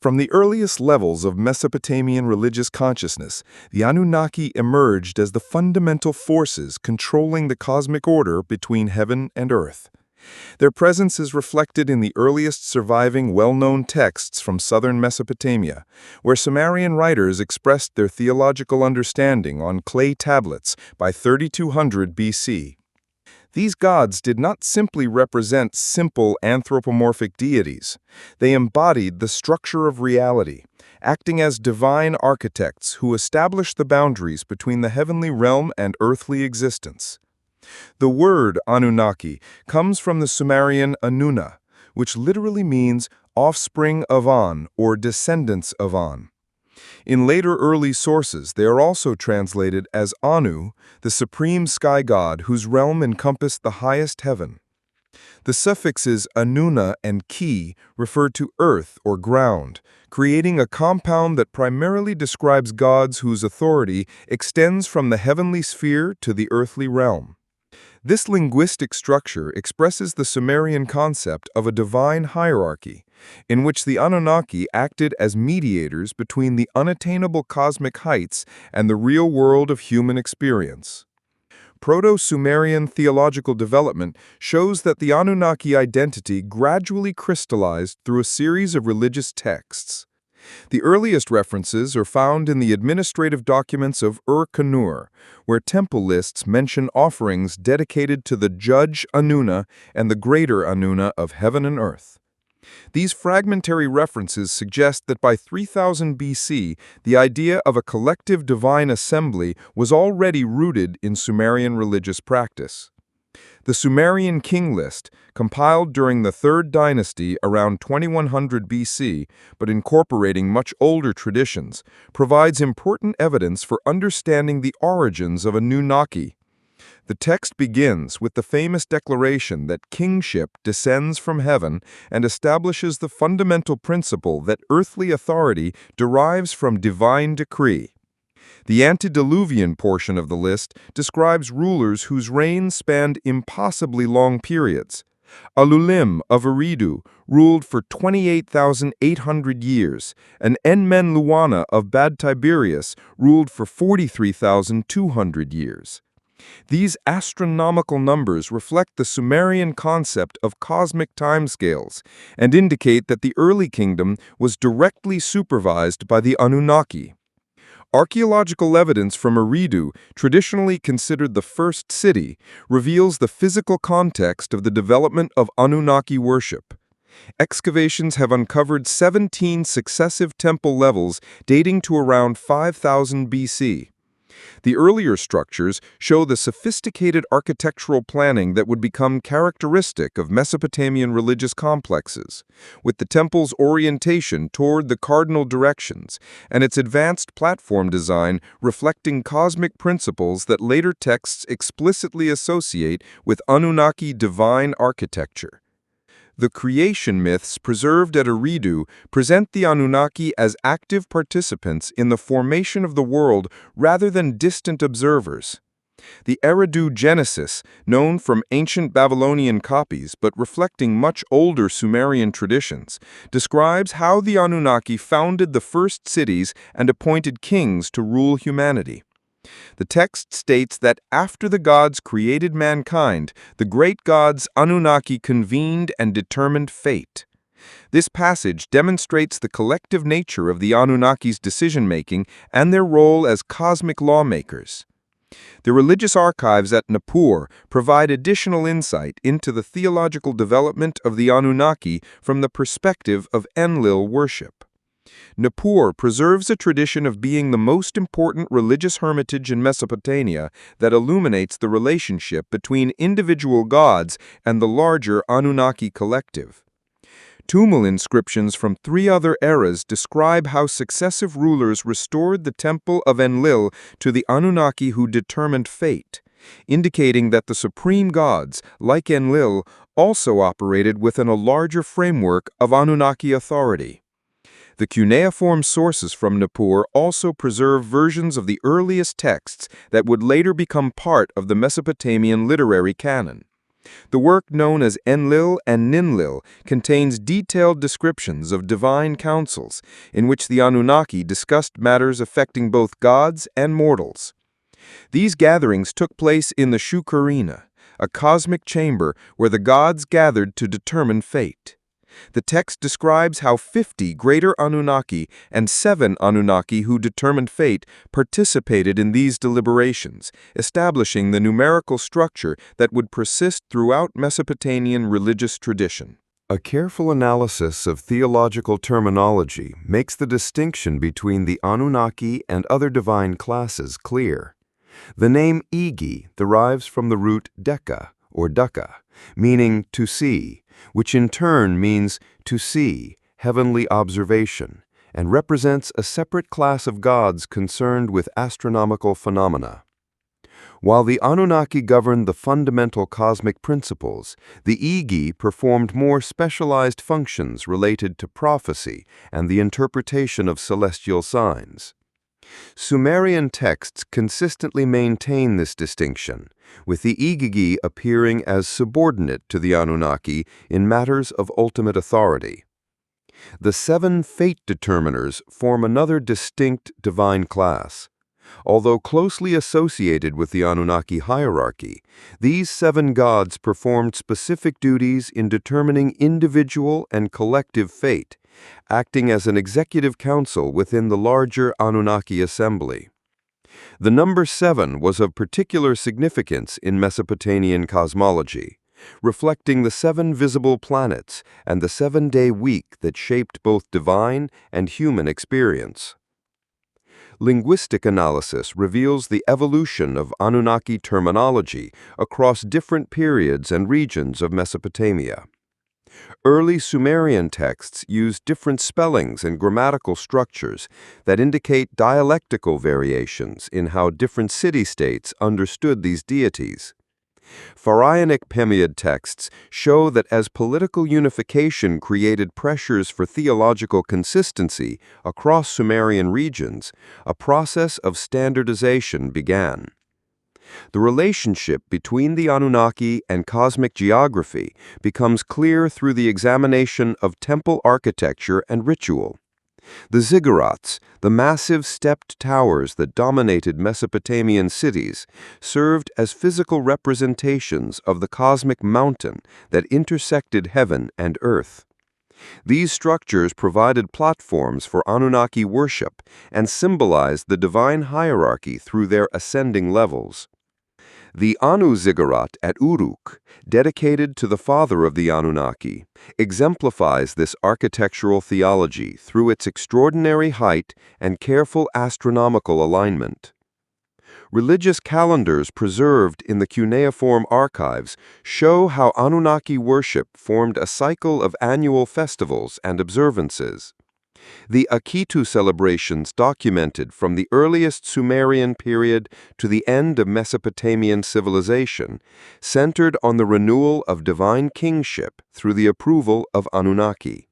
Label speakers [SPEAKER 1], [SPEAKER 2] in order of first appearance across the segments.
[SPEAKER 1] From the earliest levels of Mesopotamian religious consciousness, the Anunnaki emerged as the fundamental forces controlling the cosmic order between heaven and earth. Their presence is reflected in the earliest surviving well-known texts from southern Mesopotamia, where Sumerian writers expressed their theological understanding on clay tablets by 3200 BC. These gods did not simply represent simple anthropomorphic deities. They embodied the structure of reality, acting as divine architects who established the boundaries between the heavenly realm and earthly existence. The word Anunnaki comes from the Sumerian Anunna, which literally means offspring of An or descendants of An. In later early sources, they are also translated as Anu, the supreme sky god whose realm encompassed the highest heaven. The suffixes Anunna and Ki refer to earth or ground, creating a compound that primarily describes gods whose authority extends from the heavenly sphere to the earthly realm. This linguistic structure expresses the Sumerian concept of a divine hierarchy, in which the Anunnaki acted as mediators between the unattainable cosmic heights and the real world of human experience. Proto-Sumerian theological development shows that the Anunnaki identity gradually crystallized through a series of religious texts. The earliest references are found in the administrative documents of Ur-Kanur, where temple lists mention offerings dedicated to the Judge Anunna and the Greater Anunna of heaven and earth. These fragmentary references suggest that by 3000 BC, the idea of a collective divine assembly was already rooted in Sumerian religious practice. The Sumerian king list, compiled during the Third Dynasty around 2100 BC, but incorporating much older traditions, provides important evidence for understanding the origins of Anunnaki. The text begins with the famous declaration that kingship descends from heaven and establishes the fundamental principle that earthly authority derives from divine decree. The antediluvian portion of the list describes rulers whose reigns spanned impossibly long periods. Alulim of Eridu ruled for 28,800 years, and Enmenluana of Bad Tiberias ruled for 43,200 years. These astronomical numbers reflect the Sumerian concept of cosmic timescales and indicate that the early kingdom was directly supervised by the Anunnaki. Archaeological evidence from Eridu, traditionally considered the first city, reveals the physical context of the development of Anunnaki worship. Excavations have uncovered 17 successive temple levels dating to around 5000 BC. The earlier structures show the sophisticated architectural planning that would become characteristic of Mesopotamian religious complexes, with the temple's orientation toward the cardinal directions and its advanced platform design reflecting cosmic principles that later texts explicitly associate with Anunnaki divine architecture. The creation myths preserved at Eridu present the Anunnaki as active participants in the formation of the world rather than distant observers. The Eridu Genesis, known from ancient Babylonian copies but reflecting much older Sumerian traditions, describes how the Anunnaki founded the first cities and appointed kings to rule humanity. The text states that after the gods created mankind, the great gods Anunnaki convened and determined fate. This passage demonstrates the collective nature of the Anunnaki's decision-making and their role as cosmic lawmakers. The religious archives at Nippur provide additional insight into the theological development of the Anunnaki from the perspective of Enlil worship. Nippur preserves a tradition of being the most important religious hermitage in Mesopotamia that illuminates the relationship between individual gods and the larger Anunnaki collective. Tumul inscriptions from 3 other eras describe how successive rulers restored the temple of Enlil to the Anunnaki who determined fate, indicating that the supreme gods, like Enlil, also operated within a larger framework of Anunnaki authority. The cuneiform sources from Nippur also preserve versions of the earliest texts that would later become part of the Mesopotamian literary canon. The work known as Enlil and Ninlil contains detailed descriptions of divine councils in which the Anunnaki discussed matters affecting both gods and mortals. These gatherings took place in the Shukurina, a cosmic chamber where the gods gathered to determine fate. The text describes how 50 greater Anunnaki and 7 Anunnaki who determined fate participated in these deliberations, establishing the numerical structure that would persist throughout Mesopotamian religious tradition. A careful analysis of theological terminology makes the distinction between the Anunnaki and other divine classes clear. The name Igi derives from the root deka, or dukkha, meaning to see, which in turn means to see, heavenly observation, and represents a separate class of gods concerned with astronomical phenomena. While the Anunnaki governed the fundamental cosmic principles, the Igi performed more specialized functions related to prophecy and the interpretation of celestial signs. Sumerian texts consistently maintain this distinction, with the Igigi appearing as subordinate to the Anunnaki in matters of ultimate authority. The 7 fate determiners form another distinct divine class. Although closely associated with the Anunnaki hierarchy, these 7 gods performed specific duties in determining individual and collective fate, acting as an executive council within the larger Anunnaki assembly. The number 7 was of particular significance in Mesopotamian cosmology, reflecting the 7 visible planets and the 7-day week that shaped both divine and human experience. Linguistic analysis reveals the evolution of Anunnaki terminology across different periods and regions of Mesopotamia. Early Sumerian texts used different spellings and grammatical structures that indicate dialectical variations in how different city-states understood these deities. Pharaonic Pemiad texts show that as political unification created pressures for theological consistency across Sumerian regions, a process of standardization began. The relationship between the Anunnaki and cosmic geography becomes clear through the examination of temple architecture and ritual. The ziggurats, the massive stepped towers that dominated Mesopotamian cities, served as physical representations of the cosmic mountain that intersected heaven and earth. These structures provided platforms for Anunnaki worship and symbolized the divine hierarchy through their ascending levels. The Anu ziggurat at Uruk, dedicated to the father of the Anunnaki, exemplifies this architectural theology through its extraordinary height and careful astronomical alignment. Religious calendars preserved in the cuneiform archives show how Anunnaki worship formed a cycle of annual festivals and observances. The Akitu celebrations documented from the earliest Sumerian period to the end of Mesopotamian civilization centered on the renewal of divine kingship through the approval of Anunnaki.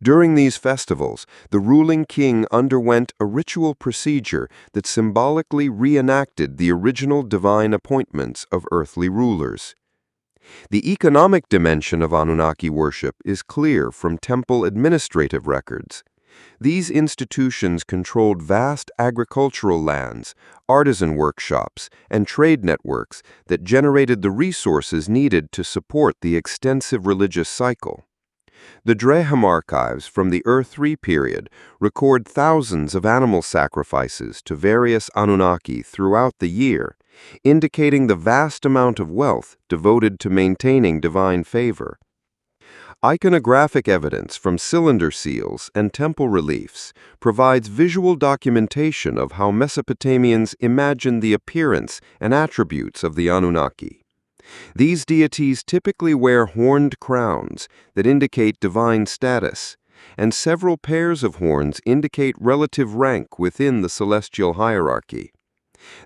[SPEAKER 1] During these festivals, the ruling king underwent a ritual procedure that symbolically reenacted the original divine appointments of earthly rulers. The economic dimension of Anunnaki worship is clear from temple administrative records. These institutions controlled vast agricultural lands, artisan workshops, and trade networks that generated the resources needed to support the extensive religious cycle. The Dreham archives from the Ur-3 period record thousands of animal sacrifices to various Anunnaki throughout the year, indicating the vast amount of wealth devoted to maintaining divine favor. Iconographic evidence from cylinder seals and temple reliefs provides visual documentation of how Mesopotamians imagined the appearance and attributes of the Anunnaki. These deities typically wear horned crowns that indicate divine status, and several pairs of horns indicate relative rank within the celestial hierarchy.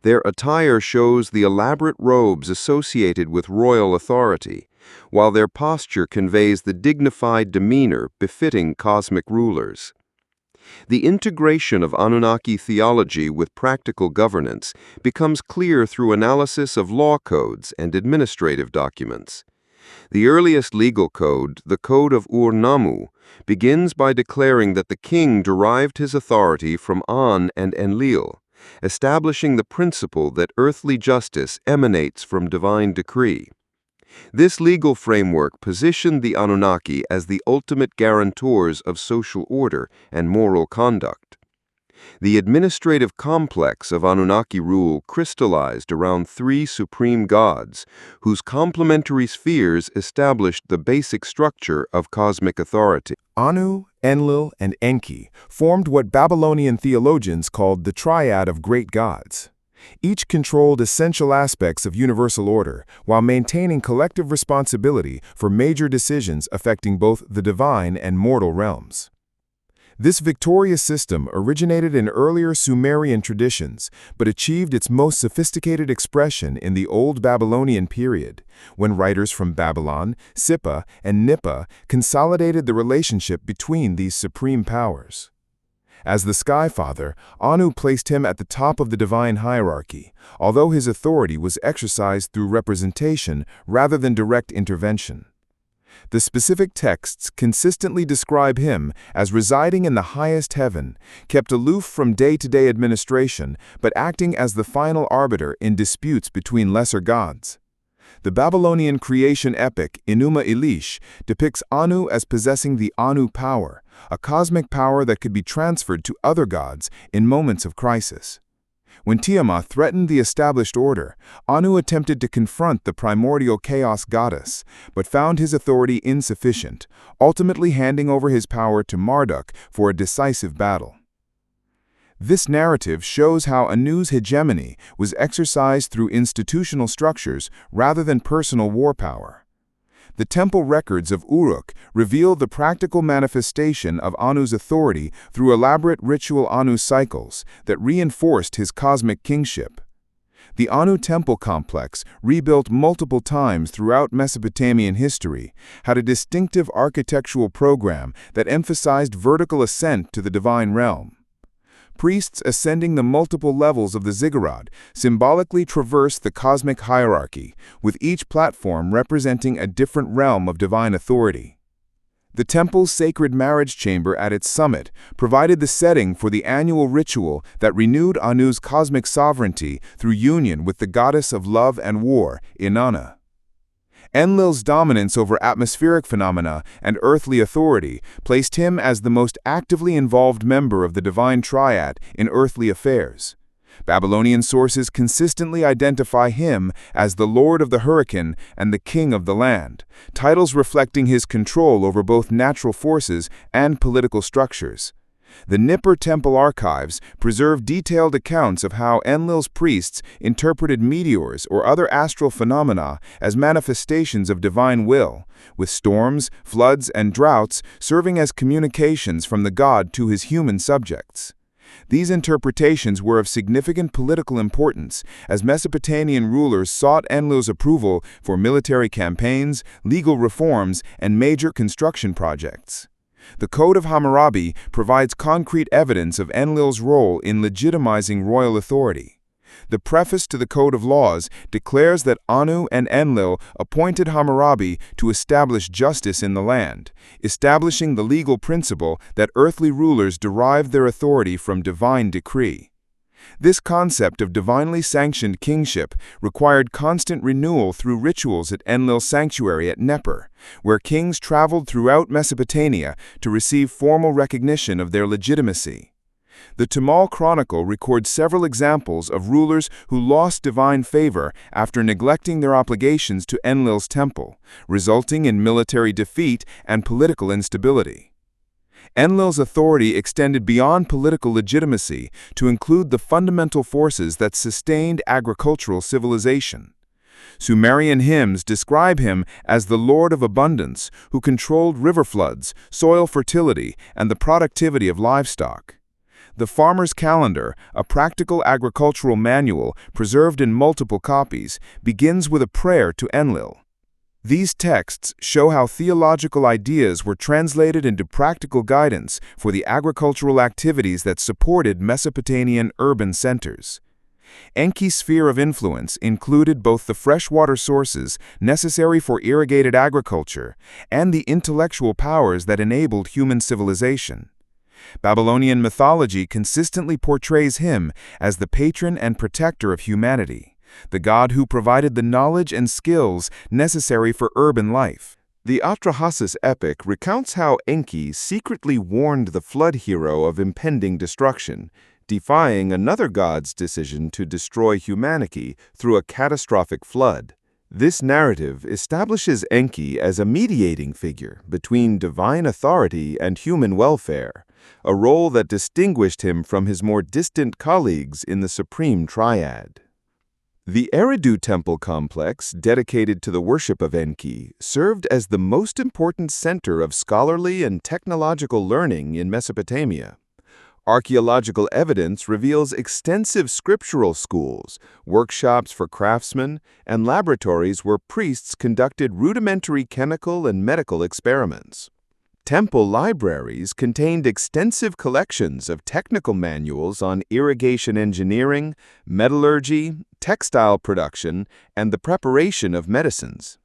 [SPEAKER 1] Their attire shows the elaborate robes associated with royal authority, while their posture conveys the dignified demeanor befitting cosmic rulers.
[SPEAKER 2] The integration of Anunnaki theology with practical governance becomes clear through analysis of law codes and administrative documents. The earliest legal code, the Code of Ur-Nammu, begins by declaring that the king derived his authority from An and Enlil, establishing the principle that earthly justice emanates from divine decree. This legal framework positioned the Anunnaki as the ultimate guarantors of social order and moral conduct. The administrative complex of Anunnaki rule crystallized around three supreme gods, whose complementary spheres established the basic structure of cosmic authority.
[SPEAKER 1] Anu, Enlil, and Enki formed what Babylonian theologians called the triad of great gods. Each controlled essential aspects of universal order while maintaining collective responsibility for major decisions affecting both the divine and mortal realms. This victorious system originated in earlier Sumerian traditions, but achieved its most sophisticated expression in the Old Babylonian period, when writers from Babylon, Sippa, and Nippa consolidated the relationship between these supreme powers. As the Sky Father, Anu placed him at the top of the divine hierarchy, although his authority was exercised through representation rather than direct intervention. The specific texts consistently describe him as residing in the highest heaven, kept aloof from day-to-day administration, but acting as the final arbiter in disputes between lesser gods. The Babylonian creation epic Enuma Elish depicts Anu as possessing the Anu power, a cosmic power that could be transferred to other gods in moments of crisis. When Tiamat threatened the established order, Anu attempted to confront the primordial chaos goddess, but found his authority insufficient, ultimately handing over his power to Marduk for a decisive battle. This narrative shows how Anu's hegemony was exercised through institutional structures rather than personal war power. The temple records of Uruk reveal the practical manifestation of Anu's authority through elaborate ritual Anu cycles that reinforced his cosmic kingship. The Anu temple complex, rebuilt multiple times throughout Mesopotamian history, had a distinctive architectural program that emphasized vertical ascent to the divine realm. Priests ascending the multiple levels of the ziggurat symbolically traverse the cosmic hierarchy, with each platform representing a different realm of divine authority. The temple's sacred marriage chamber at its summit provided the setting for the annual ritual that renewed Anu's cosmic sovereignty through union with the goddess of love and war, Inanna. Enlil's dominance over atmospheric phenomena and earthly authority placed him as the most actively involved member of the divine triad in earthly affairs. Babylonian sources consistently identify him as the Lord of the Hurricane and the King of the Land, titles reflecting his control over both natural forces and political structures. The Nippur Temple archives preserve detailed accounts of how Enlil's priests interpreted meteors or other astral phenomena as manifestations of divine will, with storms, floods, and droughts serving as communications from the god to his human subjects. These interpretations were of significant political importance, as Mesopotamian rulers sought Enlil's approval for military campaigns, legal reforms, and major construction projects. The Code of Hammurabi provides concrete evidence of Enlil's role in legitimizing royal authority. The preface to the Code of Laws declares that Anu and Enlil appointed Hammurabi to establish justice in the land, establishing the legal principle that earthly rulers derive their authority from divine decree. This concept of divinely sanctioned kingship required constant renewal through rituals at Enlil's sanctuary at Nippur, where kings traveled throughout Mesopotamia to receive formal recognition of their legitimacy. The Tamal Chronicle records several examples of rulers who lost divine favor after neglecting their obligations to Enlil's temple, resulting in military defeat and political instability. Enlil's authority extended beyond political legitimacy to include the fundamental forces that sustained agricultural civilization. Sumerian hymns describe him as the Lord of Abundance, who controlled river floods, soil fertility, and the productivity of livestock. The Farmer's Calendar, a practical agricultural manual preserved in multiple copies, begins with a prayer to Enlil. These texts show how theological ideas were translated into practical guidance for the agricultural activities that supported Mesopotamian urban centers. Enki's sphere of influence included both the freshwater sources necessary for irrigated agriculture and the intellectual powers that enabled human civilization. Babylonian mythology consistently portrays him as the patron and protector of humanity, the god who provided the knowledge and skills necessary for urban life. The Atrahasis epic recounts how Enki secretly warned the flood hero of impending destruction, defying another god's decision to destroy humanity through a catastrophic flood. This narrative establishes Enki as a mediating figure between divine authority and human welfare, a role that distinguished him from his more distant colleagues in the Supreme Triad. The Eridu temple complex, dedicated to the worship of Enki, served as the most important center of scholarly and technological learning in Mesopotamia. Archaeological evidence reveals extensive scriptural schools, workshops for craftsmen, and laboratories where priests conducted rudimentary chemical and medical experiments. Temple libraries contained extensive collections of technical manuals on irrigation engineering, metallurgy, textile production, and the preparation of medicines.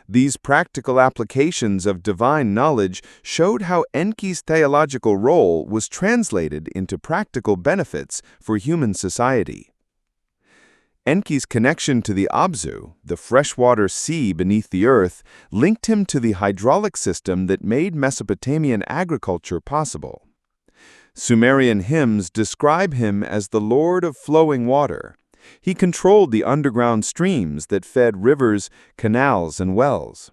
[SPEAKER 1] These practical applications of divine knowledge showed how Enki's theological role was translated into practical benefits for human society. Enki's connection to the Abzu, the freshwater sea beneath the earth, linked him to the hydraulic system that made Mesopotamian agriculture possible. Sumerian hymns describe him as the Lord of flowing water. He controlled the underground streams that fed rivers, canals, and wells.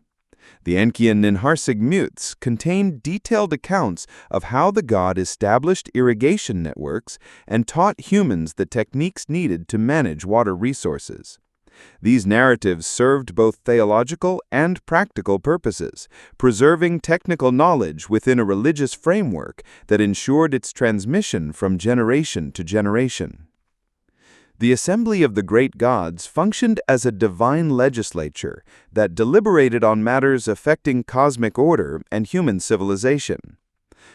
[SPEAKER 1] The Enki and Ninhursag myths contain detailed accounts of how the god established irrigation networks and taught humans the techniques needed to manage water resources. These narratives served both theological and practical purposes, preserving technical knowledge within a religious framework that ensured its transmission from generation to generation. The assembly of the great gods functioned as a divine legislature that deliberated on matters affecting cosmic order and human civilization.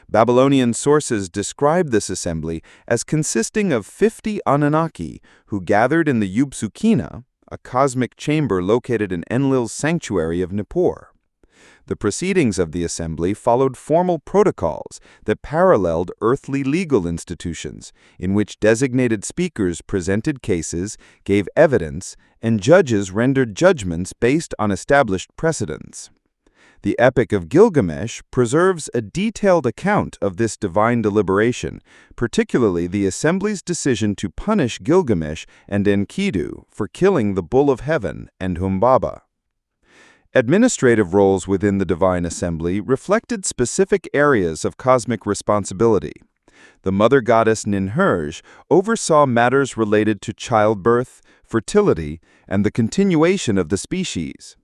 [SPEAKER 1] Babylonian sources describe this assembly as consisting of 50 Anunnaki who gathered in the Yubsukina, a cosmic chamber located in Enlil's sanctuary of Nippur. The proceedings of the assembly followed formal protocols that paralleled earthly legal institutions, in which designated speakers presented cases, gave evidence, and judges rendered judgments based on established precedents. The Epic of Gilgamesh preserves a detailed account of this divine deliberation, particularly the assembly's decision to punish Gilgamesh and Enkidu for killing the Bull of Heaven and Humbaba. Administrative roles within the Divine Assembly reflected specific areas of cosmic responsibility. The mother goddess Ninhursag oversaw matters related to childbirth, fertility, and the continuation of the species.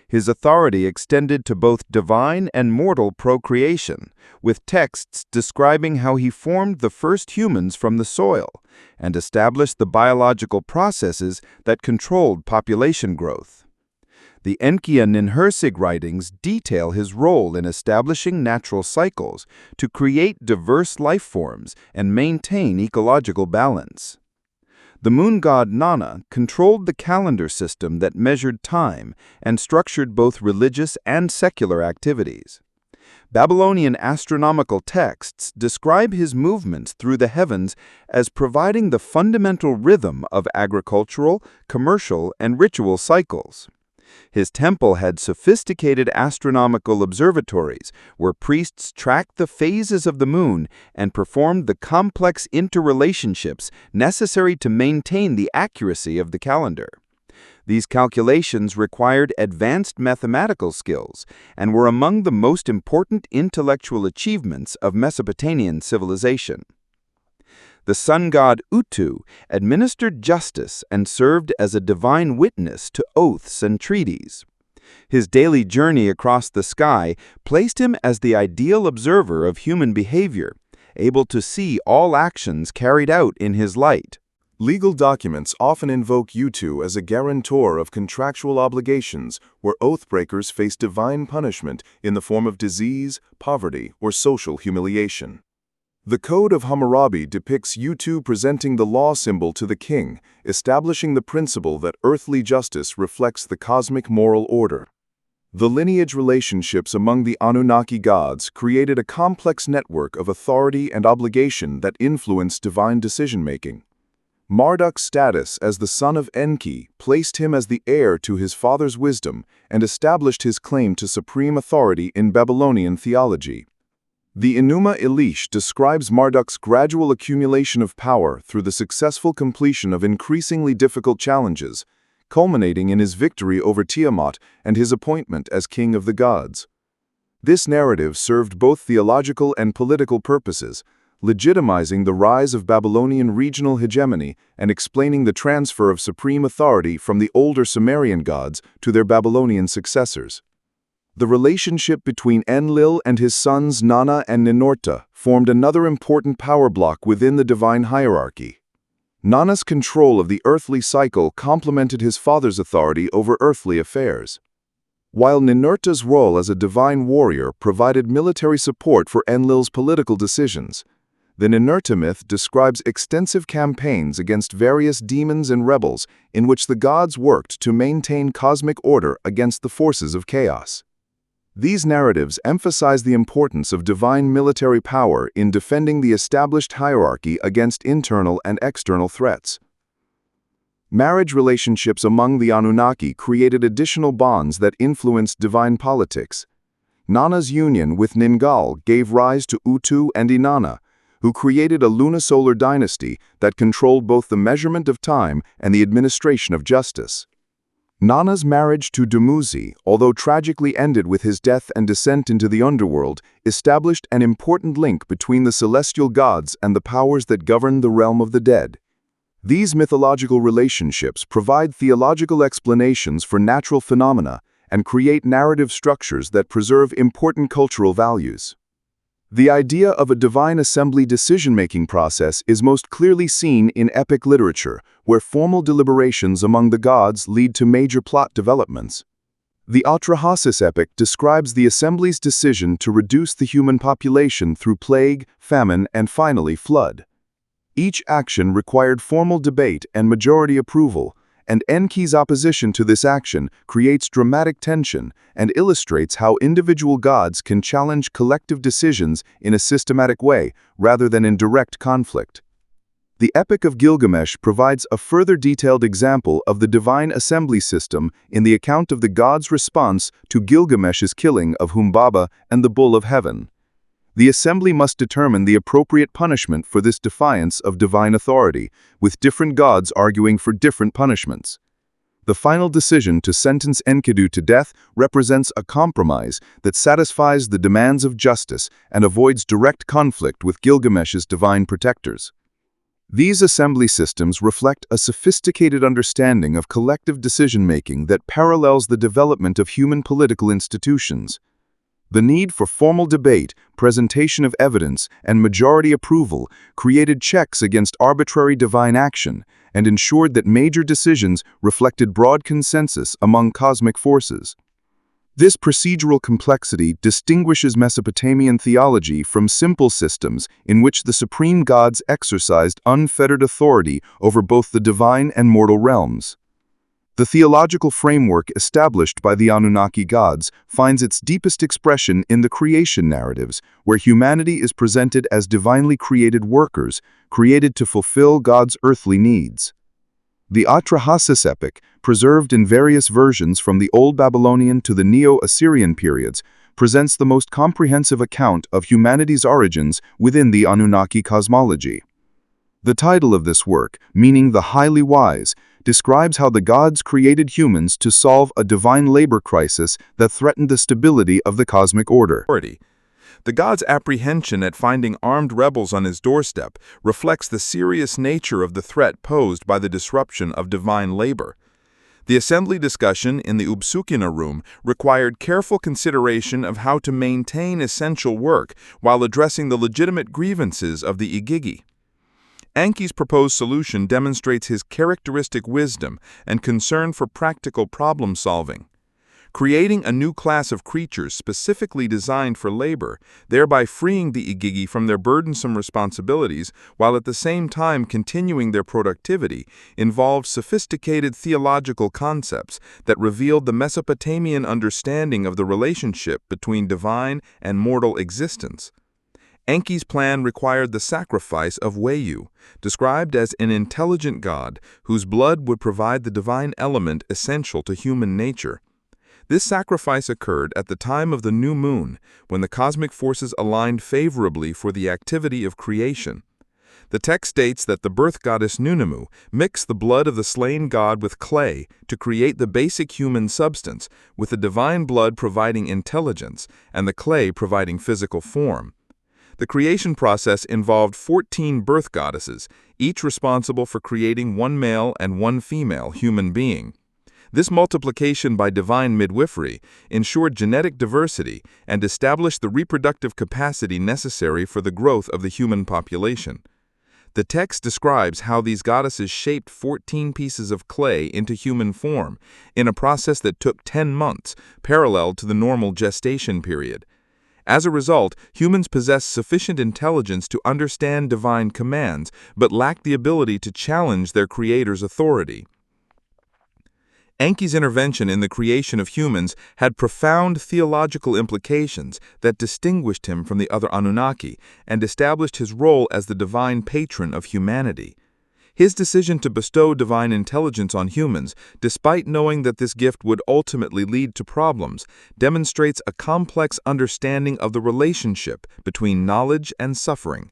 [SPEAKER 1] His authority extended to both divine and mortal procreation, with texts describing how he formed the first humans from the soil and established the biological processes that controlled population growth. The Enki and Ninhursag writings detail his role in establishing natural cycles to create diverse life forms and maintain ecological balance. The moon god Nana controlled the calendar system that measured time and structured both religious and secular activities. Babylonian astronomical texts describe his movements through the heavens as providing the fundamental rhythm of agricultural, commercial, and ritual cycles. His temple had sophisticated astronomical observatories where priests tracked the phases of the moon and performed the complex interrelationships necessary to maintain the accuracy of the calendar. These calculations required advanced mathematical skills and were among the most important intellectual achievements of Mesopotamian civilization. The sun god Utu administered justice and served as a divine witness to oaths and treaties. His daily journey across the sky placed him as the ideal observer of human behavior, able to see all actions carried out in his light. Legal documents often invoke Utu as a guarantor of contractual obligations where oath-breakers face divine punishment in the form of disease, poverty, or social humiliation. The Code of Hammurabi depicts Utu presenting the law symbol to the king, establishing the principle that earthly justice reflects the cosmic moral order. The lineage relationships among the Anunnaki gods created a complex network of authority and obligation that influenced divine decision-making. Marduk's status as the son of Enki placed him as the heir to his father's wisdom and established his claim to supreme authority in Babylonian theology. The Enuma Elish describes Marduk's gradual accumulation of power through the successful completion of increasingly difficult challenges, culminating in his victory over Tiamat and his appointment as king of the gods. This narrative served both theological and political purposes, legitimizing the rise of Babylonian regional hegemony and explaining the transfer of supreme authority from the older Sumerian gods to their Babylonian successors. The relationship between Enlil and his sons Nana and Ninurta formed another important power block within the divine hierarchy. Nana's control of the earthly cycle complemented his father's authority over earthly affairs, while Ninurta's role as a divine warrior provided military support for Enlil's political decisions. The Ninurta myth describes extensive campaigns against various demons and rebels in which the gods worked to maintain cosmic order against the forces of chaos. These narratives emphasize the importance of divine military power in defending the established hierarchy against internal and external threats. Marriage relationships among the Anunnaki created additional bonds that influenced divine politics. Nana's union with Ningal gave rise to Utu and Inanna, who created a lunisolar dynasty that controlled both the measurement of time and the administration of justice. Nana's marriage to Dumuzi, although tragically ended with his death and descent into the underworld, established an important link between the celestial gods and the powers that govern the realm of the dead. These mythological relationships provide theological explanations for natural phenomena and create narrative structures that preserve important cultural values. The idea of a divine assembly decision-making process is most clearly seen in epic literature, where formal deliberations among the gods lead to major plot developments. The Atrahasis epic describes the assembly's decision to reduce the human population through plague, famine, and finally flood. Each action required formal debate and majority approval, and Enki's opposition to this action creates dramatic tension and illustrates how individual gods can challenge collective decisions in a systematic way rather than in direct conflict. The Epic of Gilgamesh provides a further detailed example of the divine assembly system in the account of the gods' response to Gilgamesh's killing of Humbaba and the Bull of Heaven. The assembly must determine the appropriate punishment for this defiance of divine authority, with different gods arguing for different punishments. The final decision to sentence Enkidu to death represents a compromise that satisfies the demands of justice and avoids direct conflict with Gilgamesh's divine protectors. These assembly systems reflect a sophisticated understanding of collective decision-making that parallels the development of human political institutions. The need for formal debate, presentation of evidence, and majority approval created checks against arbitrary divine action and ensured that major decisions reflected broad consensus among cosmic forces. This procedural complexity distinguishes Mesopotamian theology from simple systems in which the supreme gods exercised unfettered authority over both the divine and mortal realms. The theological framework established by the Anunnaki gods finds its deepest expression in the creation narratives, where humanity is presented as divinely created workers, created to fulfill God's earthly needs. The Atrahasis epic, preserved in various versions from the Old Babylonian to the Neo-Assyrian periods, presents the most comprehensive account of humanity's origins within the Anunnaki cosmology. The title of this work, meaning the highly wise, describes how the gods created humans to solve a divine labor crisis that threatened the stability of the cosmic order.
[SPEAKER 3] The god's apprehension at finding armed rebels on his doorstep reflects the serious nature of the threat posed by the disruption of divine labor. The assembly discussion in the Ubsukina room required careful consideration of how to maintain essential work while addressing the legitimate grievances of the Igigi. Enki's proposed solution demonstrates his characteristic wisdom and concern for practical problem-solving, creating a new class of creatures specifically designed for labor, thereby freeing the Igigi from their burdensome responsibilities while at the same time continuing their productivity, involved sophisticated theological concepts that revealed the Mesopotamian understanding of the relationship between divine and mortal existence. Enki's plan required the sacrifice of Wayu, described as an intelligent god whose blood would provide the divine element essential to human nature. This sacrifice occurred at the time of the new moon, when the cosmic forces aligned favorably for the activity of creation. The text states that the birth goddess Nunamu mixed the blood of the slain god with clay to create the basic human substance, with the divine blood providing intelligence and the clay providing physical form. The creation process involved 14 birth goddesses, each responsible for creating one male and one female human being. This multiplication by divine midwifery ensured genetic diversity and established the reproductive capacity necessary for the growth of the human population. The text describes how these goddesses shaped 14 pieces of clay into human form, in a process that took 10 months, parallel to the normal gestation period. As a result, humans possess sufficient intelligence to understand divine commands, but lack the ability to challenge their creator's authority. Enki's intervention in the creation of humans had profound theological implications that distinguished him from the other Anunnaki and established his role as the divine patron of humanity. His decision to bestow divine intelligence on humans, despite knowing that this gift would ultimately lead to problems, demonstrates a complex understanding of the relationship between knowledge and suffering.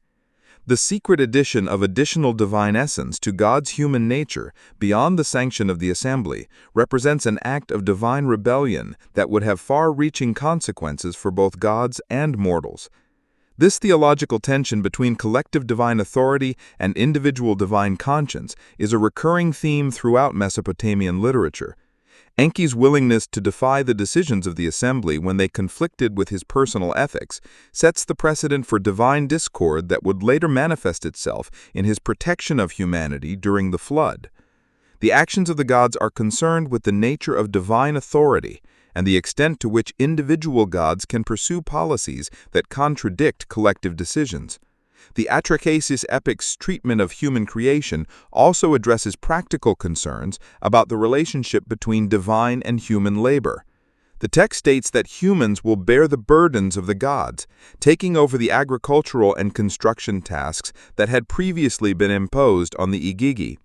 [SPEAKER 3] The secret addition of additional divine essence to God's human nature, beyond the sanction of the assembly, represents an act of divine rebellion that would have far-reaching consequences for both gods and mortals. This theological tension between collective divine authority and individual divine conscience is a recurring theme throughout Mesopotamian literature. Enki's willingness to defy the decisions of the assembly when they conflicted with his personal ethics sets the precedent for divine discord that would later manifest itself in his protection of humanity during the flood. The actions of the gods are concerned with the nature of divine authority and the extent to which individual gods can pursue policies that contradict collective decisions. The Atrahasis epic's treatment of human creation also addresses practical concerns about the relationship between divine and human labor. The text states that humans will bear the burdens of the gods, taking over the agricultural and construction tasks that had previously been imposed on the Igigi.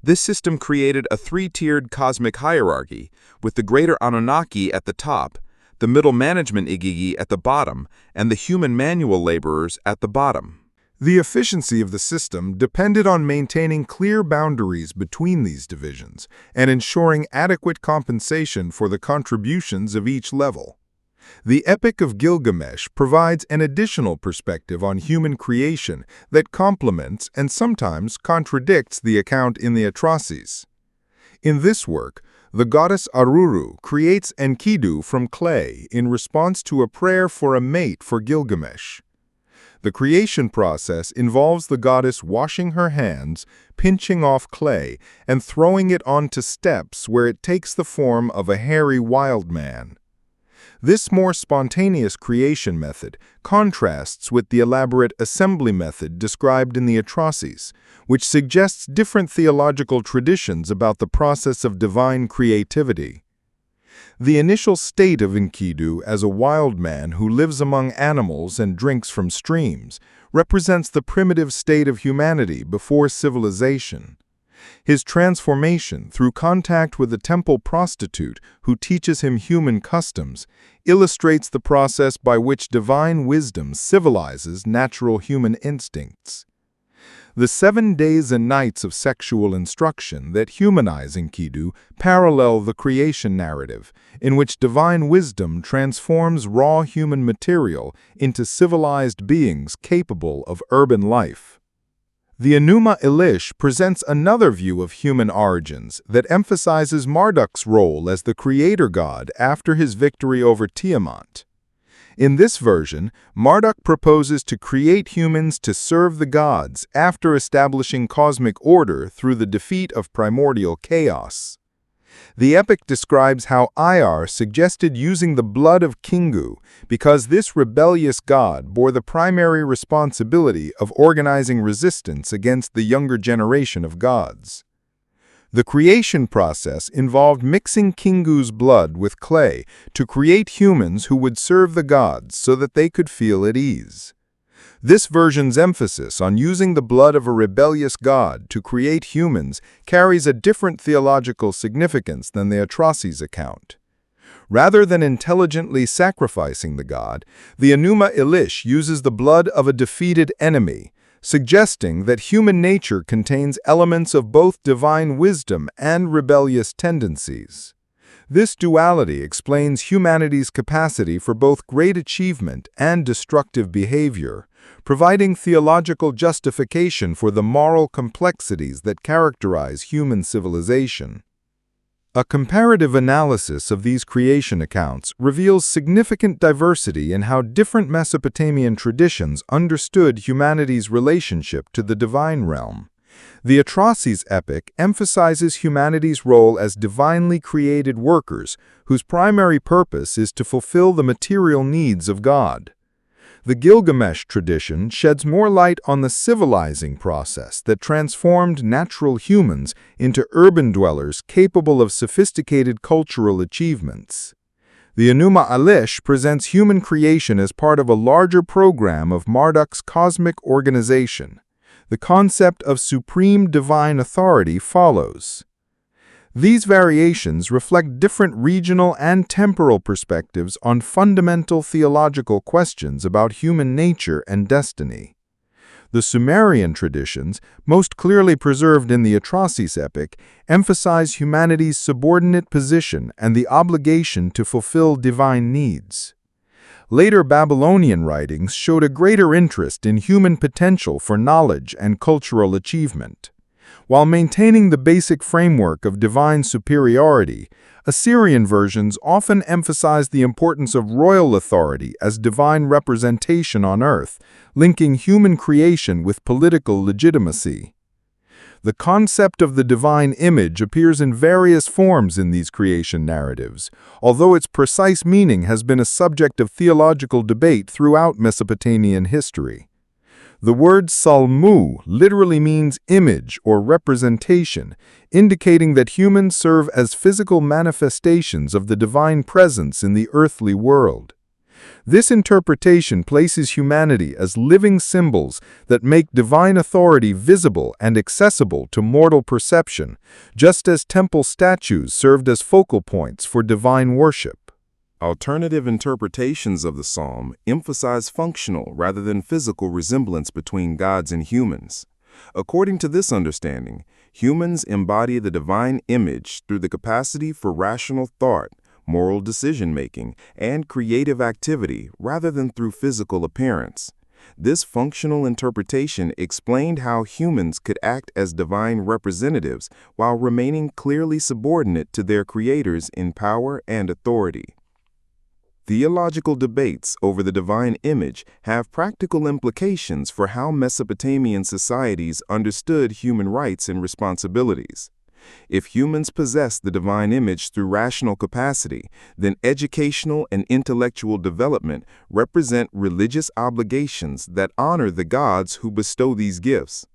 [SPEAKER 3] This system created a three-tiered cosmic hierarchy, with the greater Anunnaki at the top, the middle management Igigi at the bottom, and the human manual laborers at the bottom.
[SPEAKER 1] The efficiency of the system depended on maintaining clear boundaries between these divisions and ensuring adequate compensation for the contributions of each level. The Epic of Gilgamesh provides an additional perspective on human creation that complements and sometimes contradicts the account in the Atrahasis. In this work, the goddess Aruru creates Enkidu from clay in response to a prayer for a mate for Gilgamesh. The creation process involves the goddess washing her hands, pinching off clay, and throwing it onto steps where it takes the form of a hairy wild man. This more spontaneous creation method contrasts with the elaborate assembly method described in the Atrahasis, which suggests different theological traditions about the process of divine creativity. The initial state of Enkidu as a wild man who lives among animals and drinks from streams represents the primitive state of humanity before civilization. His transformation through contact with a temple prostitute who teaches him human customs illustrates the process by which divine wisdom civilizes natural human instincts. The 7 days and nights of sexual instruction that humanize Enkidu parallel the creation narrative, in which divine wisdom transforms raw human material into civilized beings capable of urban life. The Enuma Elish presents another view of human origins that emphasizes Marduk's role as the creator god after his victory over Tiamat.
[SPEAKER 3] In this version, Marduk proposes to create humans to serve the gods after establishing cosmic order through the defeat of primordial chaos. The epic describes how Iar suggested using the blood of Kingu because this rebellious god bore the primary responsibility of organizing resistance against the younger generation of gods. The creation process involved mixing Kingu's blood with clay to create humans who would serve the gods so that they could feel at ease. This version's emphasis on using the blood of a rebellious god to create humans carries a different theological significance than the Atraces account. Rather than intelligently sacrificing the god, the Enuma Elish uses the blood of a defeated enemy, suggesting that human nature contains elements of both divine wisdom and rebellious tendencies. This duality explains humanity's capacity for both great achievement and destructive behavior, providing theological justification for the moral complexities that characterize human civilization. A comparative analysis of these creation accounts reveals significant diversity in how different Mesopotamian traditions understood humanity's relationship to the divine realm. The Atraces epic emphasizes humanity's role as divinely created workers whose primary purpose is to fulfill the material needs of God. The Gilgamesh tradition sheds more light on the civilizing process that transformed natural humans into urban dwellers capable of sophisticated cultural achievements. The Enuma Elish presents human creation as part of a larger program of Marduk's cosmic organization. The concept of supreme divine authority follows. These variations reflect different regional and temporal perspectives on fundamental theological questions about human nature and destiny. The Sumerian traditions, most clearly preserved in the Atraces epic, emphasize humanity's subordinate position and the obligation to fulfill divine needs. Later Babylonian writings showed a greater interest in human potential for knowledge and cultural achievement. While maintaining the basic framework of divine superiority, Assyrian versions often emphasize the importance of royal authority as divine representation on earth, linking human creation with political legitimacy. The concept of the divine image appears in various forms in these creation narratives, although its precise meaning has been a subject of theological debate throughout Mesopotamian history. The word salmu literally means image or representation, indicating that humans serve as physical manifestations of the divine presence in the earthly world. This interpretation places humanity as living symbols that make divine authority visible and accessible to mortal perception, just as temple statues served as focal points for divine worship.
[SPEAKER 1] Alternative interpretations of the psalm emphasize functional rather than physical resemblance between gods and humans. According to this understanding, humans embody the divine image through the capacity for rational thought, moral decision-making, and creative activity rather than through physical appearance. This functional interpretation explained how humans could act as divine representatives while remaining clearly subordinate to their creators in power and authority. Theological debates over the divine image have practical implications for how Mesopotamian societies understood human rights and responsibilities. If humans possess the divine image through rational capacity, then educational and intellectual development represent religious obligations that honor the gods who bestow these gifts.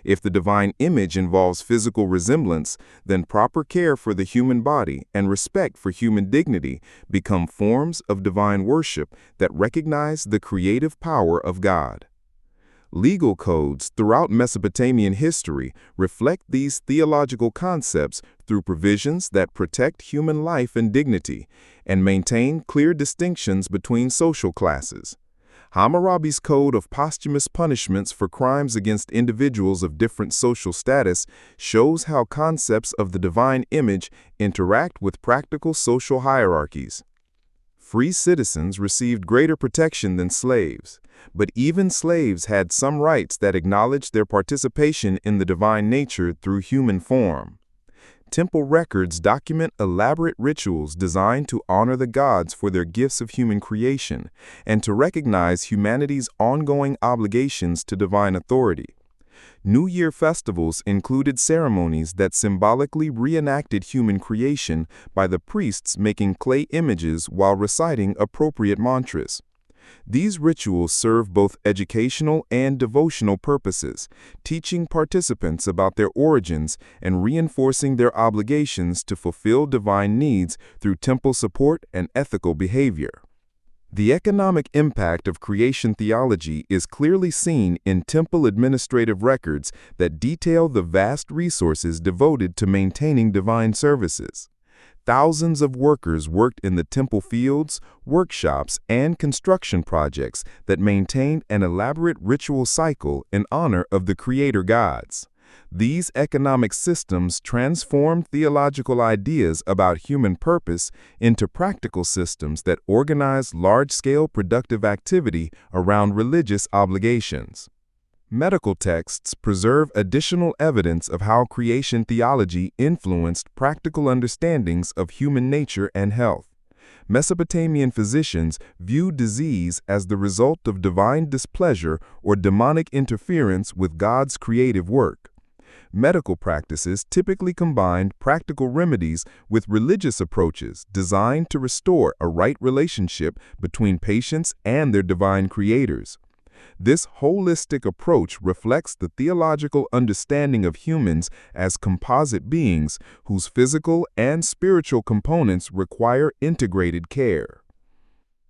[SPEAKER 1] If the divine image involves physical resemblance, then proper care for the human body and respect for human dignity become forms of divine worship that recognize the creative power of God. Legal codes throughout Mesopotamian history reflect these theological concepts through provisions that protect human life and dignity and maintain clear distinctions between social classes. Hammurabi's code of posthumous punishments for crimes against individuals of different social status shows how concepts of the divine image interact with practical social hierarchies. Free citizens received greater protection than slaves, but even slaves had some rights that acknowledged their participation in the divine nature through human form.
[SPEAKER 3] temple records document elaborate rituals designed to honor the gods for their gifts of human creation and to recognize humanity's ongoing obligations to divine authority. New Year festivals included ceremonies that symbolically reenacted human creation by the priests making clay images while reciting appropriate mantras. These rituals serve both educational and devotional purposes, teaching participants about their origins and reinforcing their obligations to fulfill divine needs through temple support and ethical behavior. The economic impact of creation theology is clearly seen in temple administrative records that detail the vast resources devoted to maintaining divine services. Thousands of workers worked in the temple fields, workshops, and construction projects that maintained an elaborate ritual cycle in honor of the creator gods. These economic systems transformed theological ideas about human purpose into practical systems that organize large-scale productive activity around religious obligations. Medical texts preserve additional evidence of how creation theology influenced practical understandings of human nature and health. Mesopotamian physicians viewed disease as the result of divine displeasure or demonic interference with God's creative work. Medical practices typically combined practical remedies with religious approaches designed to restore a right relationship between patients and their divine creators. This holistic approach reflects the theological understanding of humans as composite beings whose physical and spiritual components require integrated care.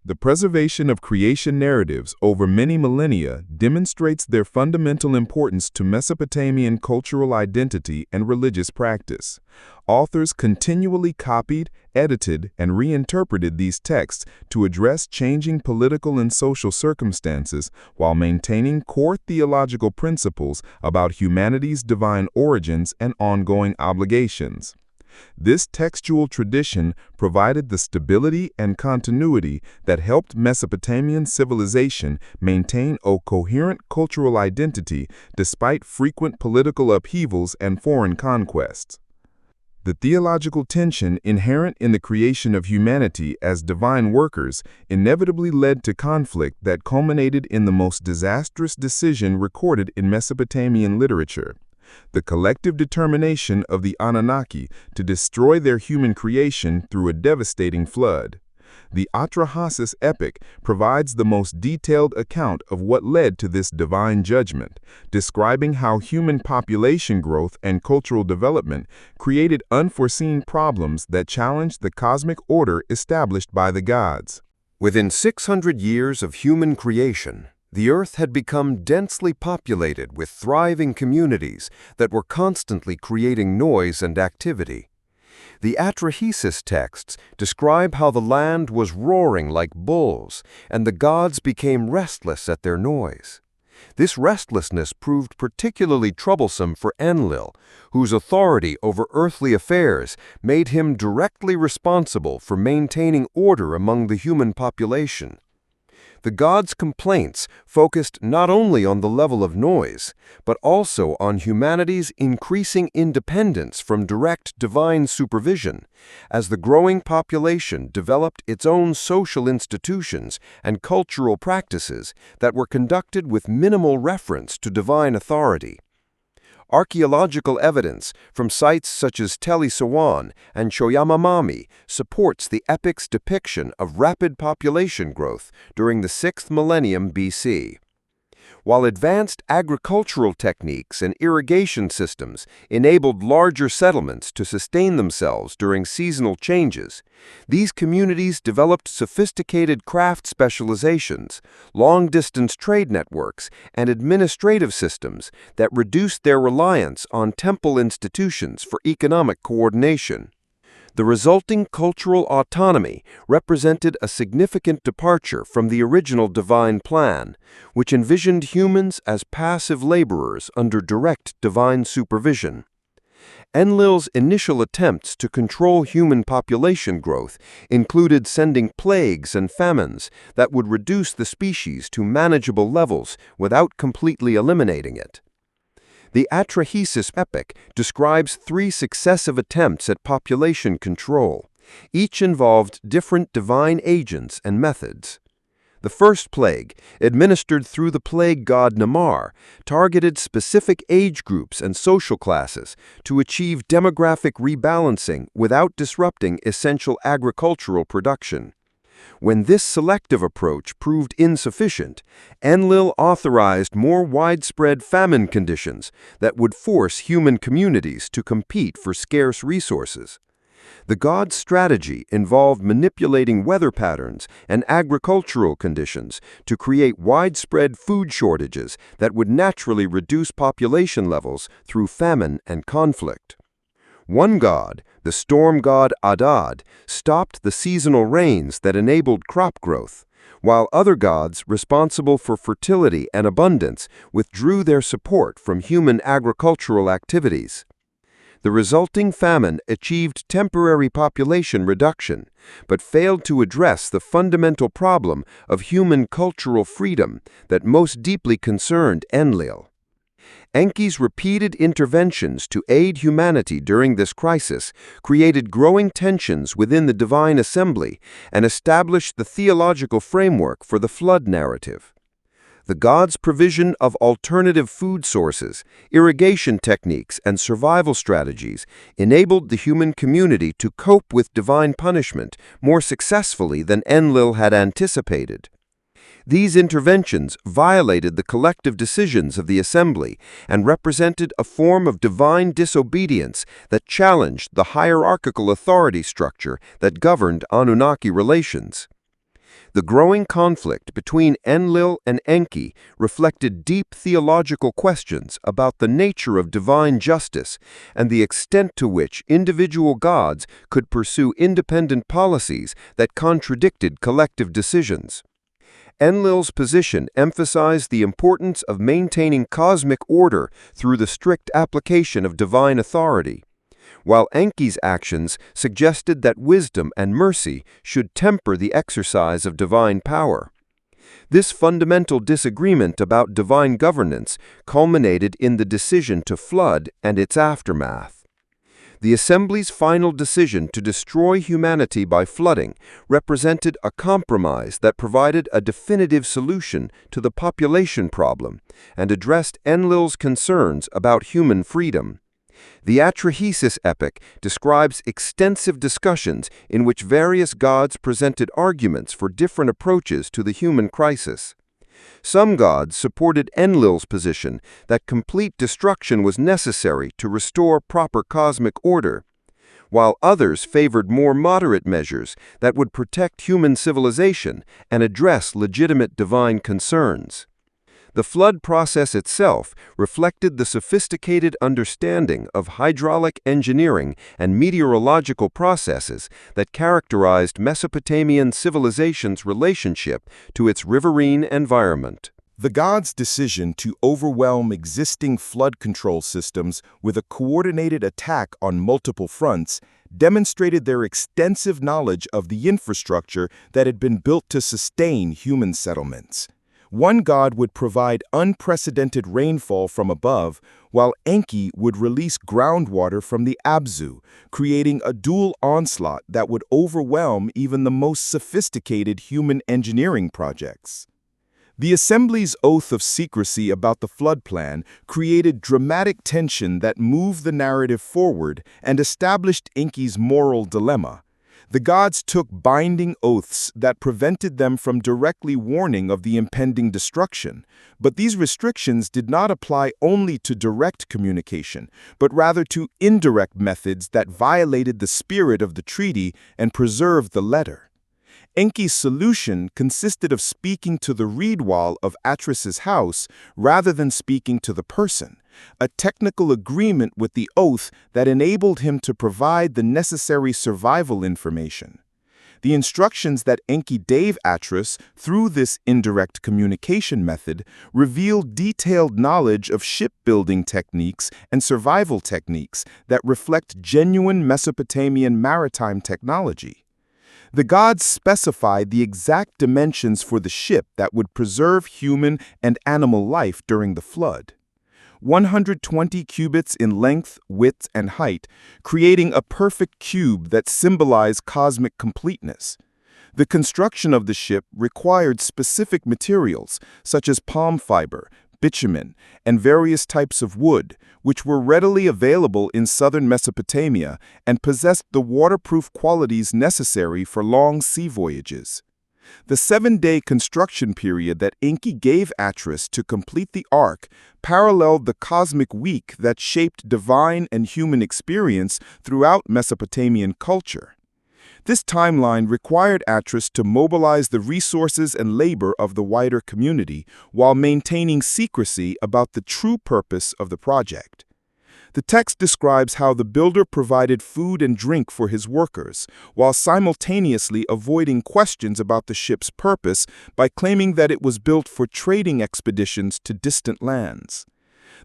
[SPEAKER 3] The preservation of creation narratives over many millennia demonstrates their fundamental importance to Mesopotamian cultural identity and religious practice. Authors continually copied, edited, and reinterpreted these texts to address changing political and social circumstances while maintaining core theological principles about humanity's divine origins and ongoing obligations. This textual tradition provided the stability and continuity that helped Mesopotamian civilization maintain a coherent cultural identity despite frequent political upheavals and foreign conquests. The theological tension inherent in the creation of humanity as divine workers inevitably led to conflict that culminated in the most disastrous decision recorded in Mesopotamian literature: the collective determination of the Anunnaki to destroy their human creation through a devastating flood. The Atrahasis epic provides the most detailed account of what led to this divine judgment, describing how human population growth and cultural development created unforeseen problems that challenged the cosmic order established by the gods.
[SPEAKER 2] Within 600 years of human creation, the Earth had become densely populated with thriving communities that were constantly creating noise and activity. The Atrahasis texts describe how the land was roaring like bulls, and the gods became restless at their noise. This restlessness proved particularly troublesome for Enlil, whose authority over earthly affairs made him directly responsible for maintaining order among the human population. The gods' complaints focused not only on the level of noise, but also on humanity's increasing independence from direct divine supervision, as the growing population developed its own social institutions and cultural practices that were conducted with minimal reference to divine authority. Archaeological evidence from sites such as Tell-i-Sawan and Choyamamami supports the epic's depiction of rapid population growth during the 6th millennium BC. While advanced agricultural techniques and irrigation systems enabled larger settlements to sustain themselves during seasonal changes, these communities developed sophisticated craft specializations, long-distance trade networks, and administrative systems that reduced their reliance on temple institutions for economic coordination. The resulting cultural autonomy represented a significant departure from the original divine plan, which envisioned humans as passive laborers under direct divine supervision. Enlil's initial attempts to control human population growth included sending plagues and famines that would reduce the species to manageable levels without completely eliminating it. The Atrahasis epic describes 3 successive attempts at population control. Each involved different divine agents and methods. The first plague, administered through the plague god Namar, targeted specific age groups and social classes to achieve demographic rebalancing without disrupting essential agricultural production. When this selective approach proved insufficient, Enlil authorized more widespread famine conditions that would force human communities to compete for scarce resources. The god's strategy involved manipulating weather patterns and agricultural conditions to create widespread food shortages that would naturally reduce population levels through famine and conflict. One god, the storm god Adad, stopped the seasonal rains that enabled crop growth, while other gods responsible for fertility and abundance withdrew their support from human agricultural activities. The resulting famine achieved temporary population reduction, but failed to address the fundamental problem of human cultural freedom that most deeply concerned Enlil. Enki's repeated interventions to aid humanity during this crisis created growing tensions within the divine assembly and established the theological framework for the flood narrative. The god's provision of alternative food sources, irrigation techniques, and survival strategies enabled the human community to cope with divine punishment more successfully than Enlil had anticipated. These interventions violated the collective decisions of the assembly and represented a form of divine disobedience that challenged the hierarchical authority structure that governed Anunnaki relations. The growing conflict between Enlil and Enki reflected deep theological questions about the nature of divine justice and the extent to which individual gods could pursue independent policies that contradicted collective decisions. Enlil's position emphasized the importance of maintaining cosmic order through the strict application of divine authority, while Enki's actions suggested that wisdom and mercy should temper the exercise of divine power. This fundamental disagreement about divine governance culminated in the decision to flood and its aftermath. The Assembly's final decision to destroy humanity by flooding represented a compromise that provided a definitive solution to the population problem and addressed Enlil's concerns about human freedom. The Atrahasis epic describes extensive discussions in which various gods presented arguments for different approaches to the human crisis. Some gods supported Enlil's position that complete destruction was necessary to restore proper cosmic order, while others favored more moderate measures that would protect human civilization and address legitimate divine concerns. The flood process itself reflected the sophisticated understanding of hydraulic engineering and meteorological processes that characterized Mesopotamian civilization's relationship to its riverine environment.
[SPEAKER 1] The gods' decision to overwhelm existing flood control systems with a coordinated attack on multiple fronts demonstrated their extensive knowledge of the infrastructure that had been built to sustain human settlements. One god would provide unprecedented rainfall from above, while Enki would release groundwater from the Abzu, creating a dual onslaught that would overwhelm even the most sophisticated human engineering projects. The Assembly's oath of secrecy about the flood plan created dramatic tension that moved the narrative forward and established Enki's moral dilemma. The gods took binding oaths that prevented them from directly warning of the impending destruction, but these restrictions did not apply only to direct communication, but rather to indirect methods that violated the spirit of the treaty and preserved the letter. Enki's solution consisted of speaking to the reed wall of Atras's house rather than speaking to the person, a technical agreement with the oath that enabled him to provide the necessary survival information. The instructions that Enki gave Atras through this indirect communication method revealed detailed knowledge of shipbuilding techniques and survival techniques that reflect genuine Mesopotamian maritime technology. The gods specified the exact dimensions for the ship that would preserve human and animal life during the flood. 120 cubits in length, width, and height, creating a perfect cube that symbolized cosmic completeness. The construction of the ship required specific materials, such as palm fiber, bitumen, and various types of wood, which were readily available in southern Mesopotamia and possessed the waterproof qualities necessary for long sea voyages. The 7-day construction period that Enki gave Atris to complete the Ark paralleled the cosmic week that shaped divine and human experience throughout Mesopotamian culture. This timeline required Atris to mobilize the resources and labor of the wider community while maintaining secrecy about the true purpose of the project. The text describes how the builder provided food and drink for his workers, while simultaneously avoiding questions about the ship's purpose by claiming that it was built for trading expeditions to distant lands.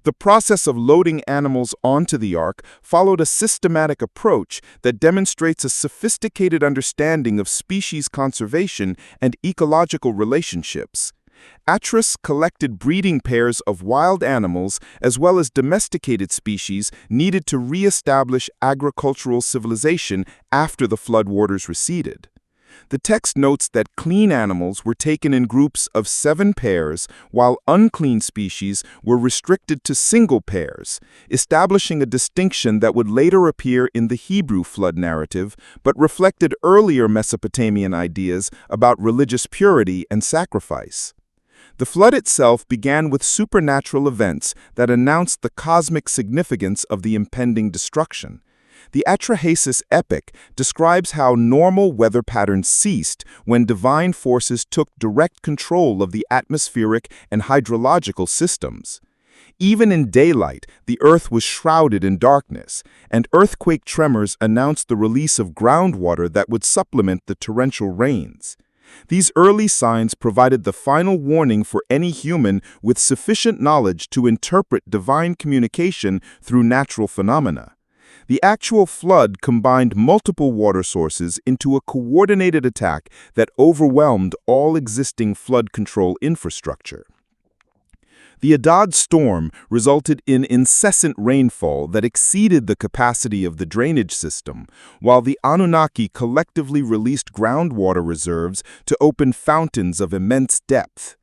[SPEAKER 1] The process of loading animals onto the Ark followed a systematic approach that demonstrates a sophisticated understanding of species conservation and ecological relationships. Atris collected breeding pairs of wild animals as well as domesticated species needed to re-establish agricultural civilization after the floodwaters receded. The text notes that clean animals were taken in groups of 7 pairs, while unclean species were restricted to single pairs, establishing a distinction that would later appear in the Hebrew flood narrative, but reflected earlier Mesopotamian ideas about religious purity and sacrifice. The flood itself began with supernatural events that announced the cosmic significance of the impending destruction. The Atrahasis epic describes how normal weather patterns ceased when divine forces took direct control of the atmospheric and hydrological systems. Even in daylight, the earth was shrouded in darkness, and earthquake tremors announced the release of groundwater that would supplement the torrential rains. These early signs provided the final warning for any human with sufficient knowledge to interpret divine communication through natural phenomena. The actual flood combined multiple water sources into a coordinated attack that overwhelmed all existing flood control infrastructure. The Adad storm resulted in incessant rainfall that exceeded the capacity of the drainage system, while the Anunnaki collectively released groundwater reserves to open fountains of immense depth.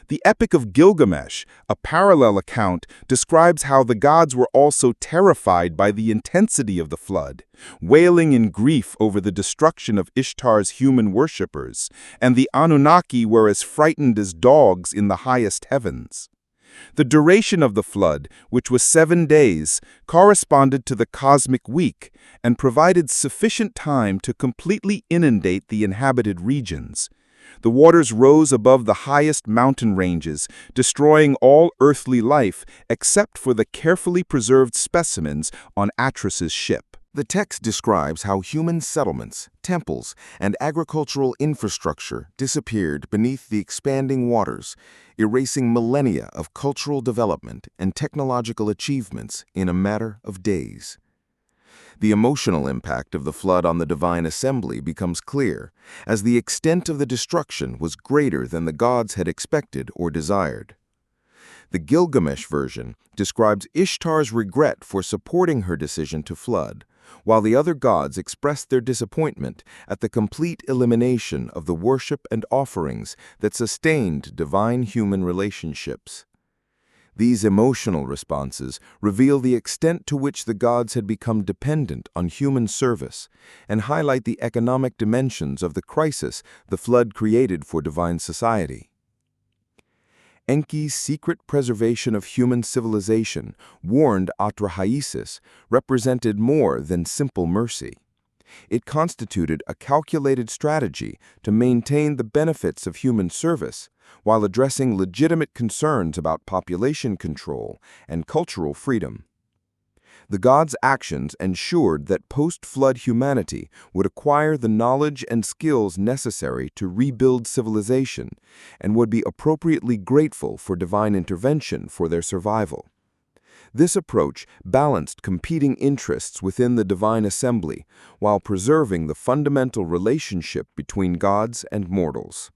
[SPEAKER 1] The Epic of Gilgamesh, a parallel account, describes how the gods were also terrified by the intensity of the flood, wailing in grief over the destruction of Ishtar's human worshippers, and the Anunnaki were as frightened as dogs in the highest heavens. The duration of the flood, which was 7 days, corresponded to the cosmic week and provided sufficient time to completely inundate the inhabited regions. The waters rose above the highest mountain ranges, destroying all earthly life except for the carefully preserved specimens on Atris's ship.
[SPEAKER 4] The text describes how human settlements, temples, and agricultural infrastructure disappeared beneath the expanding waters, erasing millennia of cultural development and technological achievements in a matter of days. The emotional impact of the flood on the divine assembly becomes clear, as the extent of the destruction was greater than the gods had expected or desired. The Gilgamesh version describes Ishtar's regret for supporting her decision to flood, while the other gods expressed their disappointment at the complete elimination of the worship and offerings that sustained divine-human relationships. These emotional responses reveal the extent to which the gods had become dependent on human service and highlight the economic dimensions of the crisis the flood created for divine society. Enki's secret preservation of human civilization, warned Atrahasis, represented more than simple mercy. It constituted a calculated strategy to maintain the benefits of human service while addressing legitimate concerns about population control and cultural freedom. The gods' actions ensured that post-flood humanity would acquire the knowledge and skills necessary to rebuild civilization and would be appropriately grateful for divine intervention for their survival. This approach balanced competing interests within the divine assembly while preserving the fundamental relationship between gods and mortals.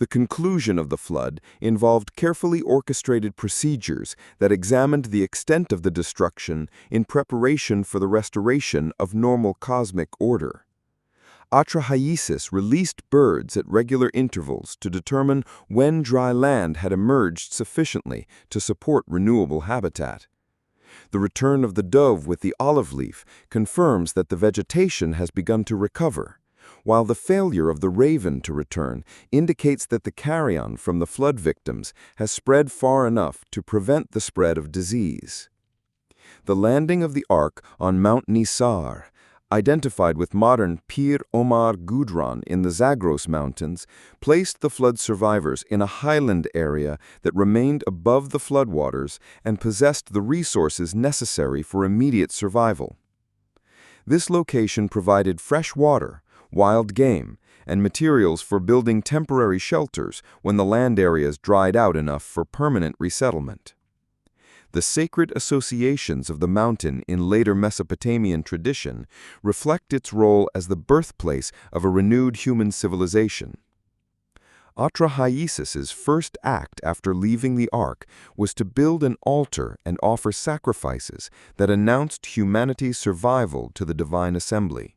[SPEAKER 2] The conclusion of the flood involved carefully orchestrated procedures that examined the extent of the destruction in preparation for the restoration of normal cosmic order. Atrahasis released birds at regular intervals to determine when dry land had emerged sufficiently to support renewable habitat. The return of the dove with the olive leaf confirms that the vegetation has begun to recover, while the failure of the raven to return indicates that the carrion from the flood victims has spread far enough to prevent the spread of disease. The landing of the Ark on Mount Nisar, identified with modern Pir Omar Gudron in the Zagros Mountains, placed the flood survivors in a highland area that remained above the floodwaters and possessed the resources necessary for immediate survival. This location provided fresh water, wild game, and materials for building temporary shelters when the land areas dried out enough for permanent resettlement. The sacred associations of the mountain in later Mesopotamian tradition reflect its role as the birthplace of a renewed human civilization. Atrahasis' first act after leaving the Ark was to build an altar and offer sacrifices that announced humanity's survival to the divine assembly.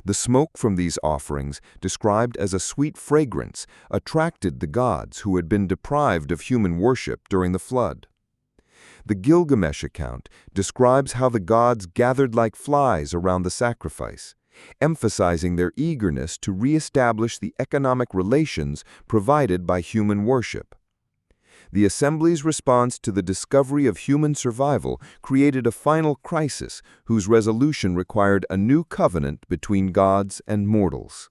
[SPEAKER 2] The smoke from these offerings, described as a sweet fragrance, attracted the gods who had been deprived of human worship during the flood. The Gilgamesh account describes how the gods gathered like flies around the sacrifice, emphasizing their eagerness to re-establish the economic relations provided by human worship. The assembly's response to the discovery of human survival created a final crisis whose resolution required a new covenant between gods and mortals.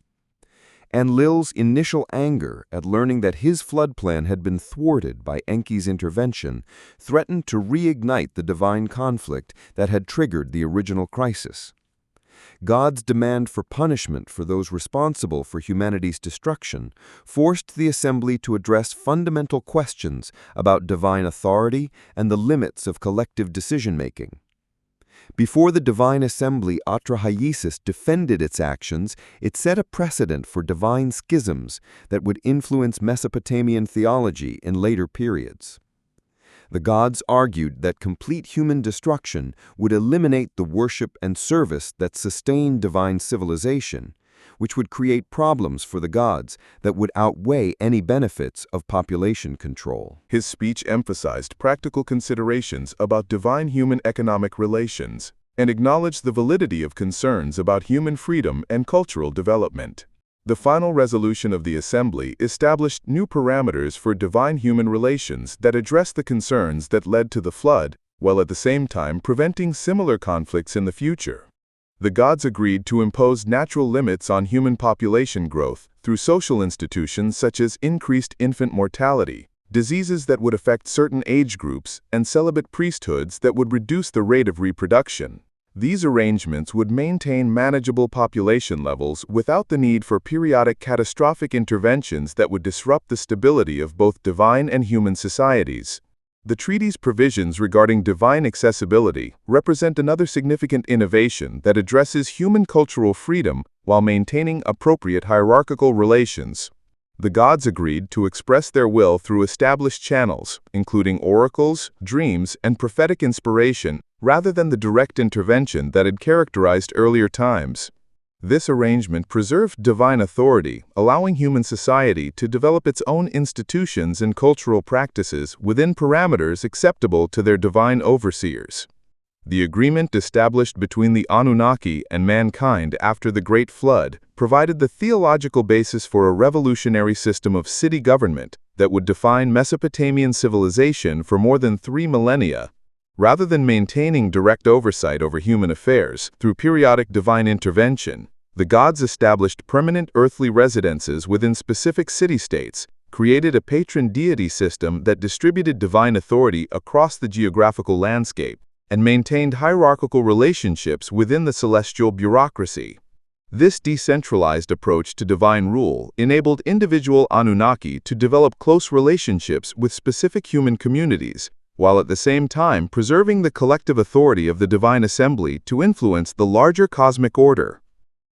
[SPEAKER 2] Enlil's initial anger at learning that his flood plan had been thwarted by Enki's intervention threatened to reignite the divine conflict that had triggered the original crisis. God's demand for punishment for those responsible for humanity's destruction forced the assembly to address fundamental questions about divine authority and the limits of collective decision-making. Before the divine assembly Atrahasis defended its actions, it set a precedent for divine schisms that would influence Mesopotamian theology in later periods. The gods argued that complete human destruction would eliminate the worship and service that sustained divine civilization, which would create problems for the gods that would outweigh any benefits of population control.
[SPEAKER 3] His speech emphasized practical considerations about divine-human economic relations and acknowledged the validity of concerns about human freedom and cultural development. The final resolution of the assembly established new parameters for divine-human relations that addressed the concerns that led to the flood, while at the same time preventing similar conflicts in the future. The gods agreed to impose natural limits on human population growth through social institutions such as increased infant mortality, diseases that would affect certain age groups, and celibate priesthoods that would reduce the rate of reproduction. These arrangements would maintain manageable population levels without the need for periodic catastrophic interventions that would disrupt the stability of both divine and human societies. The treaty's provisions regarding divine accessibility represent another significant innovation that addresses human cultural freedom while maintaining appropriate hierarchical relations. The gods agreed to express their will through established channels, including oracles, dreams, and prophetic inspiration, rather than the direct intervention that had characterized earlier times. This arrangement preserved divine authority, allowing human society to develop its own institutions and cultural practices within parameters acceptable to their divine overseers. The agreement established between the Anunnaki and mankind after the Great Flood provided the theological basis for a revolutionary system of city government that would define Mesopotamian civilization for more than 3 millennia. Rather than maintaining direct oversight over human affairs through periodic divine intervention, the gods established permanent earthly residences within specific city-states, created a patron deity system that distributed divine authority across the geographical landscape, and maintained hierarchical relationships within the celestial bureaucracy. This decentralized approach to divine rule enabled individual Anunnaki to develop close relationships with specific human communities, while at the same time preserving the collective authority of the divine assembly to influence the larger cosmic order.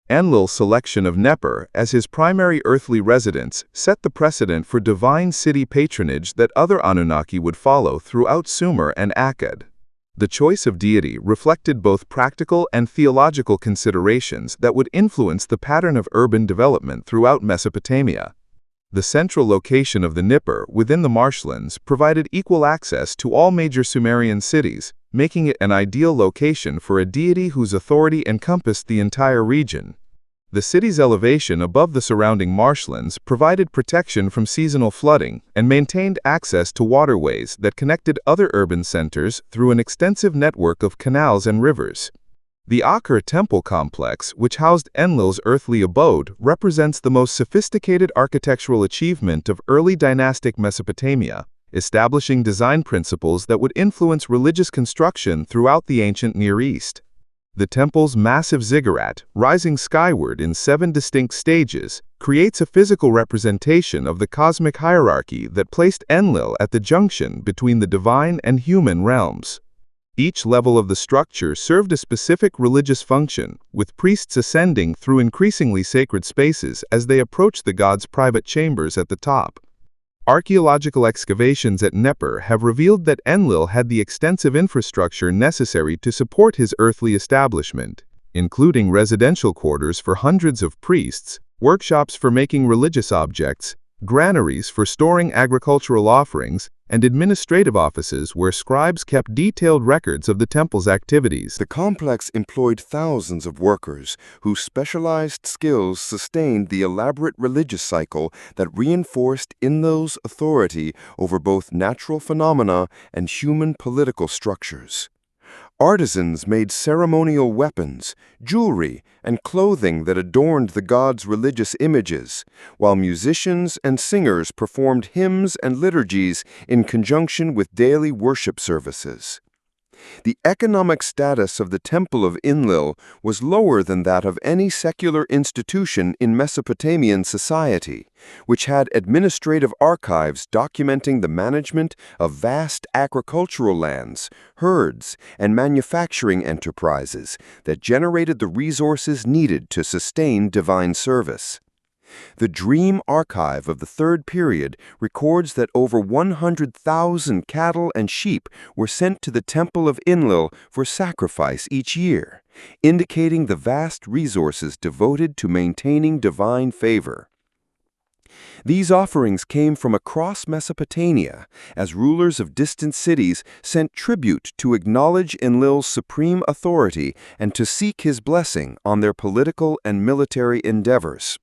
[SPEAKER 3] Enlil's selection of Nibiru as his primary earthly residence set the precedent for divine city patronage that other Anunnaki would follow throughout Sumer and Akkad. The choice of deity reflected both practical and theological considerations that would influence the pattern of urban development throughout Mesopotamia. The central location of the Nibiru within the marshlands provided equal access to all major Sumerian cities, making it an ideal location for a deity whose authority encompassed the entire region. The city's elevation above the surrounding marshlands provided protection from seasonal flooding and maintained access to waterways that connected other urban centers through an extensive network of canals and rivers. The Akhur temple complex, which housed Enlil's earthly abode, represents the most sophisticated architectural achievement of early dynastic Mesopotamia, establishing design principles that would influence religious construction throughout the ancient Near East. The temple's massive ziggurat, rising skyward in 7 distinct stages, creates a physical representation of the cosmic hierarchy that placed Enlil at the junction between the divine and human realms. Each level of the structure served a specific religious function, with priests ascending through increasingly sacred spaces as they approached the god's private chambers at the top. Archaeological excavations at Nibiru have revealed that Enlil had the extensive infrastructure necessary to support his earthly establishment, including residential quarters for hundreds of priests, workshops for making religious objects, granaries for storing agricultural offerings, and administrative offices where scribes kept detailed records of the temple's activities.
[SPEAKER 4] The complex employed thousands of workers whose specialized skills sustained the elaborate religious cycle that reinforced Enlil's authority over both natural phenomena and human political structures. Artisans made ceremonial weapons, jewelry, and clothing that adorned the god's religious images, while musicians and singers performed hymns and liturgies in conjunction with daily worship services. The economic status of the Temple of Enlil was lower than that of any secular institution in Mesopotamian society, which had administrative archives documenting the management of vast agricultural lands, herds, and manufacturing enterprises that generated the resources needed to sustain divine service. The Dream Archive of the Third Period records that over 100,000 cattle and sheep were sent to the Temple of Enlil for sacrifice each year, indicating the vast resources devoted to maintaining divine favor. These offerings came from across Mesopotamia, as rulers of distant cities sent tribute to acknowledge Enlil's supreme authority and to seek his blessing on their political and military endeavors.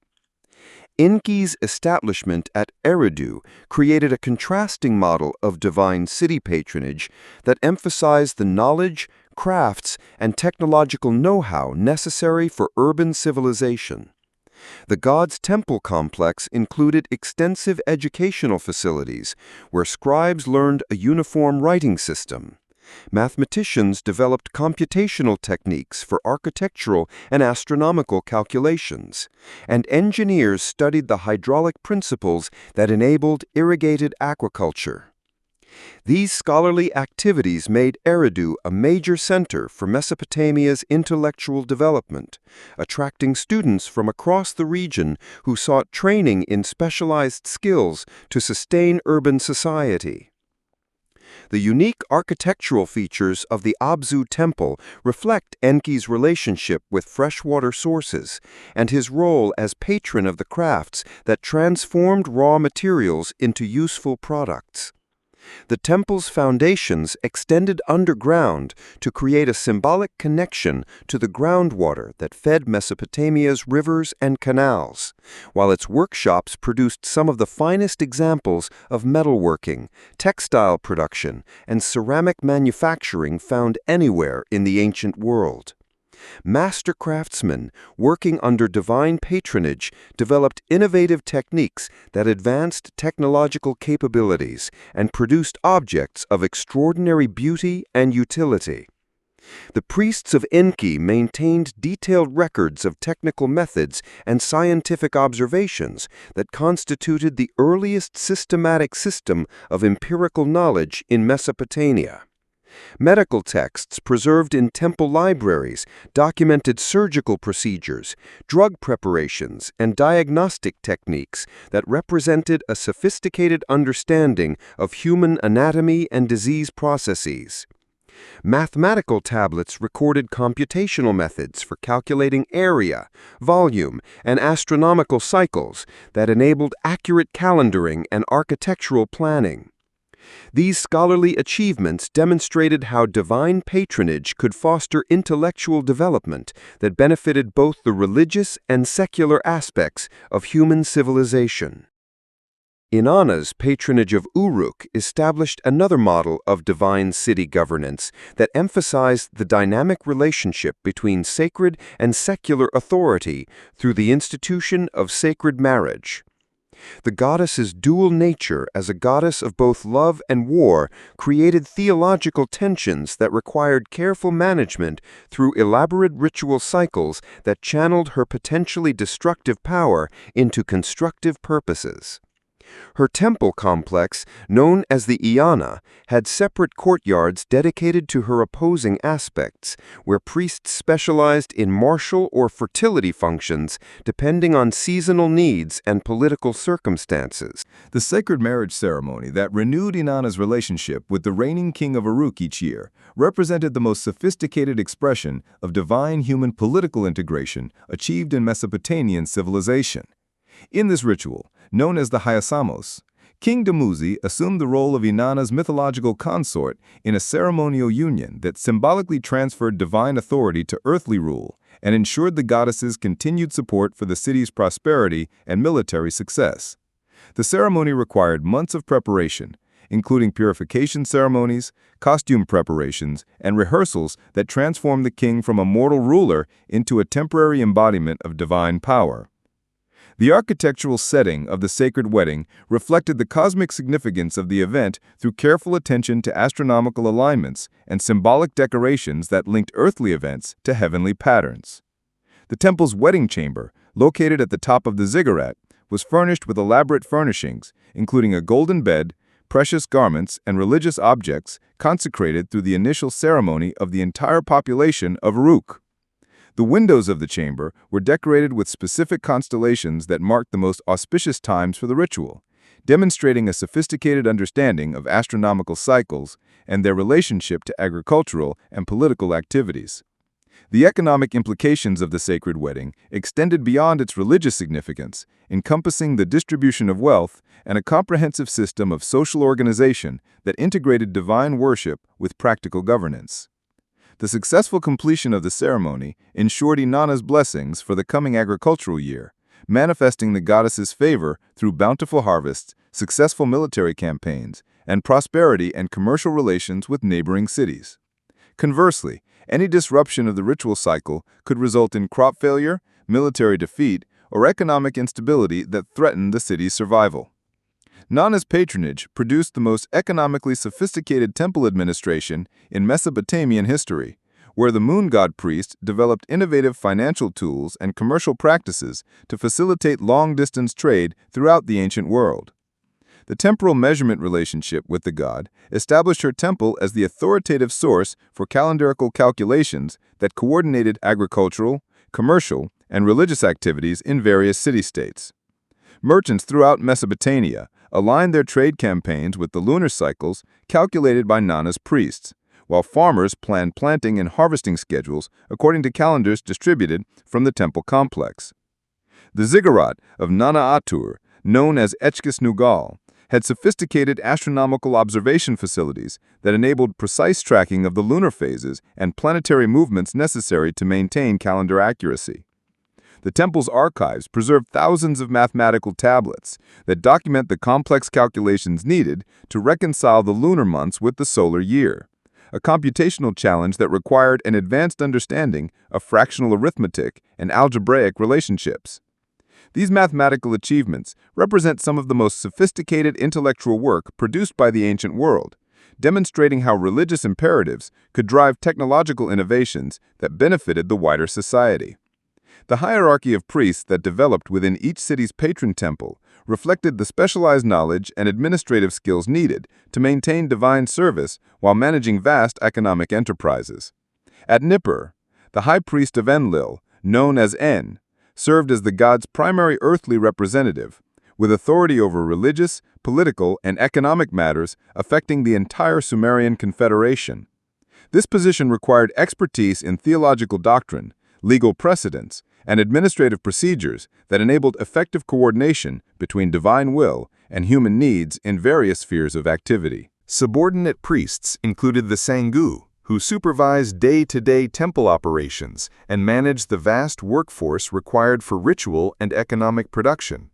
[SPEAKER 4] Enki's establishment at Eridu created a contrasting model of divine city patronage that emphasized the knowledge, crafts, and technological know-how necessary for urban civilization. The god's temple complex included extensive educational facilities where scribes learned a uniform writing system. Mathematicians developed computational techniques for architectural and astronomical calculations, and engineers studied the hydraulic principles that enabled irrigated aquaculture. These scholarly activities made Eridu a major center for Mesopotamia's intellectual development, attracting students from across the region who sought training in specialized skills to sustain urban society. The unique architectural features of the Abzu Temple reflect Enki's relationship with freshwater sources and his role as patron of the crafts that transformed raw materials into useful products. The temple's foundations extended underground to create a symbolic connection to the groundwater that fed Mesopotamia's rivers and canals, while its workshops produced some of the finest examples of metalworking, textile production, and ceramic manufacturing found anywhere in the ancient world. Master craftsmen, working under divine patronage, developed innovative techniques that advanced technological capabilities and produced objects of extraordinary beauty and utility. The priests of Enki maintained detailed records of technical methods and scientific observations that constituted the earliest systematic system of empirical knowledge in Mesopotamia.
[SPEAKER 2] Medical texts preserved in temple libraries documented surgical procedures, drug preparations, and diagnostic techniques that represented a sophisticated understanding of human anatomy and disease processes. Mathematical tablets recorded computational methods for calculating area, volume, and astronomical cycles that enabled accurate calendaring and architectural planning. These scholarly achievements demonstrated how divine patronage could foster intellectual development that benefited both the religious and secular aspects of human civilization. Inanna's patronage of Uruk established another model of divine city governance that emphasized the dynamic relationship between sacred and secular authority through the institution of sacred marriage. The goddess's dual nature as a goddess of both love and war created theological tensions that required careful management through elaborate ritual cycles that channeled her potentially destructive power into constructive purposes. Her temple complex, known as the Iana, had separate courtyards dedicated to her opposing aspects, where priests specialized in martial or fertility functions depending on seasonal needs and political circumstances.
[SPEAKER 1] The sacred marriage ceremony that renewed Inanna's relationship with the reigning king of Uruk each year represented the most sophisticated expression of divine human political integration achieved in Mesopotamian civilization. In this ritual, known as the Hyasamos, King Dumuzi assumed the role of Inanna's mythological consort in a ceremonial union that symbolically transferred divine authority to earthly rule and ensured the goddess's continued support for the city's prosperity and military success. The ceremony required months of preparation, including purification ceremonies, costume preparations, and rehearsals that transformed the king from a mortal ruler into a temporary embodiment of divine power. The architectural setting of the sacred wedding reflected the cosmic significance of the event through careful attention to astronomical alignments and symbolic decorations that linked earthly events to heavenly patterns. The temple's wedding chamber, located at the top of the ziggurat, was furnished with elaborate furnishings, including a golden bed, precious garments, and religious objects consecrated through the initial ceremony of the entire population of Uruk. The windows of the chamber were decorated with specific constellations that marked the most auspicious times for the ritual, demonstrating a sophisticated understanding of astronomical cycles and their relationship to agricultural and political activities. The economic implications of the sacred wedding extended beyond its religious significance, encompassing the distribution of wealth and a comprehensive system of social organization that integrated divine worship with practical governance. The successful completion of the ceremony ensured Inanna's blessings for the coming agricultural year, manifesting the goddess's favor through bountiful harvests, successful military campaigns, and prosperity and commercial relations with neighboring cities. Conversely, any disruption of the ritual cycle could result in crop failure, military defeat, or economic instability that threatened the city's survival. Inanna's patronage produced the most economically sophisticated temple administration in Mesopotamian history, where the moon god priest developed innovative financial tools and commercial practices to facilitate long-distance trade throughout the ancient world. The temporal measurement relationship with the god established her temple as the authoritative source for calendarical calculations that coordinated agricultural, commercial, and religious activities in various city-states. Merchants throughout Mesopotamia aligned their trade campaigns with the lunar cycles calculated by Inanna's priests, while farmers planned planting and harvesting schedules according to calendars distributed from the temple complex. The ziggurat of Nana Atur, known as Echkis Nugal, had sophisticated astronomical observation facilities that enabled precise tracking of the lunar phases and planetary movements necessary to maintain calendar accuracy. The temple's archives preserve thousands of mathematical tablets that document the complex calculations needed to reconcile the lunar months with the solar year, a computational challenge that required an advanced understanding of fractional arithmetic and algebraic relationships. These mathematical achievements represent some of the most sophisticated intellectual work produced by the ancient world, demonstrating how religious imperatives could drive technological innovations that benefited the wider society.
[SPEAKER 3] The hierarchy of priests that developed within each city's patron temple reflected the specialized knowledge and administrative skills needed to maintain divine service while managing vast economic enterprises. At Nippur, the high priest of Enlil, known as En, served as the god's primary earthly representative, with authority over religious, political, and economic matters affecting the entire Sumerian confederation. This position required expertise in theological doctrine, legal precedents, and administrative procedures that enabled effective coordination between divine will and human needs in various spheres of activity.
[SPEAKER 1] Subordinate priests included the Sangu, who supervised day-to-day temple operations and managed the vast workforce required for ritual and economic production.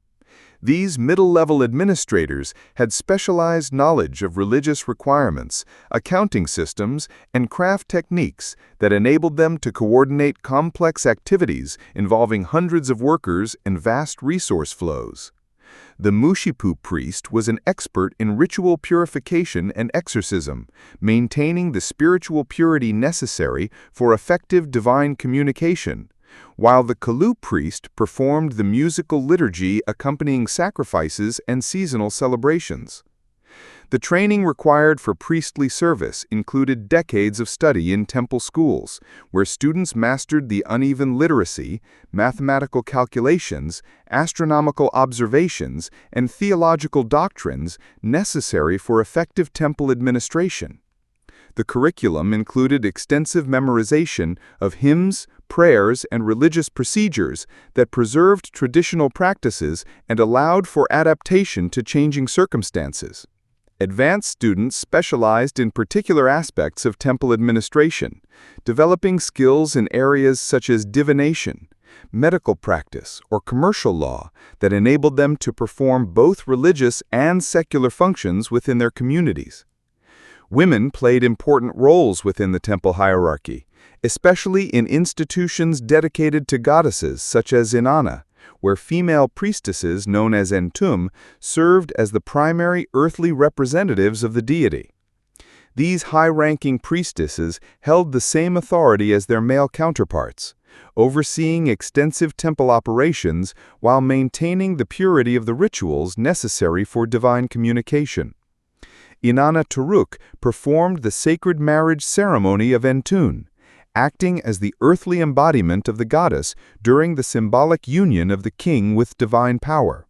[SPEAKER 1] These middle-level administrators had specialized knowledge of religious requirements, accounting systems, and craft techniques that enabled them to coordinate complex activities involving hundreds of workers and vast resource flows. The Mushipu priest was an expert in ritual purification and exorcism, maintaining the spiritual purity necessary for effective divine communication, while the Kalu priest performed the musical liturgy accompanying sacrifices and seasonal celebrations. The training required for priestly service included decades of study in temple schools, where students mastered the uneven literacy, mathematical calculations, astronomical observations, and theological doctrines necessary for effective temple administration. The curriculum included extensive memorization of hymns, prayers, and religious procedures that preserved traditional practices and allowed for adaptation to changing circumstances. Advanced students specialized in particular aspects of temple administration, developing skills in areas such as divination, medical practice, or commercial law that enabled them to perform both religious and secular functions within their communities. Women played important roles within the temple hierarchy, especially in institutions dedicated to goddesses such as Inanna, where female priestesses known as Entum served as the primary earthly representatives of the deity. These high-ranking priestesses held the same authority as their male counterparts, overseeing extensive temple operations while maintaining the purity of the rituals necessary for divine communication. Inanna Turuk performed the sacred marriage ceremony of Entun, acting as the earthly embodiment of the goddess during the symbolic union of the king with divine power.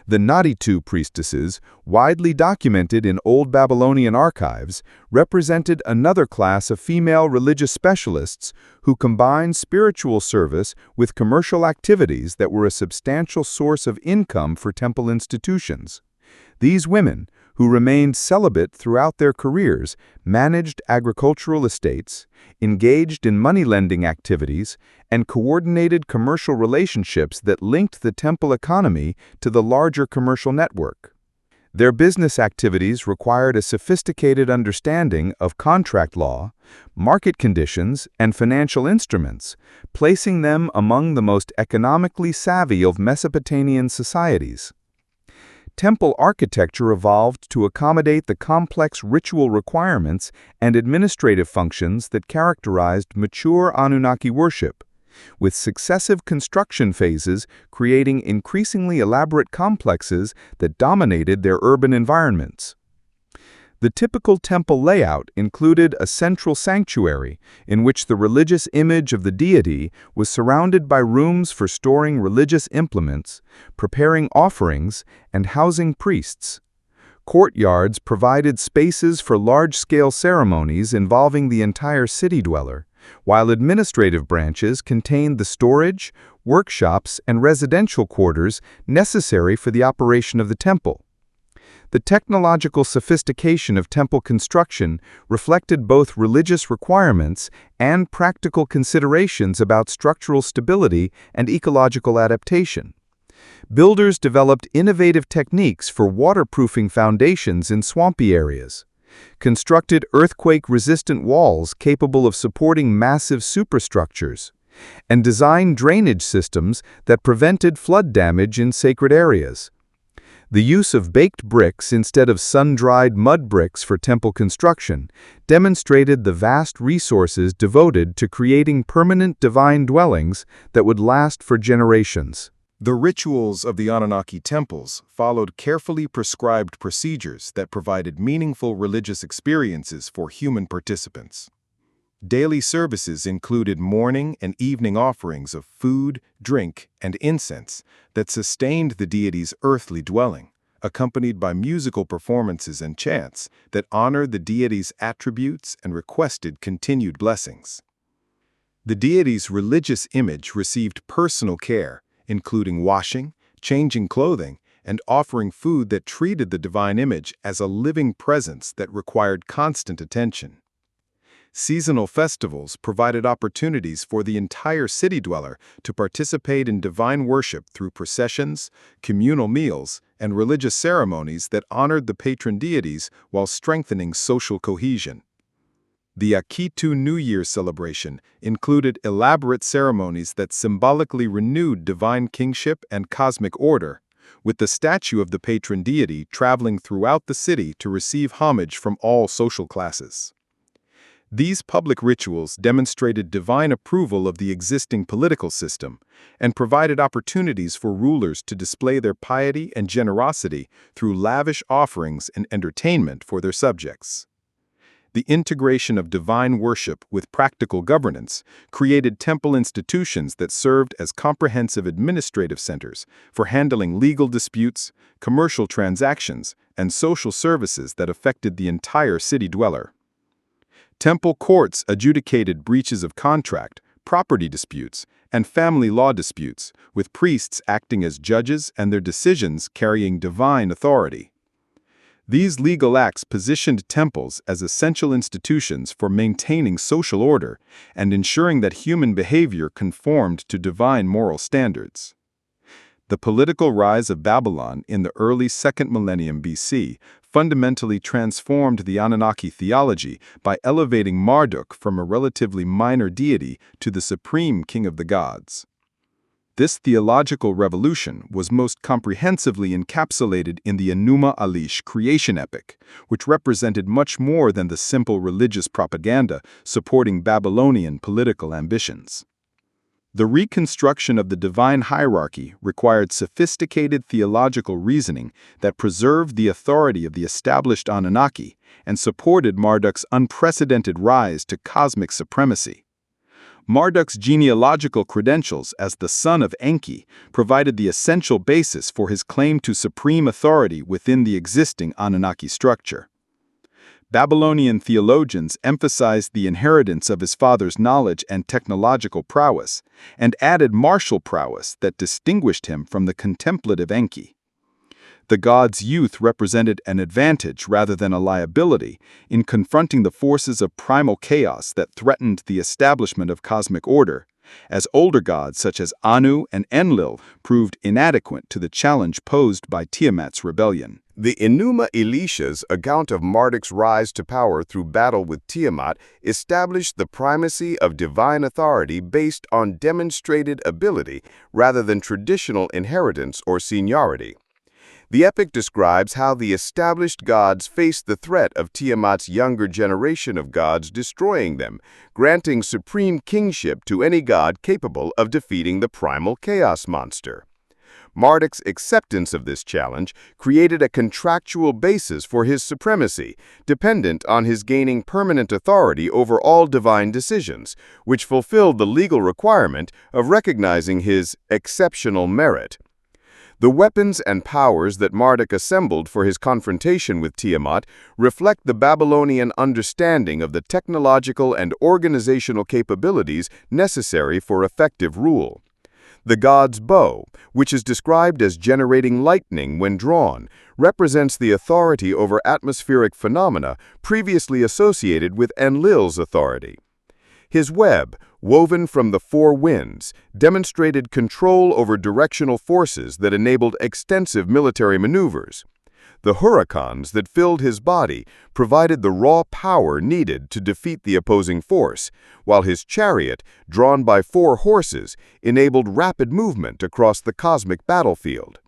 [SPEAKER 1] The Naditu priestesses, widely documented in Old Babylonian archives, represented another class of female religious specialists who combined spiritual service with commercial activities that were a substantial source of income for temple institutions. These women, who remained celibate throughout their careers, managed agricultural estates, engaged in money-lending activities, and coordinated commercial relationships that linked the temple economy to the larger commercial network. Their business activities required a sophisticated understanding of contract law, market conditions, and financial instruments, placing them among the most economically savvy of Mesopotamian societies. Temple architecture evolved to accommodate the complex ritual requirements and administrative functions that characterized mature Anunnaki worship, with successive construction phases creating increasingly elaborate complexes that dominated their urban environments. The typical temple layout included a central sanctuary in which the religious image of the deity was surrounded by rooms for storing religious implements, preparing offerings, and housing priests. Courtyards provided spaces for large-scale ceremonies involving the entire city dweller, while administrative branches contained the storage, workshops, and residential quarters necessary for the operation of the temple. The technological sophistication of temple construction reflected both religious requirements and practical considerations about structural stability and ecological adaptation. Builders developed innovative techniques for waterproofing foundations in swampy areas, constructed earthquake-resistant walls capable of supporting massive superstructures, and designed drainage systems that prevented flood damage in sacred areas.
[SPEAKER 3] The use of baked bricks instead of sun-dried mud bricks for temple construction demonstrated the vast resources devoted to creating permanent divine dwellings that would last for generations.
[SPEAKER 1] The rituals of the Anunnaki temples followed carefully prescribed procedures that provided meaningful religious experiences for human participants. Daily services included morning and evening offerings of food, drink, and incense that sustained the deity's earthly dwelling, accompanied by musical performances and chants that honored the deity's attributes and requested continued blessings. The deity's religious image received personal care, including washing, changing clothing, and offering food that treated the divine image as a living presence that required constant attention. Seasonal festivals provided opportunities for the entire city dweller to participate in divine worship through processions, communal meals, and religious ceremonies that honored the patron deities while strengthening social cohesion. The Akitu New Year celebration included elaborate ceremonies that symbolically renewed divine kingship and cosmic order, with the statue of the patron deity traveling throughout the city to receive homage from all social classes. These public rituals demonstrated divine approval of the existing political system and provided opportunities for rulers to display their piety and generosity through lavish offerings and entertainment for their subjects. The integration of divine worship with practical governance created temple institutions that served as comprehensive administrative centers for handling legal disputes, commercial transactions, and social services that affected the entire city dweller. Temple courts adjudicated breaches of contract, property disputes, and family law disputes, with priests acting as judges and their decisions carrying divine authority. These legal acts positioned temples as essential institutions for maintaining social order and ensuring that human behavior conformed to divine moral standards. The political rise of Babylon in the early 2nd millennium BC fundamentally transformed the Anunnaki theology by elevating Marduk from a relatively minor deity to the supreme king of the gods. This theological revolution was most comprehensively encapsulated in the Enuma Elish creation epic, which represented much more than the simple religious propaganda supporting Babylonian political ambitions. The reconstruction of the divine hierarchy required sophisticated theological reasoning that preserved the authority of the established Anunnaki and supported Marduk's unprecedented rise to cosmic supremacy. Marduk's genealogical credentials as the son of Enki provided the essential basis for his claim to supreme authority within the existing Anunnaki structure. Babylonian theologians emphasized the inheritance of his father's knowledge and technological prowess, and added martial prowess that distinguished him from the contemplative Enki. The god's youth represented an advantage rather than a liability in confronting the forces of primal chaos that threatened the establishment of cosmic order, as older gods such as Anu and Enlil proved inadequate to the challenge posed by Tiamat's rebellion.
[SPEAKER 2] The Enuma Elish's account of Marduk's rise to power through battle with Tiamat established the primacy of divine authority based on demonstrated ability rather than traditional inheritance or seniority. The epic describes how the established gods faced the threat of Tiamat's younger generation of gods destroying them, granting supreme kingship to any god capable of defeating the primal chaos monster. Marduk's acceptance of this challenge created a contractual basis for his supremacy, dependent on his gaining permanent authority over all divine decisions, which fulfilled the legal requirement of recognizing his exceptional merit. The weapons and powers that Marduk assembled for his confrontation with Tiamat reflect the Babylonian understanding of the technological and organizational capabilities necessary for effective rule. The god's bow, which is described as generating lightning when drawn, represents the authority over atmospheric phenomena previously associated with Enlil's authority. His web, woven from the four winds, demonstrated control over directional forces that enabled extensive military maneuvers. The hurricanes that filled his body provided the raw power needed to defeat the opposing force, while his chariot, drawn by 4 horses, enabled rapid movement across the cosmic battlefield.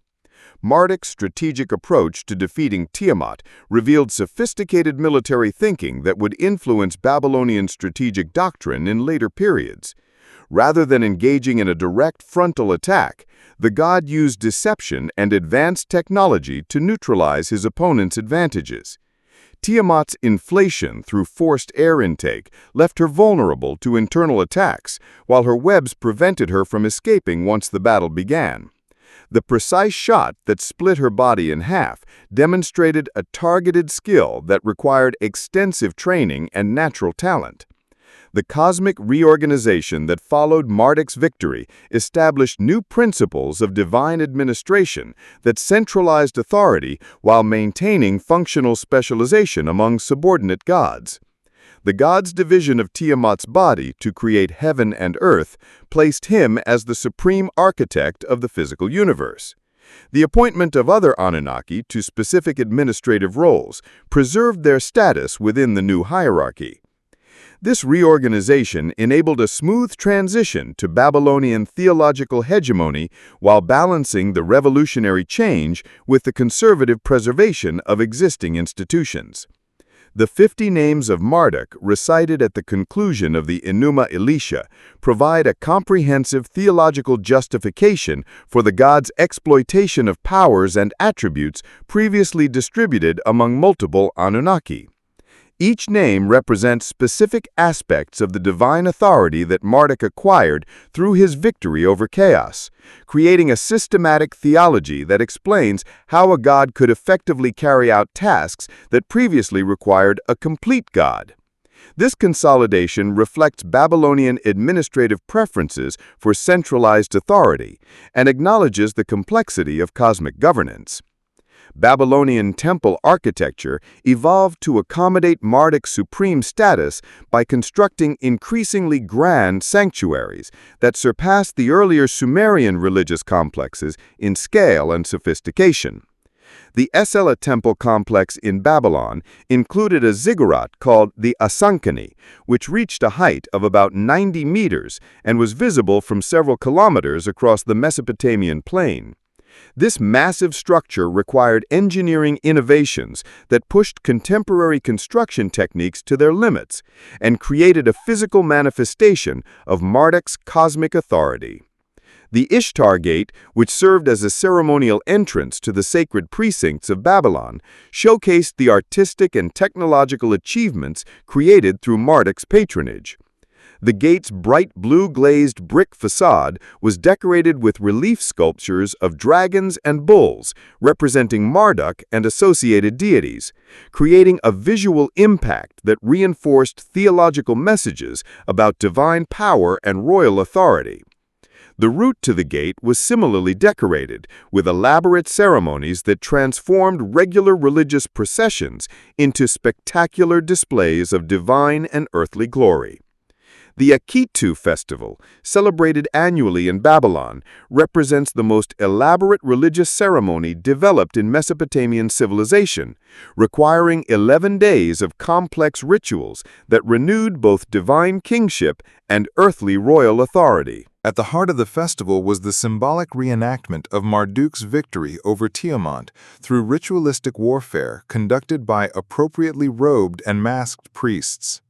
[SPEAKER 2] Marduk's strategic approach to defeating Tiamat revealed sophisticated military thinking that would influence Babylonian strategic doctrine in later periods. Rather than engaging in a direct frontal attack, the god used deception and advanced technology to neutralize his opponent's advantages. Tiamat's inflation through forced air intake left her vulnerable to internal attacks, while her webs prevented her from escaping once the battle began. The precise shot that split her body in half demonstrated a targeted skill that required extensive training and natural talent. The cosmic reorganization that followed Marduk's victory established new principles of divine administration that centralized authority while maintaining functional specialization among subordinate gods. The god's division of Tiamat's body to create heaven and earth placed him as the supreme architect of the physical universe. The appointment of other Anunnaki to specific administrative roles preserved their status within the new hierarchy. This reorganization enabled a smooth transition to Babylonian theological hegemony while balancing the revolutionary change with the conservative preservation of existing institutions. The 50 names of Marduk recited at the conclusion of the Enuma Elish provide a comprehensive theological justification for the god's exploitation of powers and attributes previously distributed among multiple Anunnaki. Each name represents specific aspects of the divine authority that Marduk acquired through his victory over chaos, creating a systematic theology that explains how a god could effectively carry out tasks that previously required a complete god. This consolidation reflects Babylonian administrative preferences for centralized authority and acknowledges the complexity of cosmic governance. Babylonian temple architecture evolved to accommodate Marduk's supreme status by constructing increasingly grand sanctuaries that surpassed the earlier Sumerian religious complexes in scale and sophistication. The Esela temple complex in Babylon included a ziggurat called the Asankani, which reached a height of about 90 meters and was visible from several kilometers across the Mesopotamian plain. This massive structure required engineering innovations that pushed contemporary construction techniques to their limits and created a physical manifestation of Marduk's cosmic authority. The Ishtar Gate, which served as a ceremonial entrance to the sacred precincts of Babylon, showcased the artistic and technological achievements created through Marduk's patronage. The gate's bright blue-glazed brick facade was decorated with relief sculptures of dragons and bulls, representing Marduk and associated deities, creating a visual impact that reinforced theological messages about divine power and royal authority. The route to the gate was similarly decorated, with elaborate ceremonies that transformed regular religious processions into spectacular displays of divine and earthly glory. The Akitu festival, celebrated annually in Babylon, represents the most elaborate religious ceremony developed in Mesopotamian civilization, requiring 11 days of complex rituals that renewed both divine kingship and earthly royal authority.
[SPEAKER 3] At the heart of the festival was the symbolic reenactment of Marduk's victory over Tiamat through ritualistic warfare conducted by appropriately robed and masked priests.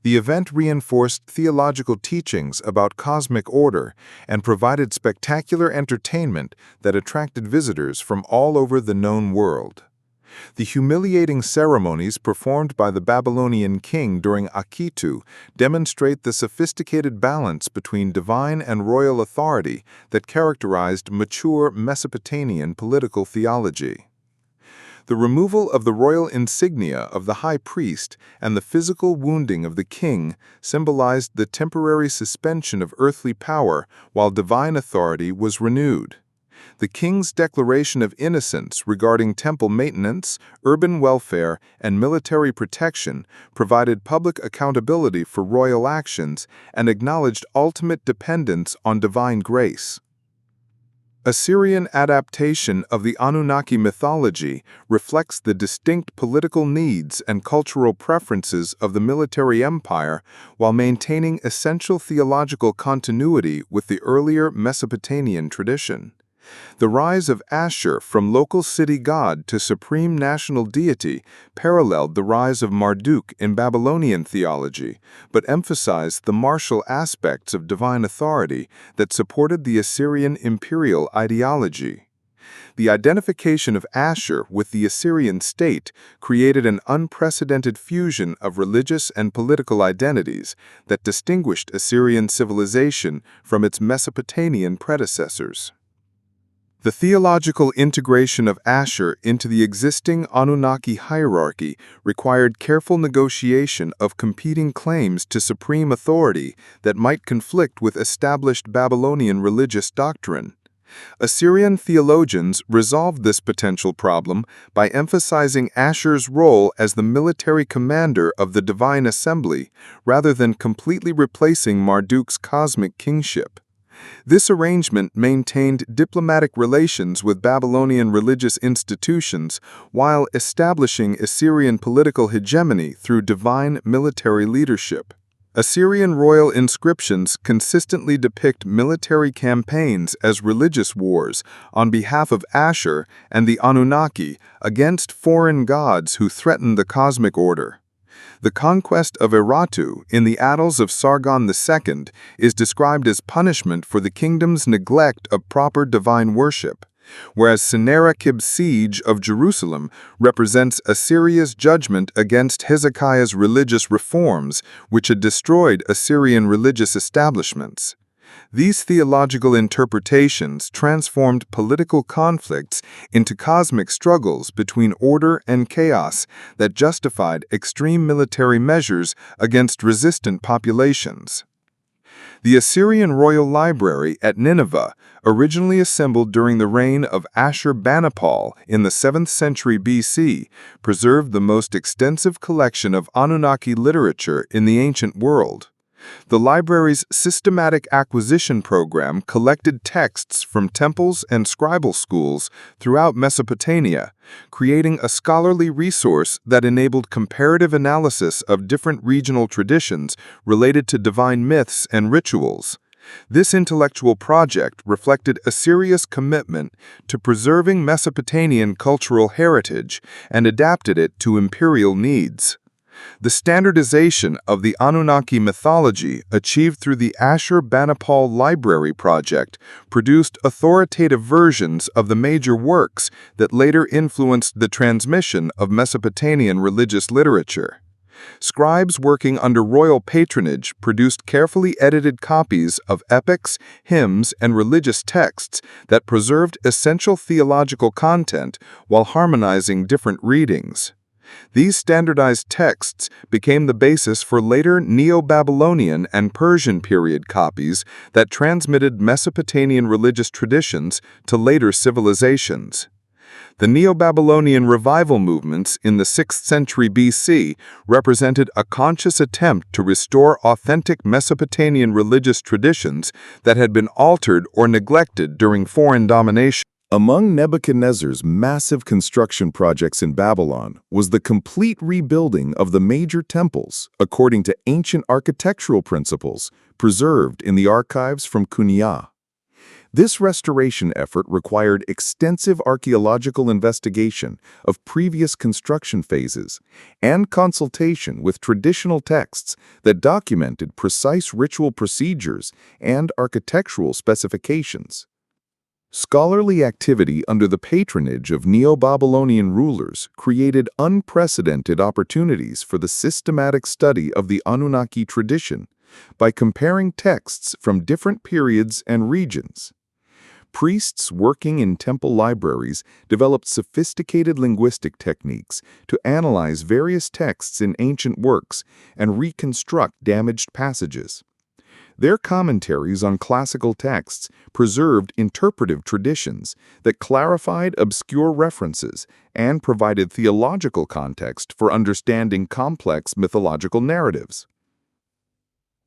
[SPEAKER 3] The event reinforced theological teachings about cosmic order and provided spectacular entertainment that attracted visitors from all over the known world. The humiliating ceremonies performed by the Babylonian king during Akitu demonstrate the sophisticated balance between divine and royal authority that characterized mature Mesopotamian political theology. The removal of the royal insignia of the high priest and the physical wounding of the king symbolized the temporary suspension of earthly power while divine authority was renewed. The king's declaration of innocence regarding temple maintenance, urban welfare, and military protection provided public accountability for royal actions and acknowledged ultimate dependence on divine grace. Assyrian adaptation of the Anunnaki mythology reflects the distinct political needs and cultural preferences of the military empire while maintaining essential theological continuity with the earlier Mesopotamian tradition. The rise of Ashur from local city god to supreme national deity paralleled the rise of Marduk in Babylonian theology, but emphasized the martial aspects of divine authority that supported the Assyrian imperial ideology. The identification of Ashur with the Assyrian state created an unprecedented fusion of religious and political identities that distinguished Assyrian civilization from its Mesopotamian predecessors. The theological integration of Ashur into the existing Anunnaki hierarchy required careful negotiation of competing claims to supreme authority that might conflict with established Babylonian religious doctrine. Assyrian theologians resolved this potential problem by emphasizing Ashur's role as the military commander of the divine assembly rather than completely replacing Marduk's cosmic kingship. This arrangement maintained diplomatic relations with Babylonian religious institutions while establishing Assyrian political hegemony through divine military leadership. Assyrian royal inscriptions consistently depict military campaigns as religious wars on behalf of Ashur and the Anunnaki against foreign gods who threaten the cosmic order. The conquest of Urartu in the Annals of Sargon II is described as punishment for the kingdom's neglect of proper divine worship, whereas Sennacherib's siege of Jerusalem represents Assyria's judgment against Hezekiah's religious reforms, which had destroyed Assyrian religious establishments. These theological interpretations transformed political conflicts into cosmic struggles between order and chaos that justified extreme military measures against resistant populations. The Assyrian Royal Library at Nineveh, originally assembled during the reign of Ashur-banipal in the 7th century BC, preserved the most extensive collection of Anunnaki literature in the ancient world. The library's systematic acquisition program collected texts from temples and scribal schools throughout Mesopotamia, creating a scholarly resource that enabled comparative analysis of different regional traditions related to divine myths and rituals. This intellectual project reflected Assyria's commitment to preserving Mesopotamian cultural heritage and adapted it to imperial needs. The standardization of the Anunnaki mythology achieved through the Ashur-banipal Library project produced authoritative versions of the major works that later influenced the transmission of Mesopotamian religious literature. Scribes working under royal patronage produced carefully edited copies of epics, hymns, and religious texts that preserved essential theological content while harmonizing different readings. These standardized texts became the basis for later Neo-Babylonian and Persian period copies that transmitted Mesopotamian religious traditions to later civilizations. The Neo-Babylonian revival movements in the 6th century BC represented a conscious attempt to restore authentic Mesopotamian religious traditions that had been altered or neglected during foreign domination.
[SPEAKER 1] Among Nebuchadnezzar's massive construction projects in Babylon was the complete rebuilding of the major temples according to ancient architectural principles preserved in the archives from Kunia. This restoration effort required extensive archaeological investigation of previous construction phases and consultation with traditional texts that documented precise ritual procedures and architectural specifications. Scholarly activity under the patronage of Neo-Babylonian rulers created unprecedented opportunities for the systematic study of the Anunnaki tradition by comparing texts from different periods and regions. Priests working in temple libraries developed sophisticated linguistic techniques to analyze various texts in ancient works and reconstruct damaged passages. Their commentaries on classical texts preserved interpretive traditions that clarified obscure references and provided theological context for understanding complex mythological narratives.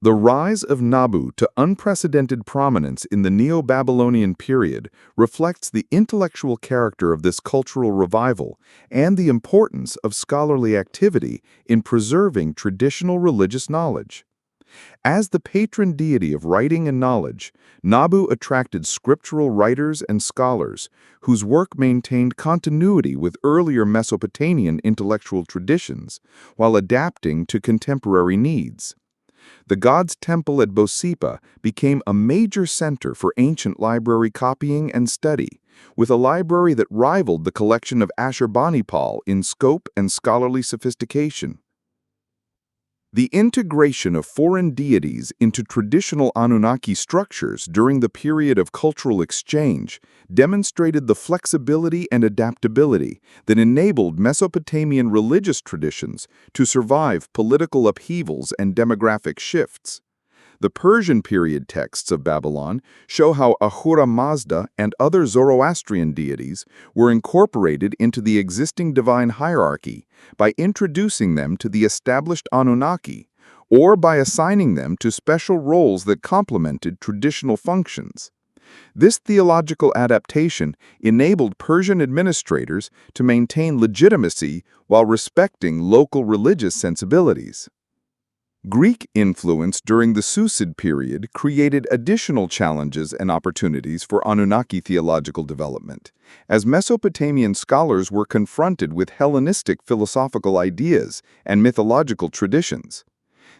[SPEAKER 1] The rise of Nabu to unprecedented prominence in the Neo-Babylonian period reflects the intellectual character of this cultural revival and the importance of scholarly activity in preserving traditional religious knowledge.
[SPEAKER 3] As the patron deity of writing and knowledge, Nabu attracted scriptural writers and scholars whose work maintained continuity with earlier Mesopotamian intellectual traditions while adapting to contemporary needs. The god's temple at Bosepa became a major center for ancient library copying and study, with a library that rivaled the collection of Ashurbanipal in scope and scholarly sophistication. The integration of foreign deities into traditional Anunnaki structures during the period of cultural exchange demonstrated the flexibility and adaptability that enabled Mesopotamian religious traditions to survive political upheavals and demographic shifts. The Persian period texts of Babylon show how Ahura Mazda and other Zoroastrian deities were incorporated into the existing divine hierarchy by introducing them to the established Anunnaki, or by assigning them to special roles that complemented traditional functions. This theological adaptation enabled Persian administrators to maintain legitimacy while respecting local religious sensibilities. Greek influence during the Seleucid period created additional challenges and opportunities for Anunnaki theological development, as Mesopotamian scholars were confronted with Hellenistic philosophical ideas and mythological traditions.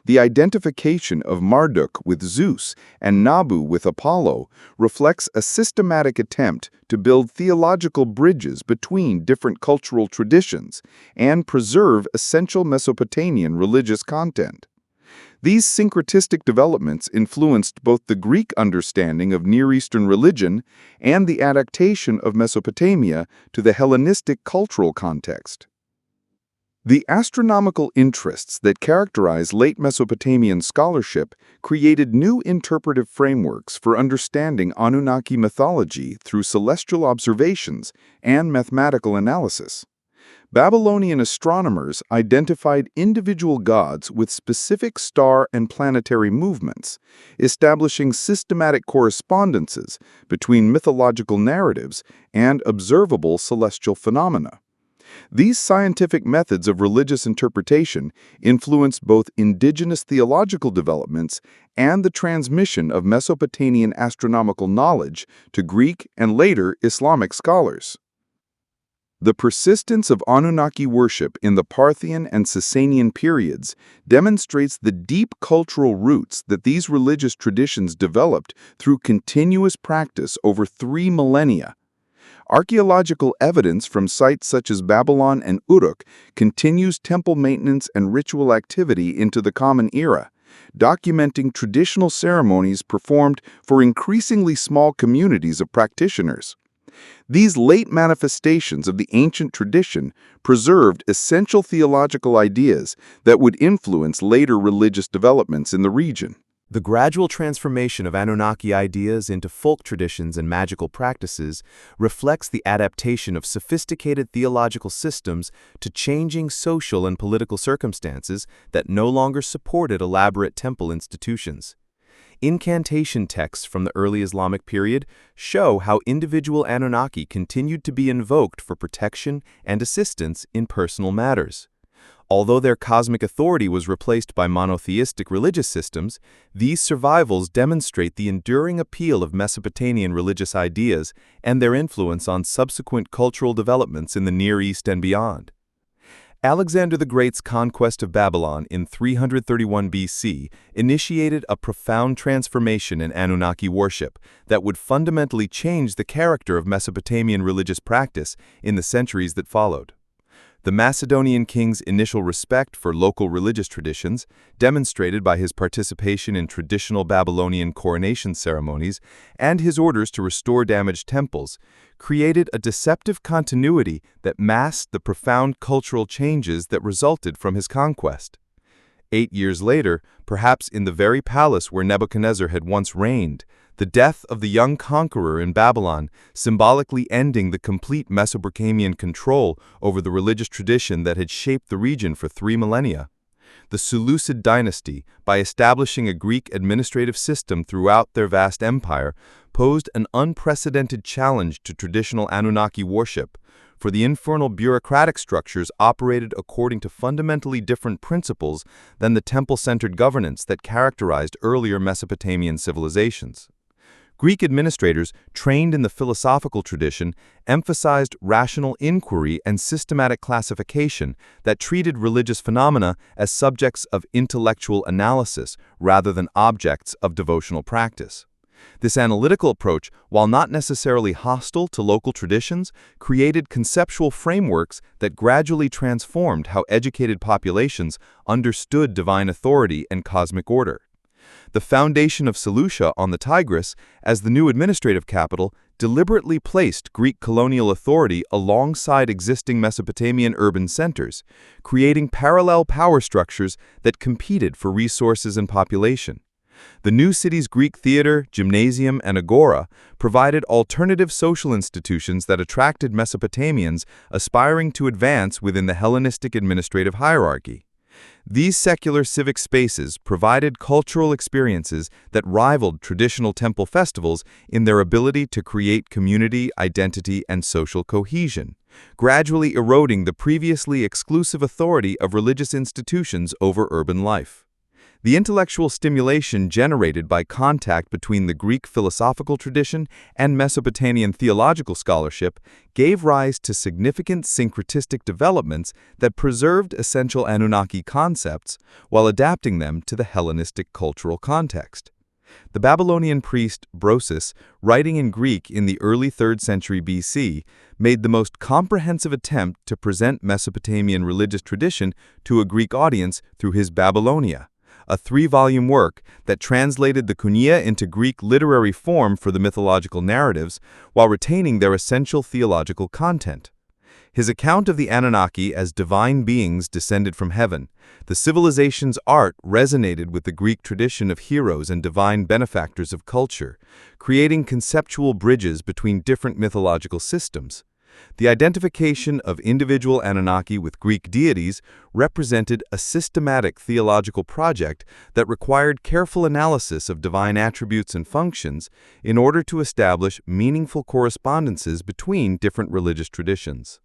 [SPEAKER 3] The identification of Marduk with Zeus and Nabu with Apollo reflects a systematic attempt to build theological bridges between different cultural traditions and preserve essential Mesopotamian religious content. These syncretistic developments influenced both the Greek understanding of Near Eastern religion and the adaptation of Mesopotamia to the Hellenistic cultural context. The astronomical interests that characterize late Mesopotamian scholarship created new interpretive frameworks for understanding Anunnaki mythology through celestial observations and mathematical analysis. Babylonian astronomers identified individual gods with specific star and planetary movements, establishing systematic correspondences between mythological narratives and observable celestial phenomena. These scientific methods of religious interpretation influenced both indigenous theological developments and the transmission of Mesopotamian astronomical knowledge to Greek and later Islamic scholars. The persistence of Anunnaki worship in the Parthian and Sasanian periods demonstrates the deep cultural roots that these religious traditions developed through continuous practice over 3 millennia. Archaeological evidence from sites such as Babylon and Uruk continues temple maintenance and ritual activity into the Common Era, documenting traditional ceremonies performed for increasingly small communities of practitioners. These late manifestations of the ancient tradition preserved essential theological ideas that would influence later religious developments in the region.
[SPEAKER 5] The gradual transformation of Anunnaki ideas into folk traditions and magical practices reflects the adaptation of sophisticated theological systems to changing social and political circumstances that no longer supported elaborate temple institutions. Incantation texts from the early Islamic period show how individual Anunnaki continued to be invoked for protection and assistance in personal matters. Although their cosmic authority was replaced by monotheistic religious systems, these survivals demonstrate the enduring appeal of Mesopotamian religious ideas and their influence on subsequent cultural developments in the Near East and beyond. Alexander the Great's conquest of Babylon in 331 BC initiated a profound transformation in Anunnaki worship that would fundamentally change the character of Mesopotamian religious practice in the centuries that followed. The Macedonian king's initial respect for local religious traditions, demonstrated by his participation in traditional Babylonian coronation ceremonies and his orders to restore damaged temples, created a deceptive continuity that masked the profound cultural changes that resulted from his conquest. 8 years later, perhaps in the very palace where Nebuchadnezzar had once reigned, the death of the young conqueror in Babylon, symbolically ending the complete Mesopotamian control over the religious tradition that had shaped the region for 3 millennia. The Seleucid dynasty, by establishing a Greek administrative system throughout their vast empire, posed an unprecedented challenge to traditional Anunnaki worship,
[SPEAKER 3] for the infernal bureaucratic structures operated according to fundamentally different principles than the temple-centered governance that characterized earlier Mesopotamian civilizations. Greek administrators, trained in the philosophical tradition, emphasized rational inquiry and systematic classification that treated religious phenomena as subjects of intellectual analysis rather than objects of devotional practice. This analytical approach, while not necessarily hostile to local traditions, created conceptual frameworks that gradually transformed how educated populations understood divine authority and cosmic order. The foundation of Seleucia on the Tigris, as the new administrative capital, deliberately placed Greek colonial authority alongside existing Mesopotamian urban centers, creating parallel power structures that competed for resources and population. The new city's Greek theater, gymnasium, and agora provided alternative social institutions that attracted Mesopotamians aspiring to advance within the Hellenistic administrative hierarchy. These secular civic spaces provided cultural experiences that rivaled traditional temple festivals in their ability to create community, identity, and social cohesion, gradually eroding the previously exclusive authority of religious institutions over urban life. The intellectual stimulation generated by contact between the Greek philosophical tradition and Mesopotamian theological scholarship gave rise to significant syncretistic developments that preserved essential Anunnaki concepts while adapting them to the Hellenistic cultural context. The Babylonian priest Brosis, writing in Greek in the early 3rd century BC, made the most comprehensive attempt to present Mesopotamian religious tradition to a Greek audience through his Babylonia, a 3-volume work that translated the Kunia into Greek literary form for the mythological narratives while retaining their essential theological content. His account of the Anunnaki as divine beings descended from heaven, the civilization's art resonated with the Greek tradition of heroes and divine benefactors of culture, creating conceptual bridges between different mythological systems. The identification of individual Anunnaki with Greek deities represented a systematic theological project that required careful analysis of divine attributes and functions in order to establish meaningful correspondences between different religious traditions.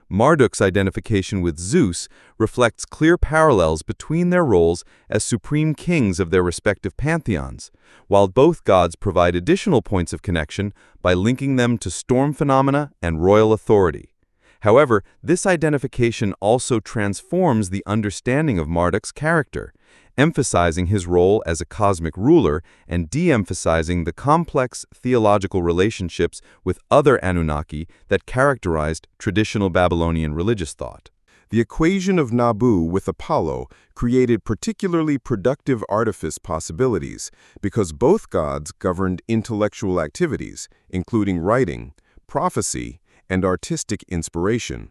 [SPEAKER 3] Marduk's identification with Zeus reflects clear parallels between their roles as supreme kings of their respective pantheons, while both gods provide additional points of connection by linking them to storm phenomena and royal authority. However, this identification also transforms the understanding of Marduk's character, emphasizing his role as a cosmic ruler and de-emphasizing the complex theological relationships with other Anunnaki that characterized traditional Babylonian religious thought.
[SPEAKER 1] The equation of Nabu with Apollo created particularly productive artifice possibilities because both gods governed intellectual activities, including writing, prophecy, and artistic inspiration.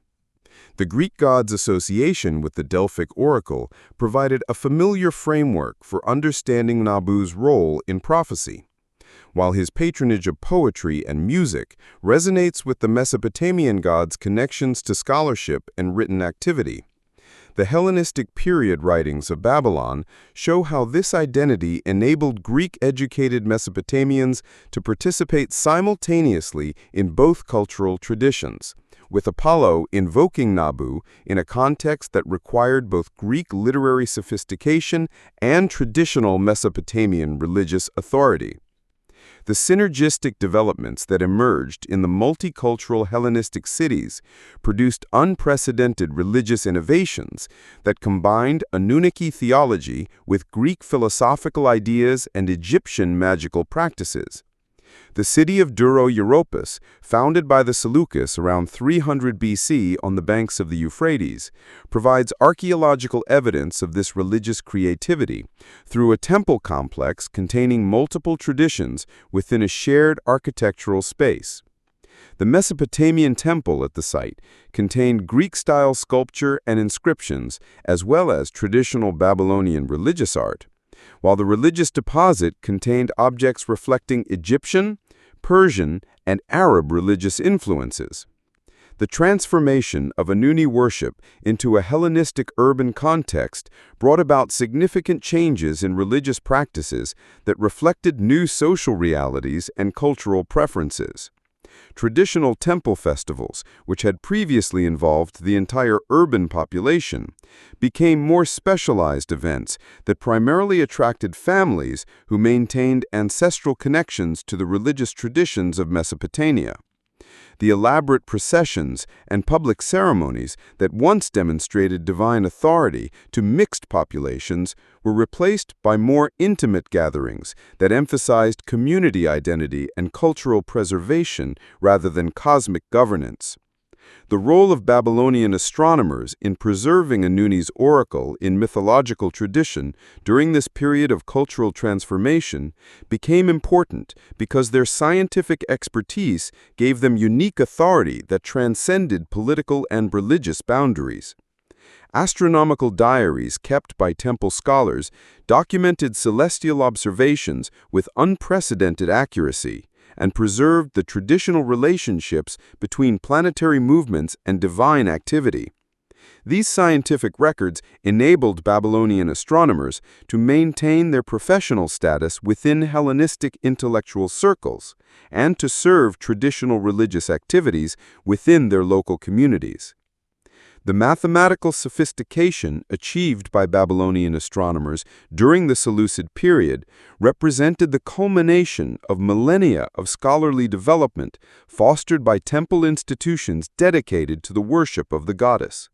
[SPEAKER 1] The Greek gods' association with the Delphic oracle provided a familiar framework for understanding Nabu's role in prophecy, while his patronage of poetry and music resonates with the Mesopotamian gods' connections to scholarship and written activity. The Hellenistic period writings of Babylon show how this identity enabled Greek-educated Mesopotamians to participate simultaneously in both cultural traditions, with Apollo invoking Nabu in a context that required both Greek literary sophistication and traditional Mesopotamian religious authority. The synergistic developments that emerged in the multicultural Hellenistic cities produced unprecedented religious innovations that combined Anunnaki theology with Greek philosophical ideas and Egyptian magical practices. The city of Duro-Europos, founded by the Seleucids around 300 BC on the banks of the Euphrates, provides archaeological evidence of this religious creativity through a temple complex containing multiple traditions within a shared architectural space. The Mesopotamian temple at the site contained Greek-style sculpture and inscriptions, as well as traditional Babylonian religious art, while the religious deposit contained objects reflecting Egyptian, Persian, and Arab religious influences. The transformation of Anunni worship into a Hellenistic urban context brought about significant changes in religious practices that reflected new social realities and cultural preferences.
[SPEAKER 3] Traditional temple festivals, which had previously involved the entire urban population, became more specialized events that primarily attracted families who maintained ancestral connections to the religious traditions of Mesopotamia. The elaborate processions and public ceremonies that once demonstrated divine authority to mixed populations were replaced by more intimate gatherings that emphasized community identity and cultural preservation rather than cosmic governance. The role of Babylonian astronomers in preserving Anuni's oracle in mythological tradition during this period of cultural transformation became important because their scientific expertise gave them unique authority that transcended political and religious boundaries. Astronomical diaries kept by temple scholars documented celestial observations with unprecedented accuracy and preserved the traditional relationships between planetary movements and divine activity. These scientific records enabled Babylonian astronomers to maintain their professional status within Hellenistic intellectual circles and to serve traditional religious activities within their local communities. The mathematical sophistication achieved by Babylonian astronomers during the Seleucid period represented the culmination of millennia of scholarly development fostered by temple institutions dedicated to the worship of the goddess.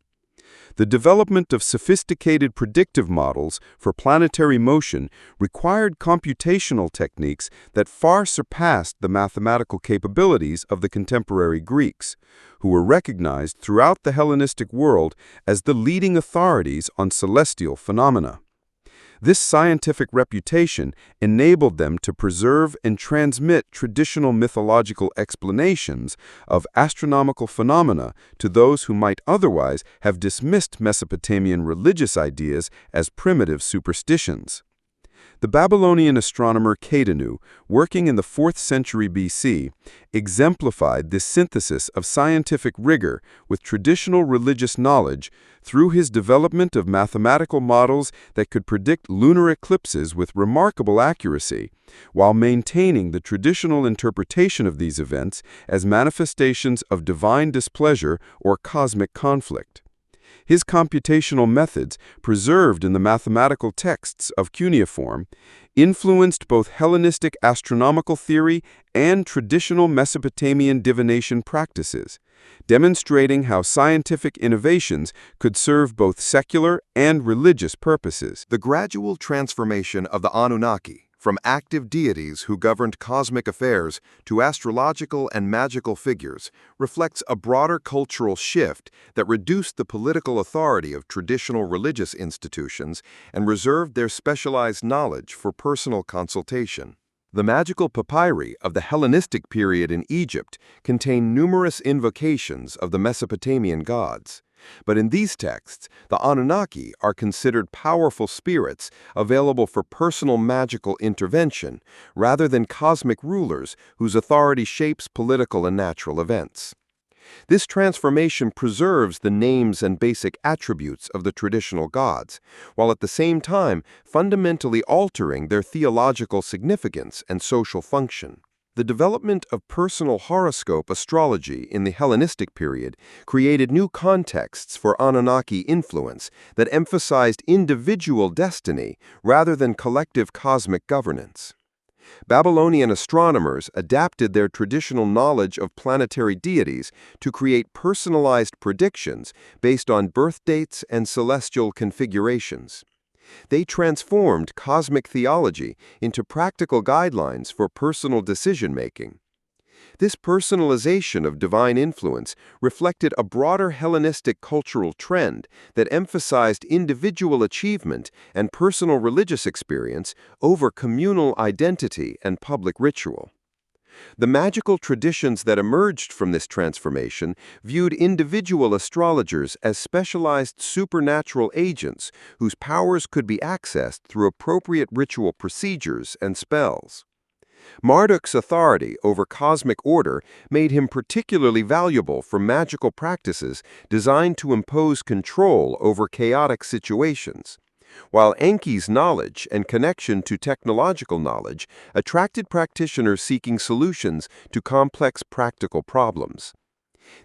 [SPEAKER 3] The development of sophisticated predictive models for planetary motion required computational techniques that far surpassed the mathematical capabilities of the contemporary Greeks, who were recognized throughout the Hellenistic world as the leading authorities on celestial phenomena. This scientific reputation enabled them to preserve and transmit traditional mythological explanations of astronomical phenomena to those who might otherwise have dismissed Mesopotamian religious ideas as primitive superstitions. The Babylonian astronomer Kadanu, working in the 4th century BC, exemplified this synthesis of scientific rigor with traditional religious knowledge through his development of mathematical models that could predict lunar eclipses with remarkable accuracy, while maintaining the traditional interpretation of these events as manifestations of divine displeasure or cosmic conflict. His computational methods, preserved in the mathematical texts of cuneiform, influenced both Hellenistic astronomical theory and traditional Mesopotamian divination practices, demonstrating how scientific innovations could serve both secular and religious purposes.
[SPEAKER 4] The gradual transformation of the Anunnaki, from active deities who governed cosmic affairs to astrological and magical figures, reflects a broader cultural shift that reduced the political authority of traditional religious institutions and reserved their specialized knowledge for personal consultation. The magical papyri of the Hellenistic period in Egypt contain numerous invocations of the Mesopotamian gods. But in these texts, the Anunnaki are considered powerful spirits available for personal magical intervention rather than cosmic rulers whose authority shapes political and natural events. This transformation preserves the names and basic attributes of the traditional gods, while at the same time fundamentally altering their theological significance and social function. The development of personal horoscope astrology in the Hellenistic period created new contexts for Anunnaki influence that emphasized individual destiny rather than collective cosmic governance. Babylonian astronomers adapted their traditional knowledge of planetary deities to create personalized predictions based on birth dates and celestial configurations. They transformed cosmic theology into practical guidelines for personal decision-making. This personalization of divine influence reflected a broader Hellenistic cultural trend that emphasized individual achievement and personal religious experience over communal identity and public ritual. The magical traditions that emerged from this transformation viewed individual astrologers as specialized supernatural agents whose powers could be accessed through appropriate ritual procedures and spells. Marduk's authority over cosmic order made him particularly valuable for magical practices designed to impose control over chaotic situations,
[SPEAKER 2] while Enki's knowledge and connection to technological knowledge attracted practitioners seeking solutions to complex practical problems.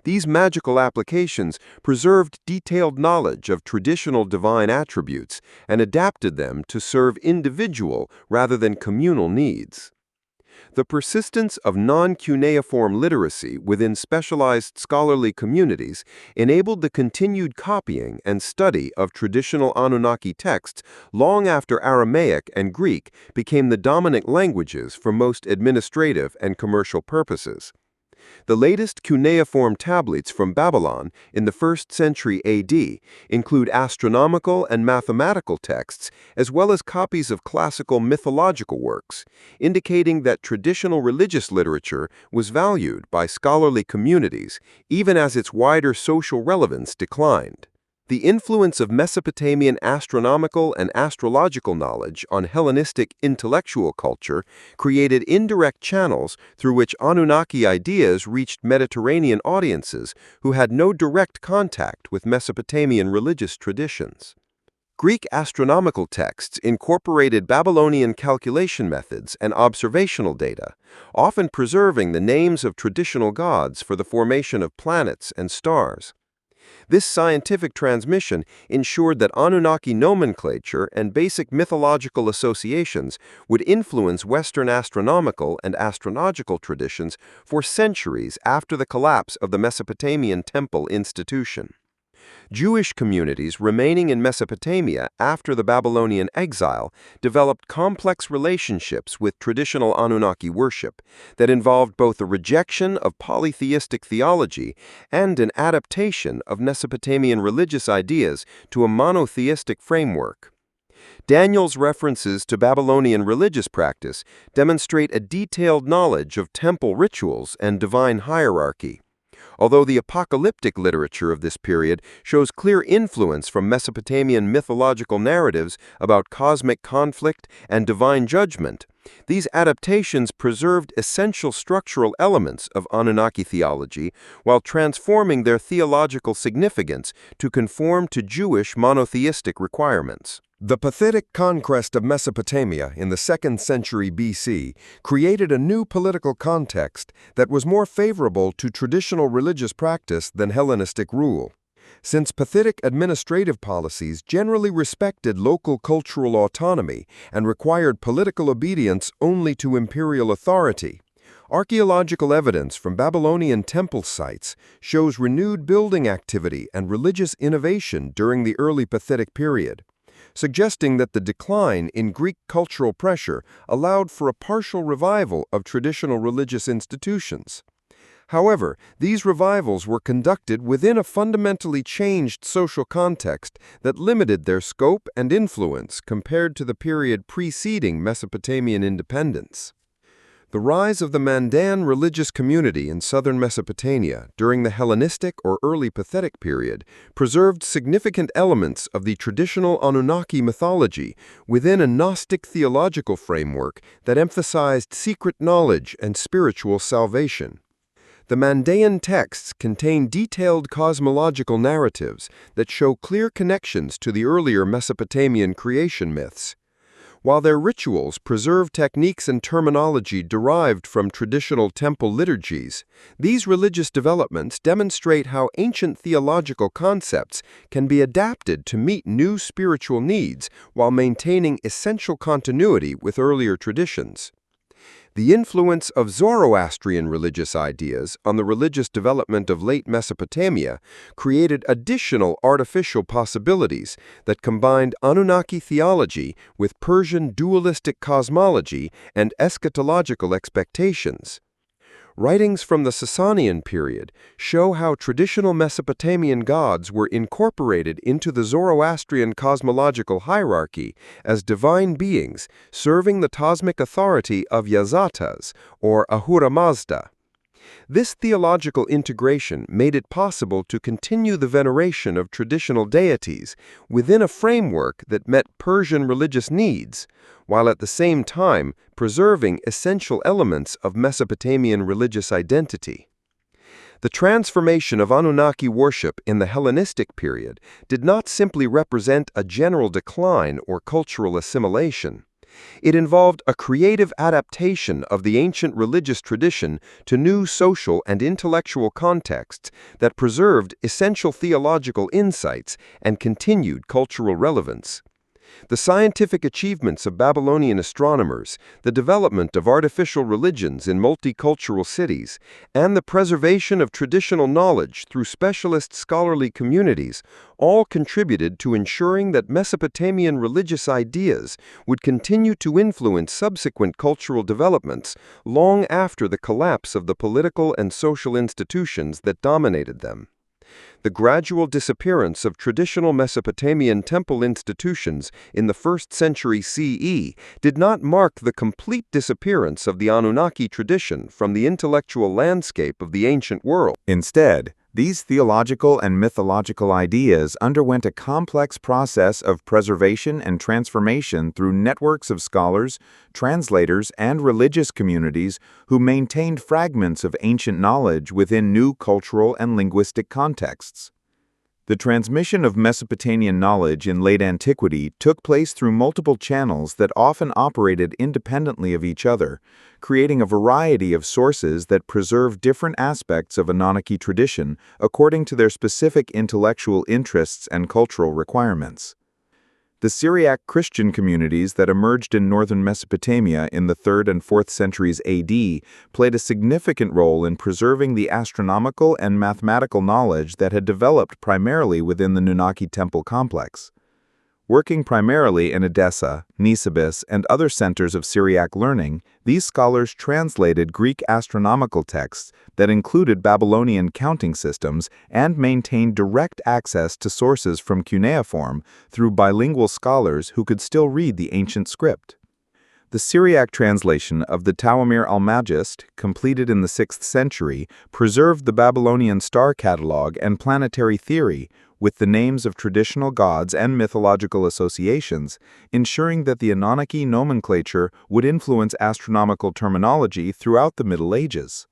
[SPEAKER 2] These magical applications preserved detailed knowledge of traditional divine attributes and adapted them to serve individual rather than communal needs. The persistence of non-cuneiform literacy within specialized scholarly communities enabled the continued copying and study of traditional Anunnaki texts long after Aramaic and Greek became the dominant languages for most administrative and commercial purposes. The latest cuneiform tablets from Babylon in the 1st century AD include astronomical and mathematical texts as well as copies of classical mythological works, indicating that traditional religious literature was valued by scholarly communities even as its wider social relevance declined. The influence of Mesopotamian astronomical and astrological knowledge on Hellenistic intellectual culture created indirect channels through which Anunnaki ideas reached Mediterranean audiences who had no direct contact with Mesopotamian religious traditions. Greek astronomical texts incorporated Babylonian calculation methods and observational data, often preserving the names of traditional gods for the formation of planets and stars. This scientific transmission ensured that Anunnaki nomenclature and basic mythological associations would influence Western astronomical and astrological traditions for centuries after the collapse of the Mesopotamian temple institution. Jewish communities remaining in Mesopotamia after the Babylonian exile developed complex relationships with traditional Anunnaki worship that involved both a rejection of polytheistic theology and an adaptation of Mesopotamian religious ideas to a monotheistic framework. Daniel's references to Babylonian religious practice demonstrate a detailed knowledge of temple rituals and divine hierarchy. Although the apocalyptic literature of this period shows clear influence from Mesopotamian mythological narratives about cosmic conflict and divine judgment, these adaptations preserved essential structural elements of Anunnaki theology while transforming their theological significance to conform to Jewish monotheistic requirements.
[SPEAKER 1] The Parthitic conquest of Mesopotamia in the 2nd century BC created a new political context that was more favorable to traditional religious practice than Hellenistic rule. Since Parthitic administrative policies generally respected local cultural autonomy and required political obedience only to imperial authority, archaeological evidence from Babylonian temple sites shows renewed building activity and religious innovation during the early Parthitic period, suggesting that the decline in Greek cultural pressure allowed for a partial revival of traditional religious institutions. However, these revivals were conducted within a fundamentally changed social context that limited their scope and influence compared to the period preceding Mesopotamian independence. The rise of the Mandan religious community in southern Mesopotamia during the Hellenistic or early Parthitic period preserved significant elements of the traditional Anunnaki mythology within a Gnostic theological framework that emphasized secret knowledge and spiritual salvation. The Mandaean texts contain detailed cosmological narratives that show clear connections to the earlier Mesopotamian creation myths. While their rituals preserve techniques and terminology derived from traditional temple liturgies, these religious developments demonstrate how ancient theological concepts can be adapted to meet new spiritual needs while maintaining essential continuity with earlier traditions. The influence of Zoroastrian religious ideas on the religious development of late Mesopotamia created additional artificial possibilities that combined Anunnaki theology with Persian dualistic cosmology and eschatological expectations. Writings from the Sasanian period show how traditional Mesopotamian gods were incorporated into the Zoroastrian cosmological hierarchy as divine beings serving the cosmic authority of Yazatas, or Ahura Mazda. This theological integration made it possible to continue the veneration of traditional deities within a framework that met Persian religious needs, while at the same time preserving essential elements of Mesopotamian religious identity.
[SPEAKER 2] The transformation of Anunnaki worship in the Hellenistic period did not simply represent a general decline or cultural assimilation. It involved a creative adaptation of the ancient religious tradition to new social and intellectual contexts that preserved essential theological insights and continued cultural relevance. The scientific achievements of Babylonian astronomers, the development of artificial religions in multicultural cities, and the preservation of traditional knowledge through specialist scholarly communities all contributed to ensuring that Mesopotamian religious ideas would continue to influence subsequent cultural developments long after the collapse of the political and social institutions that dominated them. The gradual disappearance of traditional Mesopotamian temple institutions in the 1st century CE did not mark the complete disappearance of the Anunnaki tradition from the intellectual landscape of the ancient world.
[SPEAKER 3] Instead, these theological and mythological ideas underwent a complex process of preservation and transformation through networks of scholars, translators, and religious communities who maintained fragments of ancient knowledge within new cultural and linguistic contexts. The transmission of Mesopotamian knowledge in late antiquity took place through multiple channels that often operated independently of each other, creating a variety of sources that preserve different aspects of Anunnaki tradition according to their specific intellectual interests and cultural requirements. The Syriac Christian communities that emerged in northern Mesopotamia in the 3rd and 4th centuries AD played a significant role in preserving the astronomical and mathematical knowledge that had developed primarily within the Anunnaki temple complex. Working primarily in Edessa, Nisibis, and other centers of Syriac learning, these scholars translated Greek astronomical texts that included Babylonian counting systems and maintained direct access to sources from cuneiform through bilingual scholars who could still read the ancient script. The Syriac translation of the Tawamir al-Majist, completed in the 6th century, preserved the Babylonian star catalog and planetary theory, with the names of traditional gods and mythological associations, ensuring that the Anunnaki nomenclature would influence astronomical terminology throughout the Middle Ages.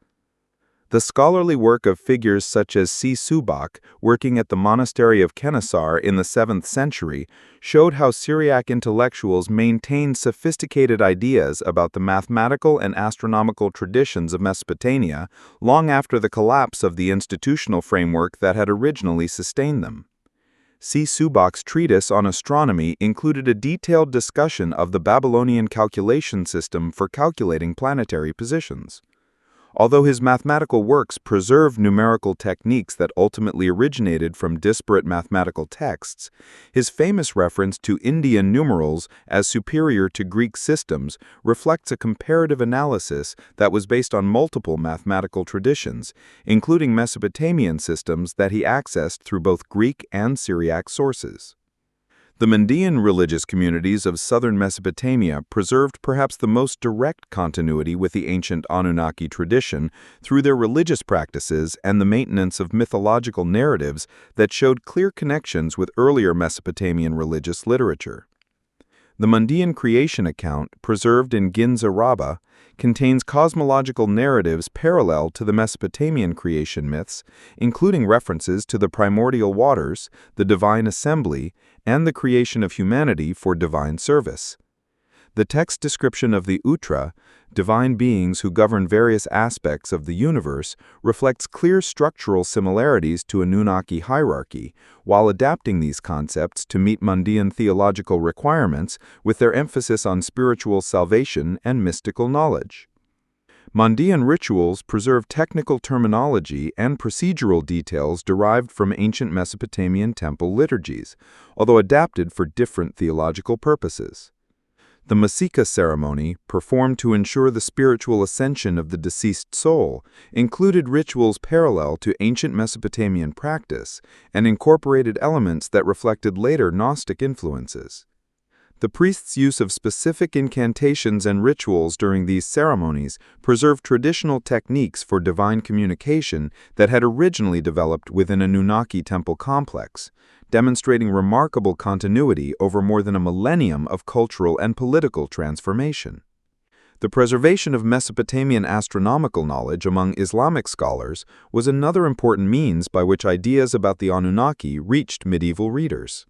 [SPEAKER 3] The scholarly work of figures such as C. Subak, working at the monastery of Kenessar in the 7th century, showed how Syriac intellectuals maintained sophisticated ideas about the mathematical and astronomical traditions of Mesopotamia long after the collapse of the institutional framework that had originally sustained them. C. Subak's treatise on astronomy included a detailed discussion of the Babylonian calculation system for calculating planetary positions. Although his mathematical works preserved numerical techniques that ultimately originated from disparate mathematical texts, his famous reference to Indian numerals as superior to Greek systems reflects a comparative analysis that was based on multiple mathematical traditions, including Mesopotamian systems that he accessed through both Greek and Syriac sources. The Mandean religious communities of southern Mesopotamia preserved perhaps the most direct continuity with the ancient Anunnaki tradition through their religious practices and the maintenance of mythological narratives that showed clear connections with earlier Mesopotamian religious literature. The Mandean creation account, preserved in Ginza Rabbah, contains cosmological narratives parallel to the Mesopotamian creation myths, including references to the primordial waters, the divine assembly, and the creation of humanity for divine service. The text description of the Utra, divine beings who govern various aspects of the universe, reflects clear structural similarities to Anunnaki hierarchy, while adapting these concepts to meet Mandean theological requirements with their emphasis on spiritual salvation and mystical knowledge. Mandean rituals preserve technical terminology and procedural details derived from ancient Mesopotamian temple liturgies, although adapted for different theological purposes. The Masika ceremony, performed to ensure the spiritual ascension of the deceased soul, included rituals parallel to ancient Mesopotamian practice and incorporated elements that reflected later Gnostic influences. The priest's use of specific incantations and rituals during these ceremonies preserved traditional techniques for divine communication that had originally developed within a Anunnaki temple complex, demonstrating remarkable continuity over more than a millennium of cultural and political transformation. The preservation of Mesopotamian astronomical knowledge among Islamic scholars was another important means by which ideas about the Anunnaki reached medieval readers.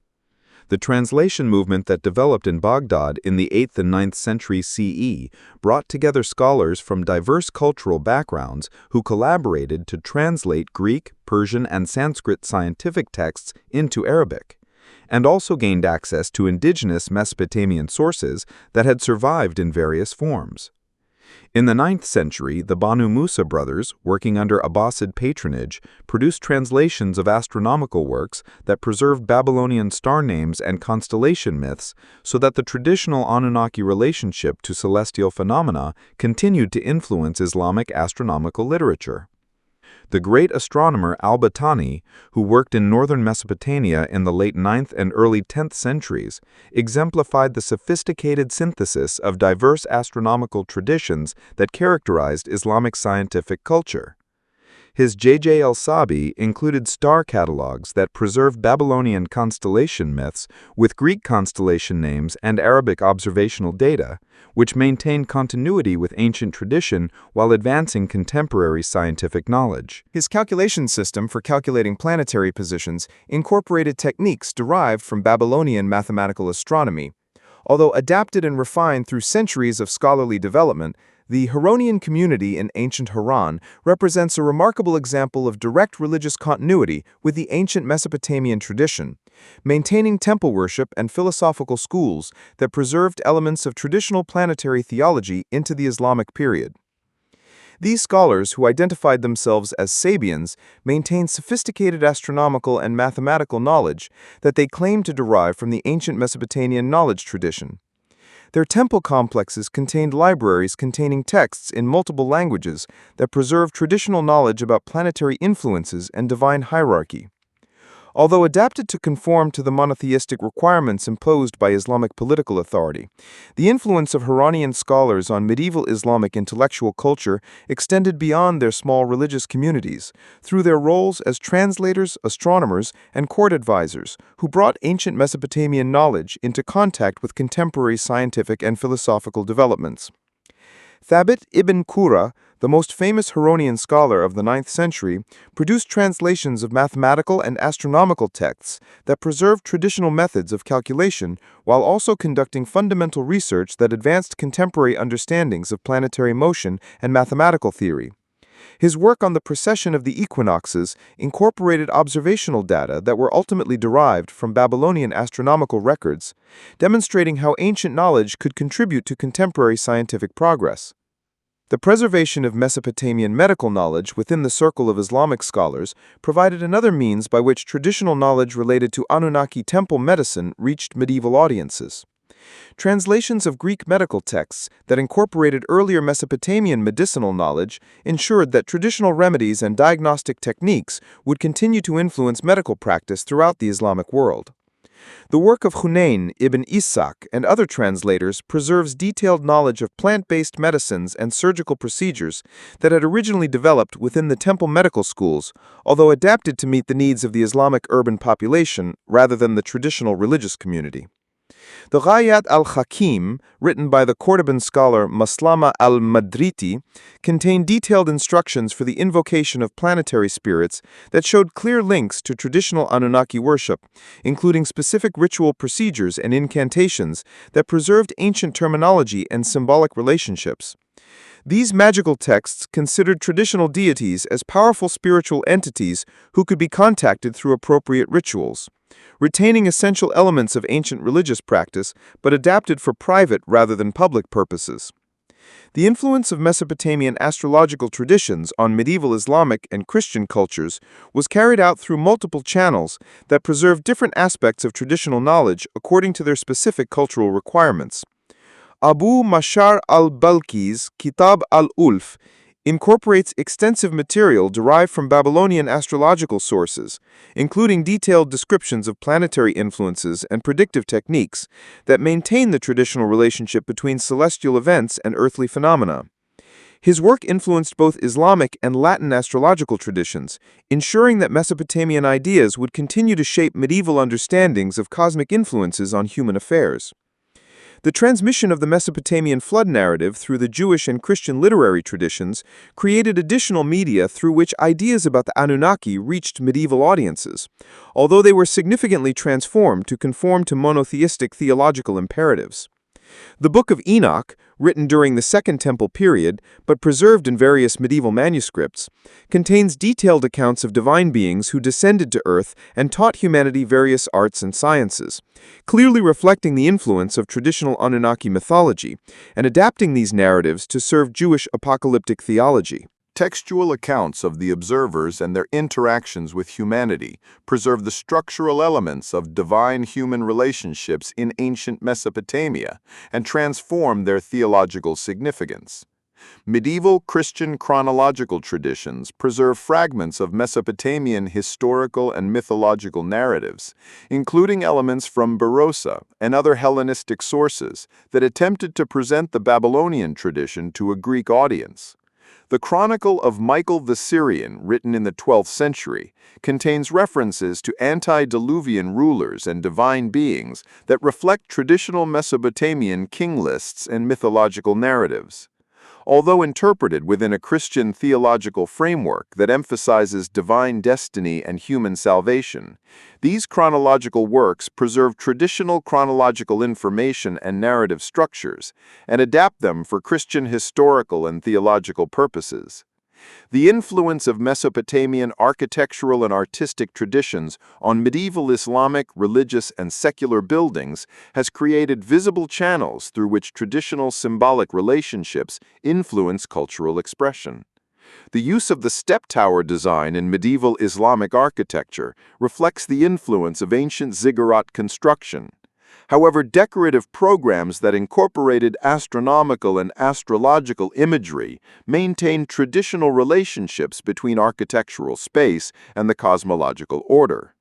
[SPEAKER 3] The translation movement that developed in Baghdad in the 8th and 9th century CE brought together scholars from diverse cultural backgrounds who collaborated to translate Greek, Persian, and Sanskrit scientific texts into Arabic, and also gained access to indigenous Mesopotamian sources that had survived in various forms. In the 9th century, the Banu Musa brothers, working under Abbasid patronage, produced translations of astronomical works that preserved Babylonian star names and constellation myths so that the traditional Anunnaki relationship to celestial phenomena continued to influence Islamic astronomical literature. The great astronomer al-Battani, who worked in northern Mesopotamia in the late 9th and early 10th centuries, exemplified the sophisticated synthesis of diverse astronomical traditions that characterized Islamic scientific culture. His J.J. el-Sabi included star catalogs that preserved Babylonian constellation myths with Greek constellation names and Arabic observational data, which maintained continuity with ancient tradition while advancing contemporary scientific knowledge.
[SPEAKER 5] His calculation system for calculating planetary positions incorporated techniques derived from Babylonian mathematical astronomy. Although adapted and refined through centuries of scholarly development, the Huronian community in ancient Haran represents a remarkable example of direct religious continuity with the ancient Mesopotamian tradition, maintaining temple worship and philosophical schools that preserved elements of traditional planetary theology into the Islamic period. These scholars, who identified themselves as Sabians, maintained sophisticated astronomical and mathematical knowledge that they claimed to derive from the ancient Mesopotamian knowledge tradition. Their temple complexes contained libraries containing texts in multiple languages that preserved traditional knowledge about planetary influences and divine hierarchy. Although adapted to conform to the monotheistic requirements imposed by Islamic political authority, the influence of Huronian scholars on medieval Islamic intellectual culture extended beyond their small religious communities, through their roles as translators, astronomers, and court advisors, who brought ancient Mesopotamian knowledge into contact with contemporary scientific and philosophical developments. Thabit ibn Qurra, the most famous Huronian scholar of the 9th century, produced translations of mathematical and astronomical texts that preserved traditional methods of calculation while also conducting fundamental research that advanced contemporary understandings of planetary motion and mathematical theory. His work on the precession of the equinoxes incorporated observational data that were ultimately derived from Babylonian astronomical records, demonstrating how ancient knowledge could contribute to contemporary scientific progress. The preservation of Mesopotamian medical knowledge within the circle of Islamic scholars provided another means by which traditional knowledge related to Anunnaki temple medicine reached medieval audiences. Translations of Greek medical texts that incorporated earlier Mesopotamian medicinal knowledge ensured that traditional remedies and diagnostic techniques would continue to influence medical practice throughout the Islamic world. The work of Hunayn ibn Ishaq and other translators preserves detailed knowledge of plant-based medicines and surgical procedures that had originally developed within the temple medical schools, although adapted to meet the needs of the Islamic urban population rather than the traditional religious community. The Ghayat al-Hakim, written by the Cordoban scholar Maslama al-Madriti, contained detailed instructions for the invocation of planetary spirits that showed clear links to traditional Anunnaki worship, including specific ritual procedures and incantations that preserved ancient terminology and symbolic relationships. These magical texts considered traditional deities as powerful spiritual entities who could be contacted through appropriate rituals, retaining essential elements of ancient religious practice but adapted for private rather than public purposes. The influence of Mesopotamian astrological traditions on medieval Islamic and Christian cultures was carried out through multiple channels that preserved different aspects of traditional knowledge according to their specific cultural requirements. Abu Mashar al-Balkhi's Kitab al-Ulf incorporates extensive material derived from Babylonian astrological sources, including detailed descriptions of planetary influences and predictive techniques that maintain the traditional relationship between celestial events and earthly phenomena. His work influenced both Islamic and Latin astrological traditions, ensuring that Mesopotamian ideas would continue to shape medieval understandings of cosmic influences on human affairs.
[SPEAKER 1] The transmission of the Mesopotamian flood narrative through the Jewish and Christian literary traditions created additional media through which ideas about the Anunnaki reached medieval audiences, although they were significantly transformed to conform to monotheistic theological imperatives. The Book of Enoch, written during the Second Temple period but preserved in various medieval manuscripts, contains detailed accounts of divine beings who descended to earth and taught humanity various arts and sciences, clearly reflecting the influence of traditional Anunnaki mythology and adapting these narratives to serve Jewish apocalyptic theology.
[SPEAKER 3] Textual accounts of the observers and their interactions with humanity preserve the structural elements of divine-human relationships in ancient Mesopotamia and transform their theological significance. Medieval Christian chronological traditions preserve fragments of Mesopotamian historical and mythological narratives, including elements from Berosa and other Hellenistic sources that attempted to present the Babylonian tradition to a Greek audience. The Chronicle of Michael the Syrian, written in the 12th century, contains references to antediluvian rulers and divine beings that reflect traditional Mesopotamian king lists and mythological narratives. Although interpreted within a Christian theological framework that emphasizes divine destiny and human salvation, these chronological works preserve traditional chronological information and narrative structures and adapt them for Christian historical and theological purposes. The influence of Mesopotamian architectural and artistic traditions on medieval Islamic, religious, and secular buildings has created visible channels through which traditional symbolic relationships influence cultural expression. The use of the step tower design in medieval Islamic architecture reflects the influence of ancient ziggurat construction. However, decorative programs that incorporated astronomical and astrological imagery maintained traditional relationships between architectural space and the cosmological order.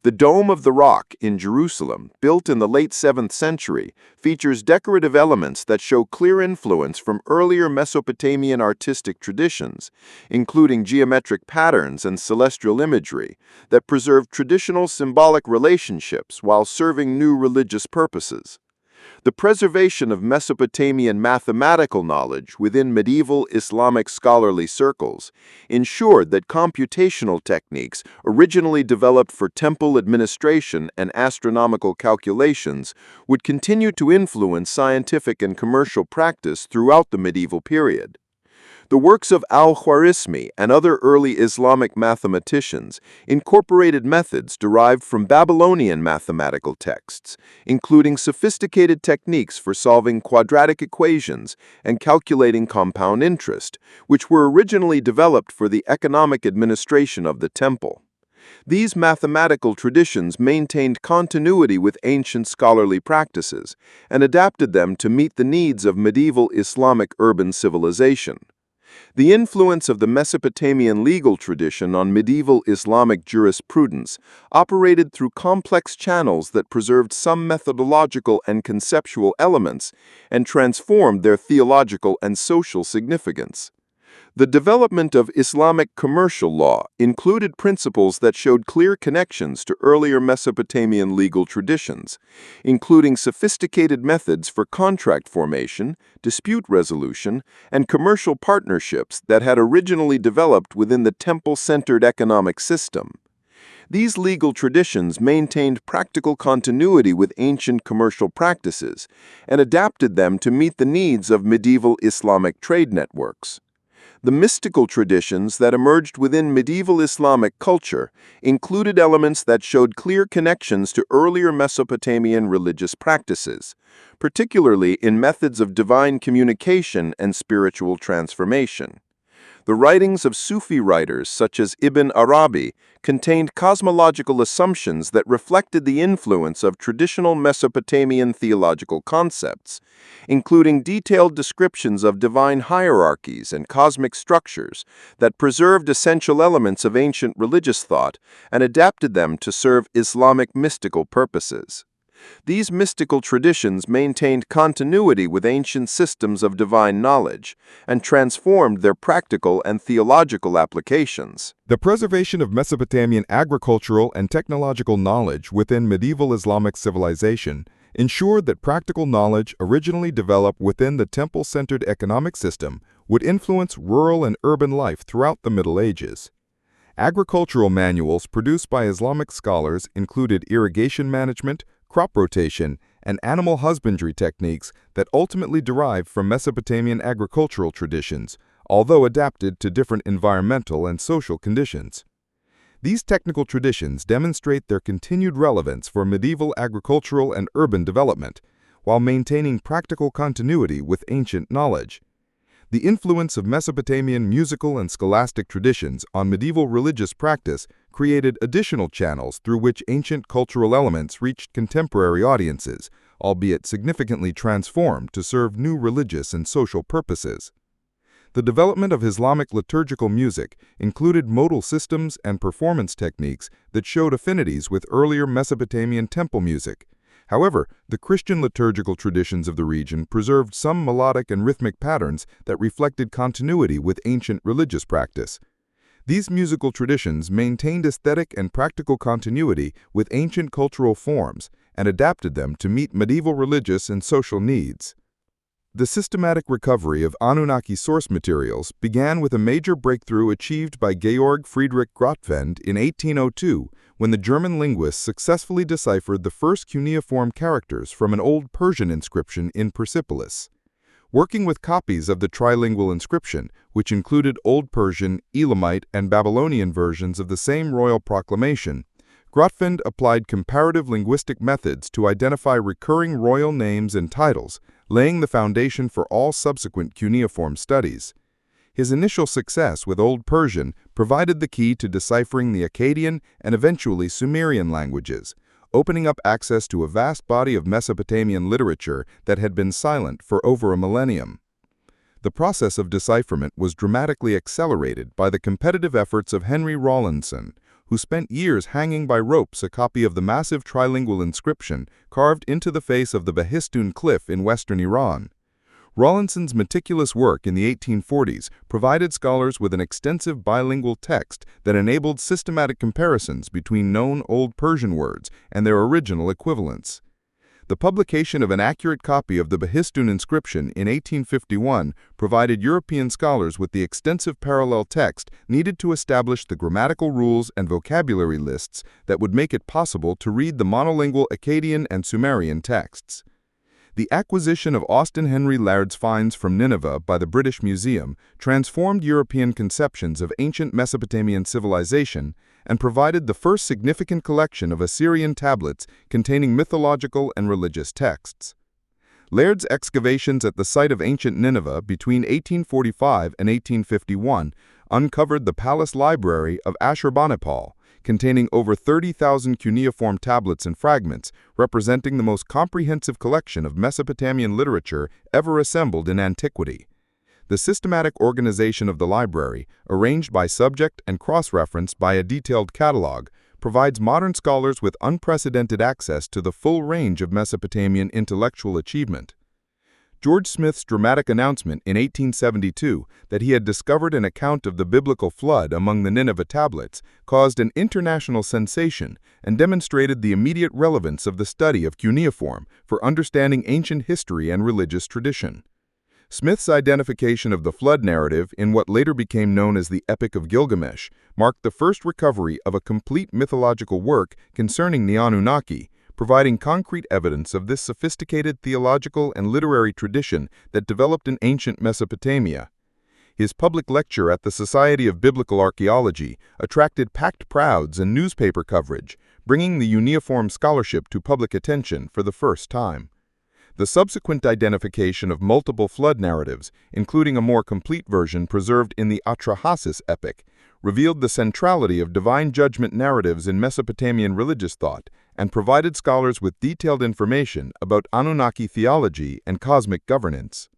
[SPEAKER 3] The Dome of the Rock in Jerusalem, built in the late 7th century, features decorative elements that show clear influence from earlier Mesopotamian artistic traditions, including geometric patterns and celestial imagery, that preserve traditional symbolic relationships while serving new religious purposes. The preservation of Mesopotamian mathematical knowledge within medieval Islamic scholarly circles ensured that computational techniques originally developed for temple administration and astronomical calculations would continue to influence scientific and commercial practice throughout the medieval period. The works of al-Khwarizmi and other early Islamic mathematicians incorporated methods derived from Babylonian mathematical texts, including sophisticated techniques for solving quadratic equations and calculating compound interest, which were originally developed for the economic administration of the temple. These mathematical traditions maintained continuity with ancient scholarly practices and adapted them to meet the needs of medieval Islamic urban civilization. The influence of the Mesopotamian legal tradition on medieval Islamic jurisprudence operated through complex channels that preserved some methodological and conceptual elements and transformed their theological and social significance. The development of Islamic commercial law included principles that showed clear connections to earlier Mesopotamian legal traditions, including sophisticated methods for contract formation, dispute resolution, and commercial partnerships that had originally developed within the temple-centered economic system. These legal traditions maintained practical continuity with ancient commercial practices and adapted them to meet the needs of medieval Islamic trade networks. The mystical traditions that emerged within medieval Islamic culture included elements that showed clear connections to earlier Mesopotamian religious practices, particularly in methods of divine communication and spiritual transformation. The writings of Sufi writers such as Ibn Arabi contained cosmological assumptions that reflected the influence of traditional Mesopotamian theological concepts, including detailed descriptions of divine hierarchies and cosmic structures that preserved essential elements of ancient religious thought and adapted them to serve Islamic mystical purposes. These mystical traditions maintained continuity with ancient systems of divine knowledge and transformed their practical and theological applications.
[SPEAKER 6] The preservation of Mesopotamian agricultural and technological knowledge within medieval Islamic civilization
[SPEAKER 3] ensured that practical knowledge originally developed within the temple-centered economic system would influence rural and urban life throughout the Middle Ages. Agricultural manuals produced by Islamic scholars included irrigation management, crop rotation, and animal husbandry techniques that ultimately derived from Mesopotamian agricultural traditions, although adapted to different environmental and social conditions. These technical traditions demonstrate their continued relevance for medieval agricultural and urban development, while maintaining practical continuity with ancient knowledge. The influence of Mesopotamian musical and scholastic traditions on medieval religious practice created additional channels through which ancient cultural elements reached contemporary audiences, albeit significantly transformed to serve new religious and social purposes. The development of Islamic liturgical music included modal systems and performance techniques that showed affinities with earlier Mesopotamian temple music. However, the Christian liturgical traditions of the region preserved some melodic and rhythmic patterns that reflected continuity with ancient religious practice. These musical traditions maintained aesthetic and practical continuity with ancient cultural forms and adapted them to meet medieval religious and social needs. The systematic recovery of Anunnaki source materials began with a major breakthrough achieved by Georg Friedrich Grotefend in 1802, when the German linguist successfully deciphered the first cuneiform characters from an Old Persian inscription in Persepolis. Working with copies of the trilingual inscription, which included Old Persian, Elamite, and Babylonian versions of the same royal proclamation, Grotefend applied comparative linguistic methods to identify recurring royal names and titles, laying the foundation for all subsequent cuneiform studies. His initial success with Old Persian provided the key to deciphering the Akkadian and eventually Sumerian languages, opening up access to a vast body of Mesopotamian literature that had been silent for over a millennium. The process of decipherment was dramatically accelerated by the competitive efforts of Henry Rawlinson, who spent years hanging by ropes a copy of the massive trilingual inscription carved into the face of the Behistun cliff in western Iran. Rawlinson's meticulous work in the 1840s provided scholars with an extensive bilingual text that enabled systematic comparisons between known Old Persian words and their original equivalents. The publication of an accurate copy of the Behistun inscription in 1851 provided European scholars with the extensive parallel text needed to establish the grammatical rules and vocabulary lists that would make it possible to read the monolingual Akkadian and Sumerian texts. The acquisition of Austen Henry Laird's finds from Nineveh by the British Museum transformed European conceptions of ancient Mesopotamian civilization and provided the first significant collection of Assyrian tablets containing mythological and religious texts. Laird's excavations at the site of ancient Nineveh between 1845 and 1851 uncovered the palace library of Ashurbanipal, containing over 30,000 cuneiform tablets and fragments, representing the most comprehensive collection of Mesopotamian literature ever assembled in antiquity. The systematic organization of the library, arranged by subject and cross-referenced by a detailed catalog, provides modern scholars with unprecedented access to the full range of Mesopotamian intellectual achievement. George Smith's dramatic announcement in 1872 that he had discovered an account of the biblical flood among the Nineveh tablets caused an international sensation and demonstrated the immediate relevance of the study of cuneiform for understanding ancient history and religious tradition. Smith's identification of the flood narrative in what later became known as the Epic of Gilgamesh marked the first recovery of a complete mythological work concerning the Anunnaki, providing concrete evidence of this sophisticated theological and literary tradition that developed in ancient Mesopotamia. His public lecture at the Society of Biblical Archaeology attracted packed crowds and newspaper coverage, bringing the cuneiform scholarship to public attention for the first time. The subsequent identification of multiple flood narratives, including a more complete version preserved in the Atrahasis epic, revealed the centrality of divine judgment narratives in Mesopotamian religious thought and provided scholars with detailed information about Anunnaki theology and cosmic governance.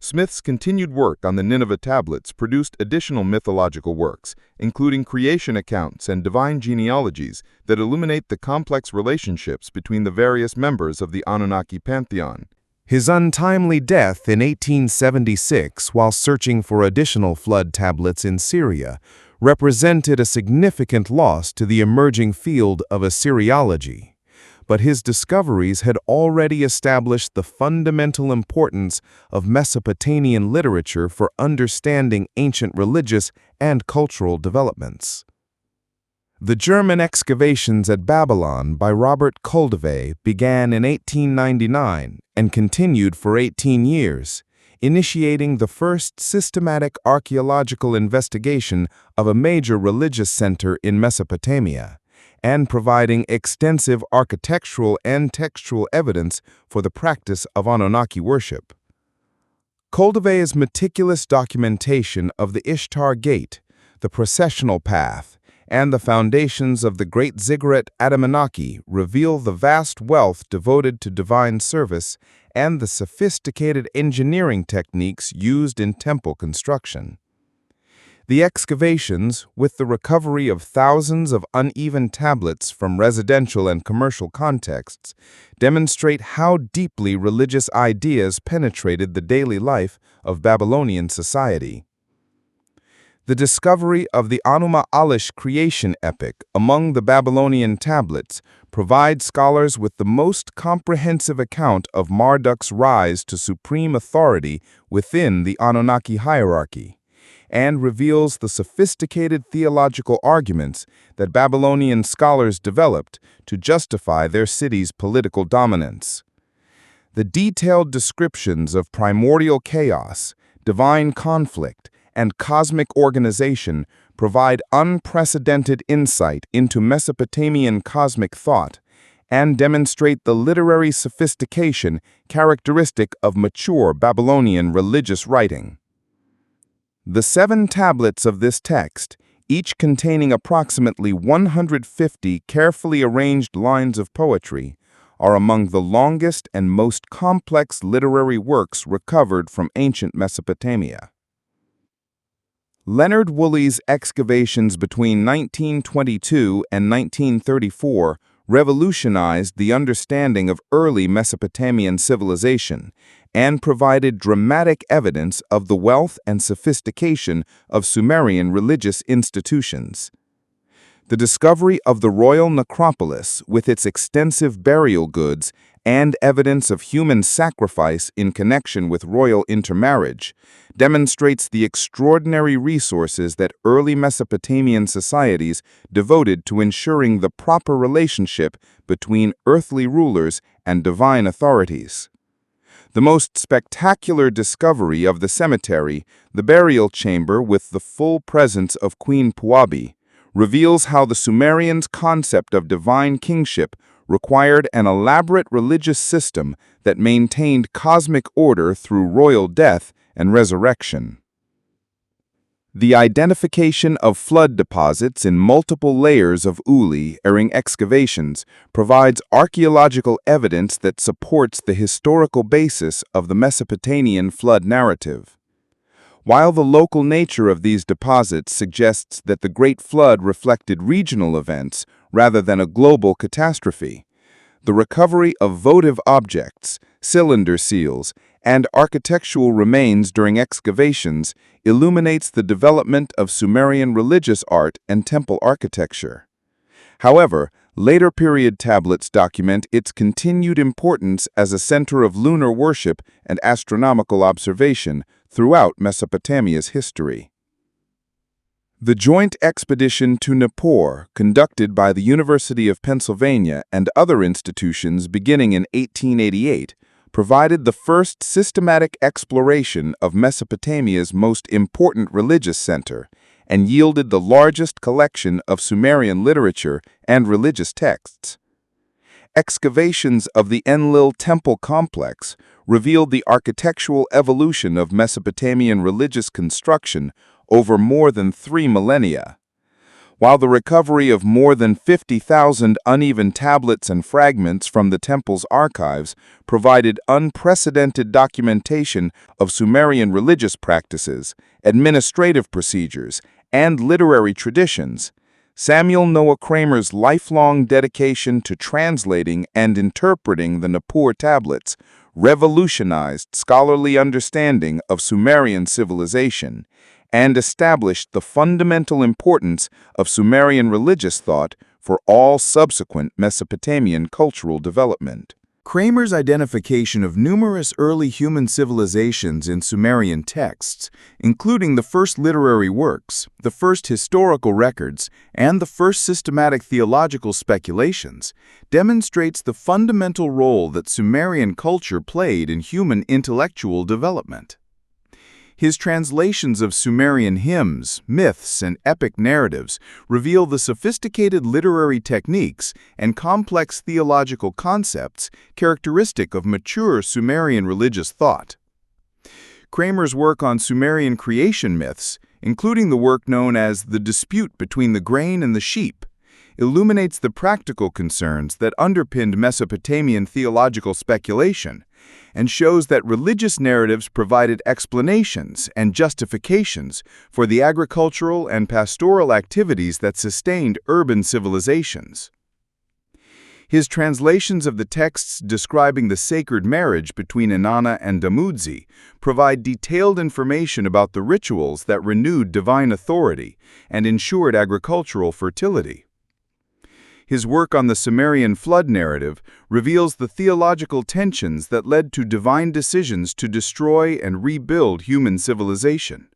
[SPEAKER 3] Smith's continued work on the Nineveh tablets produced additional mythological works, including creation accounts and divine genealogies that illuminate the complex relationships between the various members of the Anunnaki pantheon.
[SPEAKER 4] His untimely death in 1876 while searching for additional flood tablets in Syria represented a significant loss to the emerging field of Assyriology.
[SPEAKER 5] but his discoveries had already established the fundamental importance of Mesopotamian literature for understanding ancient religious and cultural developments. The German excavations at Babylon by Robert Koldewey began in 1899 and continued for 18 years, initiating the first systematic archaeological investigation of a major religious center in Mesopotamia, and providing extensive architectural and textual evidence for the practice of Anunnaki worship. Koldewey's meticulous documentation of the Ishtar Gate, the processional path, and the foundations of the Great Ziggurat at Anunnaki reveal the vast wealth devoted to divine service and the sophisticated engineering techniques used in temple construction. The excavations, with the recovery of thousands of uneven tablets from residential and commercial contexts, demonstrate how deeply religious ideas penetrated the daily life of Babylonian society. The discovery of the Enuma Elish creation epic among the Babylonian tablets provides scholars with the most comprehensive account of Marduk's rise to supreme authority within the Anunnaki hierarchy, and reveals the sophisticated theological arguments that Babylonian scholars developed to justify their city's political dominance. The detailed descriptions of primordial chaos, divine conflict, and cosmic organization provide unprecedented insight into Mesopotamian cosmic thought and demonstrate the literary sophistication characteristic of mature Babylonian religious writing. The 7 tablets of this text, each containing approximately 150 carefully arranged lines of poetry, are among the longest and most complex literary works recovered from ancient Mesopotamia. Leonard Woolley's excavations between 1922 and 1934 revolutionized the understanding of early Mesopotamian civilization and provided dramatic evidence of the wealth and sophistication of Sumerian religious institutions. The discovery of the royal necropolis, with its extensive burial goods and evidence of human sacrifice in connection with royal intermarriage, demonstrates the extraordinary resources that early Mesopotamian societies devoted to ensuring the proper relationship between earthly rulers and divine authorities. The most spectacular discovery of the cemetery, the burial chamber with the full presence of Queen Puabi, reveals how the Sumerians' concept of divine kingship required an elaborate religious system that maintained cosmic order through royal death and resurrection. The identification of flood deposits in multiple layers of Uli during excavations provides archaeological evidence that supports the historical basis of the Mesopotamian flood narrative. While the local nature of these deposits suggests that the Great Flood reflected regional events rather than a global catastrophe, the recovery of votive objects, cylinder seals, and architectural remains during excavations illuminates the development of Sumerian religious art and temple architecture. However, later period tablets document its continued importance as a center of lunar worship and astronomical observation throughout Mesopotamia's history. The joint expedition to Nippur, conducted by the University of Pennsylvania and other institutions beginning in 1888, provided the first systematic exploration of Mesopotamia's most important religious center and yielded the largest collection of Sumerian literature and religious texts. Excavations of the Enlil temple complex revealed the architectural evolution of Mesopotamian religious construction over more than 3 millennia. While the recovery of more than 50,000 uneven tablets and fragments from the temple's archives provided unprecedented documentation of Sumerian religious practices, administrative procedures, and literary traditions, Samuel Noah Kramer's lifelong dedication to translating and interpreting the Nippur tablets revolutionized scholarly understanding of Sumerian civilization and established the fundamental importance of Sumerian religious thought
[SPEAKER 1] for all subsequent Mesopotamian cultural development.
[SPEAKER 3] Kramer's identification of numerous early human civilizations in Sumerian texts, including the first literary works, the first historical records, and the first systematic theological speculations, demonstrates the fundamental role that Sumerian culture played in human intellectual development. His translations of Sumerian hymns, myths, and epic narratives reveal the sophisticated literary techniques and complex theological concepts characteristic of mature Sumerian religious thought. Kramer's work on Sumerian creation myths, including the work known as The Dispute Between the Grain and the Sheep, illuminates the practical concerns that underpinned Mesopotamian theological speculation and shows that religious narratives provided explanations and justifications for the agricultural and pastoral activities that sustained urban civilizations. His translations of the texts describing the sacred marriage between Inanna and Dumudzi provide detailed information about the rituals that renewed divine authority and ensured agricultural fertility. His work on the Sumerian flood narrative reveals the theological tensions that led to divine decisions to destroy and rebuild human civilization.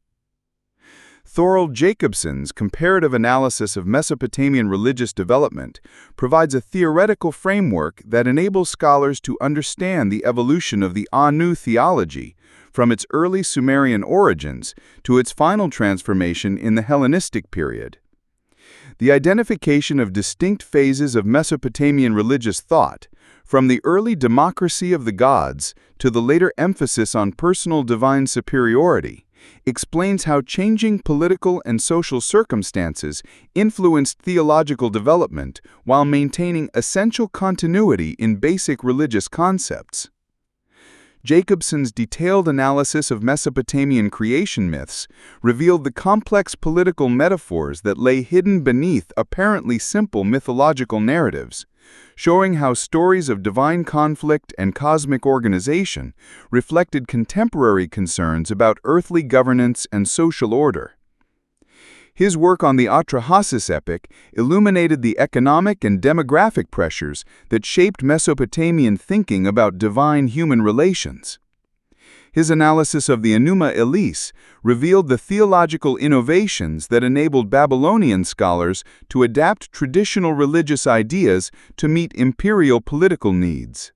[SPEAKER 3] Thorold Jacobson's comparative analysis of Mesopotamian religious development provides a theoretical framework that enables scholars to understand the evolution of the Anu theology from its early Sumerian origins to its final transformation in the Hellenistic period. The identification of distinct phases of Mesopotamian religious thought, from the early democracy of the gods to the later emphasis on personal divine superiority, explains how changing political and social circumstances influenced theological development while maintaining essential continuity in basic religious concepts. Jacobson's detailed analysis of Mesopotamian creation myths revealed the complex political metaphors that lay hidden beneath apparently simple mythological narratives, showing how stories of divine conflict and cosmic organization reflected contemporary concerns about earthly governance and social order. His work on the Atrahasis epic illuminated the economic and demographic pressures that shaped Mesopotamian thinking about divine-human relations. His analysis of the Enuma Elish revealed the theological innovations that enabled Babylonian scholars to adapt traditional religious ideas to meet imperial political needs.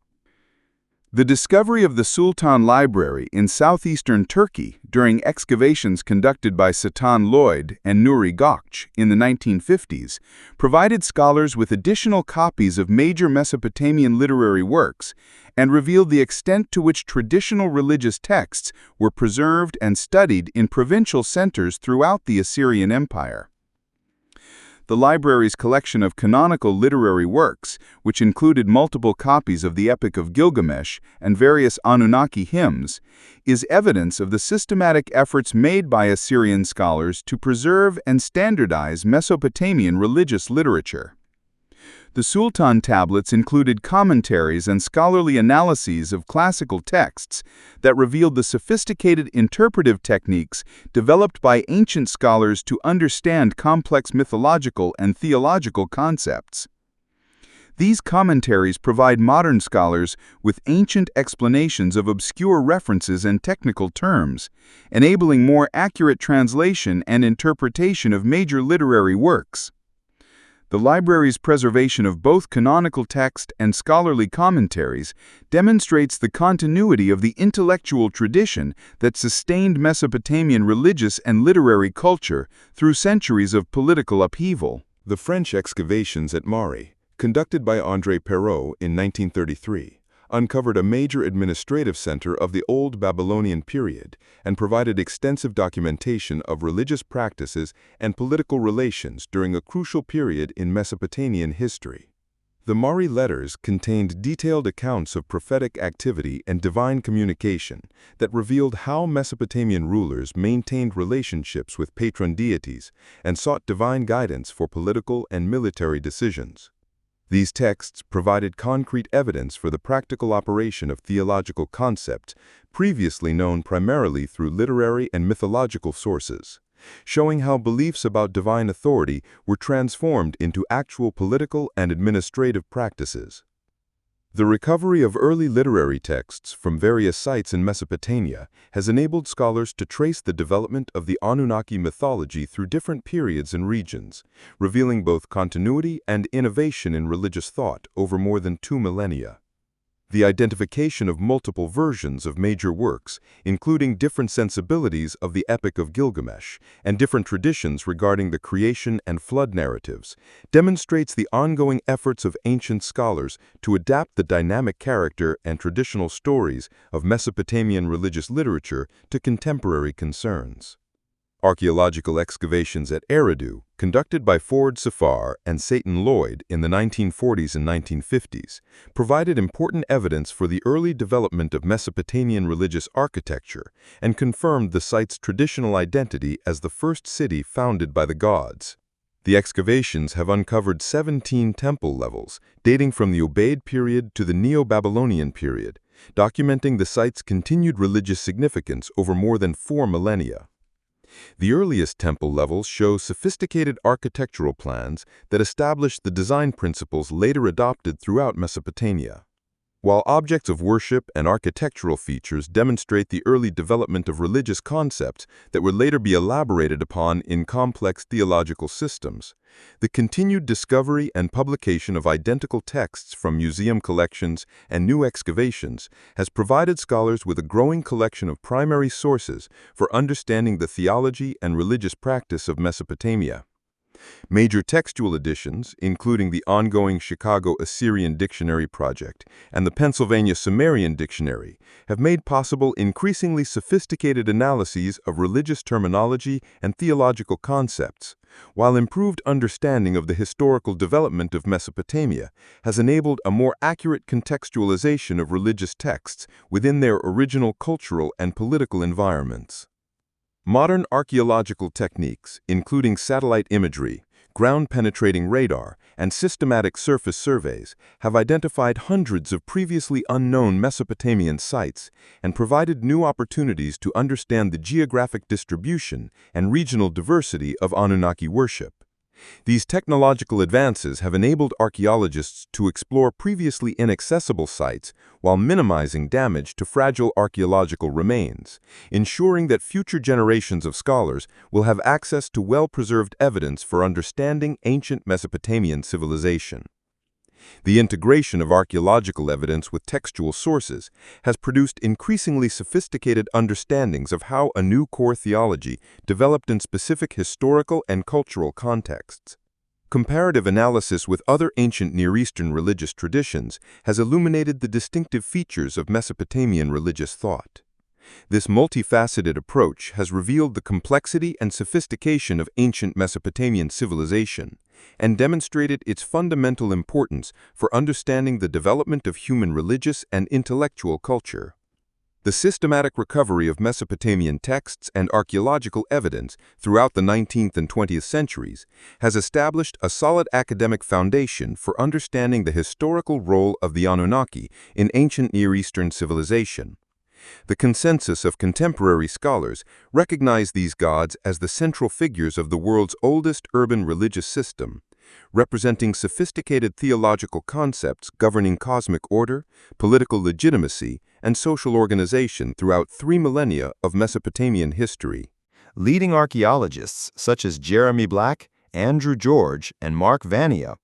[SPEAKER 3] The discovery of the Sultan Library in southeastern Turkey during excavations conducted by Satan Lloyd and Nuri Gökçe in the 1950s provided scholars with additional copies of major Mesopotamian literary works and revealed the extent to which traditional religious texts were preserved and studied in provincial centers throughout the Assyrian Empire. The library's collection of canonical literary works, which included multiple copies of the Epic of Gilgamesh and various Anunnaki hymns, is evidence of the systematic efforts made by Assyrian scholars to preserve and standardize Mesopotamian religious literature. The Sultan tablets included commentaries and scholarly analyses of classical texts that revealed the sophisticated interpretive techniques developed by ancient scholars to understand complex mythological and theological concepts. These commentaries provide modern scholars with ancient explanations of obscure references and technical terms, enabling more accurate translation and interpretation of major literary works. The library's preservation of both canonical text and scholarly commentaries demonstrates the continuity of the intellectual tradition that sustained Mesopotamian religious and literary culture through centuries of political upheaval.
[SPEAKER 1] The French excavations at Mari, conducted by André Perrault in 1933, uncovered a major administrative center of the Old Babylonian period and provided extensive documentation of religious practices and political relations during a crucial period in Mesopotamian history. The Mari letters contained detailed accounts of prophetic activity and divine communication that revealed how Mesopotamian rulers maintained relationships with patron deities and sought divine guidance for political and military decisions. These texts provided concrete evidence for the practical operation of theological concepts previously known primarily through literary and mythological sources.
[SPEAKER 3] showing how beliefs about divine authority were transformed into actual political and administrative practices. The recovery of early literary texts from various sites in Mesopotamia has enabled scholars to trace the development of the Anunnaki mythology through different periods and regions, revealing both continuity and innovation in religious thought over more than 2 millennia. The identification of multiple versions of major works, including different sensibilities of the Epic of Gilgamesh and different traditions regarding the creation and flood narratives, demonstrates the ongoing efforts of ancient scholars to adapt the dynamic character and traditional stories of Mesopotamian religious literature to contemporary concerns. Archaeological excavations at Eridu, conducted by Ford Safar and Satan Lloyd in the 1940s and 1950s, provided important evidence for the early development of Mesopotamian religious architecture and confirmed the site's traditional identity as the first city founded by the gods. The excavations have uncovered 17 temple levels, dating from the Ubaid period to the Neo-Babylonian period, documenting the site's continued religious significance over more than 4 millennia. The earliest temple levels show sophisticated architectural plans that established the design principles later adopted throughout Mesopotamia. While objects of worship and architectural features demonstrate the early development of religious concepts that would later be elaborated upon in complex theological systems, the continued discovery and publication of identical texts from museum collections and new excavations has provided scholars with a growing collection of primary sources for understanding the theology and religious practice of Mesopotamia. Major textual additions, including the ongoing Chicago Assyrian Dictionary Project and the Pennsylvania Sumerian Dictionary, have made possible increasingly sophisticated analyses of religious terminology and theological concepts, while improved understanding of the historical development of Mesopotamia has enabled a more accurate contextualization of religious texts within their original cultural and political environments. Modern archaeological techniques, including satellite imagery, ground-penetrating radar, and systematic surface surveys, have identified hundreds of previously unknown Mesopotamian sites and provided new opportunities to understand the geographic distribution and regional diversity of Anunnaki worship. These technological advances have enabled archaeologists to explore previously inaccessible sites while minimizing damage to fragile archaeological remains, ensuring that future generations of scholars will have access to well-preserved evidence for understanding ancient Mesopotamian civilization. The integration of archaeological evidence with textual sources has produced increasingly sophisticated understandings of how a new core theology developed in specific historical and cultural contexts. Comparative analysis with other ancient Near Eastern religious traditions has illuminated the distinctive features of Mesopotamian religious thought. This multifaceted approach has revealed the complexity and sophistication of ancient Mesopotamian civilization and demonstrated its fundamental importance for understanding the development of human religious and intellectual culture. The systematic recovery of Mesopotamian texts and archaeological evidence throughout the 19th and 20th centuries has established a solid academic foundation for understanding the historical role of the Anunnaki in ancient Near Eastern civilization. The consensus of contemporary scholars recognize these gods as the central figures of the world's oldest urban religious system, representing sophisticated theological concepts governing cosmic order, political legitimacy, and social organization throughout 3 millennia of Mesopotamian history.
[SPEAKER 5] Leading archaeologists such as Jeremy Black, Andrew George, and Mark Vania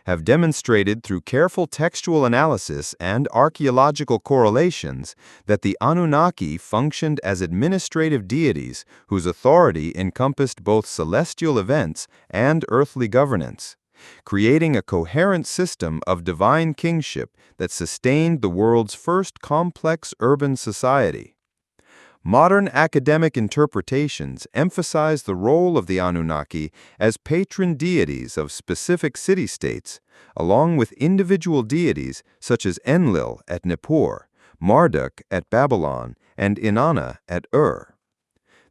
[SPEAKER 5] have demonstrated through careful textual analysis and archaeological correlations that the Anunnaki functioned as administrative deities whose authority encompassed both celestial events and earthly governance, creating a coherent system of divine kingship that sustained the world's first complex urban society. Modern academic interpretations emphasize the role of the Anunnaki as patron deities of specific city-states, along with individual deities such as Enlil at Nippur, Marduk at Babylon, and Inanna at Ur.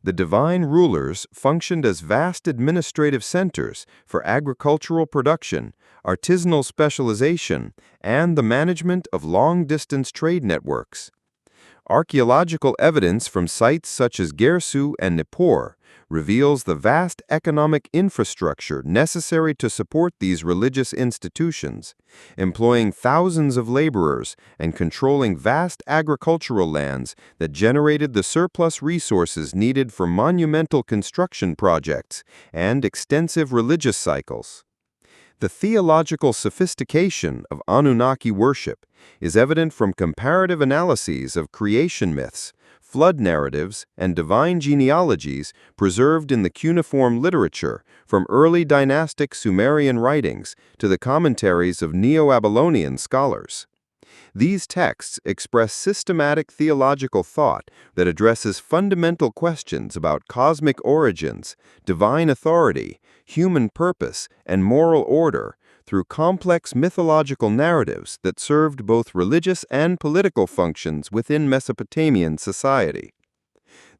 [SPEAKER 5] The divine rulers functioned as vast administrative centers for agricultural production, artisanal specialization, and the management of long-distance trade networks.
[SPEAKER 2] Archaeological evidence from sites such as Gersu and Nippur reveals the vast economic infrastructure necessary to support these religious institutions, employing thousands of laborers and controlling vast agricultural lands that generated the surplus resources needed for monumental construction projects and extensive religious cycles. The theological sophistication of Anunnaki worship is evident from comparative analyses of creation myths, flood narratives, and divine genealogies preserved in the cuneiform literature from early dynastic Sumerian writings to the commentaries of Neo-Babylonian scholars. These texts express systematic theological thought that addresses fundamental questions about cosmic origins, divine authority, human purpose, and moral order through complex mythological narratives that served both religious and political functions within Mesopotamian society.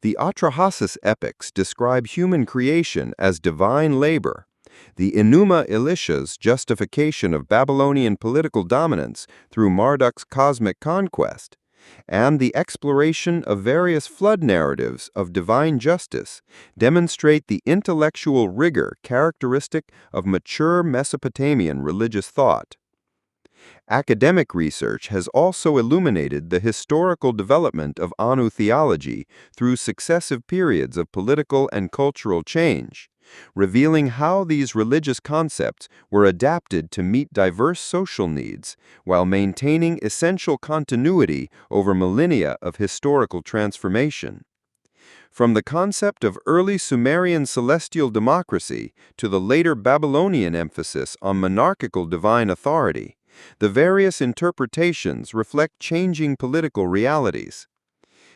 [SPEAKER 2] The Atrahasis epics describe human creation as divine labor. The Enuma Elisha's justification of Babylonian political dominance through Marduk's cosmic conquest, and the exploration of various flood narratives of divine justice demonstrate the intellectual rigor characteristic of mature Mesopotamian religious thought. Academic research has also illuminated the historical development of Anu theology through successive periods of political and cultural change, revealing how these religious concepts were adapted to meet diverse social needs while maintaining essential continuity over millennia of historical transformation. From the concept of early Sumerian celestial democracy to the later Babylonian emphasis on monarchical divine authority, the various interpretations reflect changing political realities.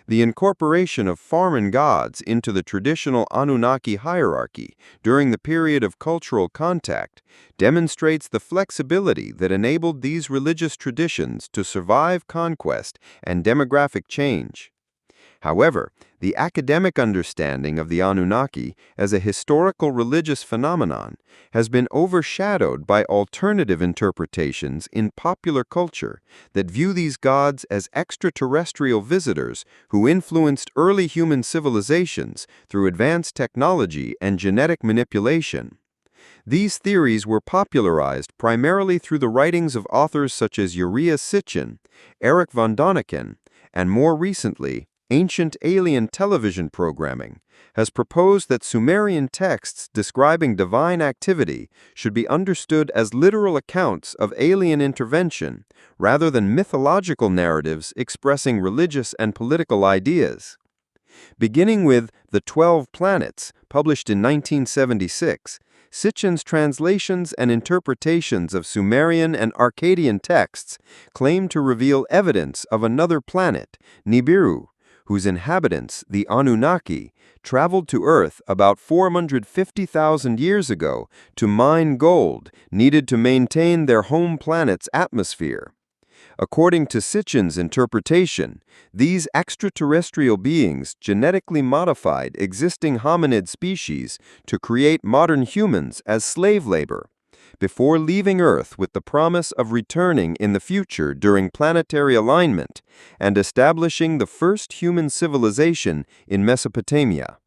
[SPEAKER 2] The incorporation of foreign gods into the traditional Anunnaki hierarchy during the period of cultural contact demonstrates the flexibility that enabled these religious traditions to survive conquest and demographic change. However, the academic understanding of the Anunnaki as a historical religious phenomenon has been overshadowed by alternative interpretations in popular culture that view these gods as extraterrestrial visitors who influenced early human civilizations through advanced technology and genetic manipulation. These theories were popularized primarily through the writings of authors such as Uriah Sitchin, Eric von Däniken, and more recently, Ancient Alien Television Programming has proposed that Sumerian texts describing divine activity should be understood as literal accounts of alien intervention rather than mythological narratives expressing religious and political ideas. Beginning with The 12 Planets, published in 1976, Sitchin's translations and interpretations of Sumerian and Akkadian texts claim to reveal evidence of another planet, Nibiru, whose inhabitants, the Anunnaki, traveled to Earth about 450,000 years ago to mine gold needed to maintain their home planet's atmosphere. According to Sitchin's interpretation, these extraterrestrial beings genetically modified existing hominid species to create modern humans as slave labor, before leaving Earth with the promise of returning in the future during planetary alignment and establishing the first human civilization in Mesopotamia.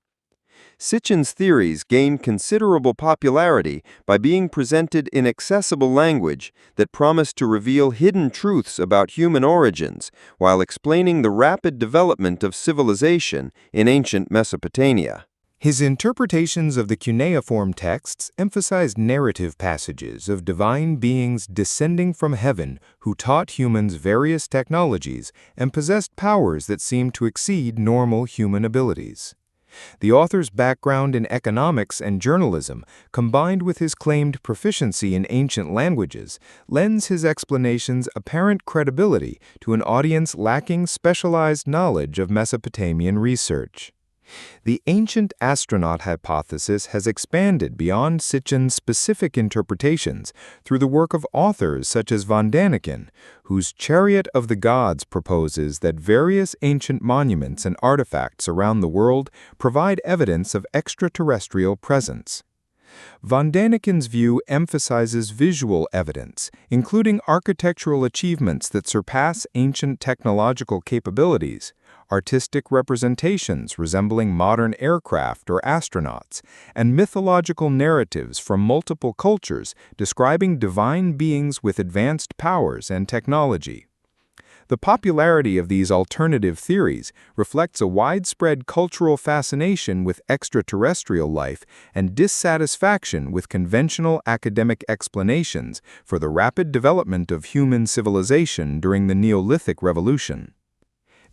[SPEAKER 2] Sitchin's theories gained considerable popularity by being presented in accessible language that promised to reveal hidden truths about human origins while explaining the rapid development of civilization in ancient Mesopotamia.
[SPEAKER 6] His interpretations of the cuneiform texts emphasized narrative passages of divine beings descending from heaven who taught humans various technologies and possessed powers that seemed to exceed normal human abilities. The author's background in economics and journalism, combined with his claimed proficiency in ancient languages, lends his explanations apparent credibility to an audience lacking specialized knowledge of Mesopotamian research. The ancient astronaut hypothesis has expanded beyond Sitchin's specific interpretations through the work of authors such as von Däniken, whose Chariot of the Gods proposes that various ancient monuments and artifacts around the world provide evidence of extraterrestrial presence. Von Daniken's view emphasizes visual evidence, including architectural achievements that surpass ancient technological capabilities, artistic representations resembling modern aircraft or astronauts, and mythological narratives from multiple cultures describing divine beings with advanced powers and technology. The popularity of these alternative theories reflects a widespread cultural fascination with extraterrestrial life and dissatisfaction with conventional academic explanations for the rapid development of human civilization during the Neolithic Revolution.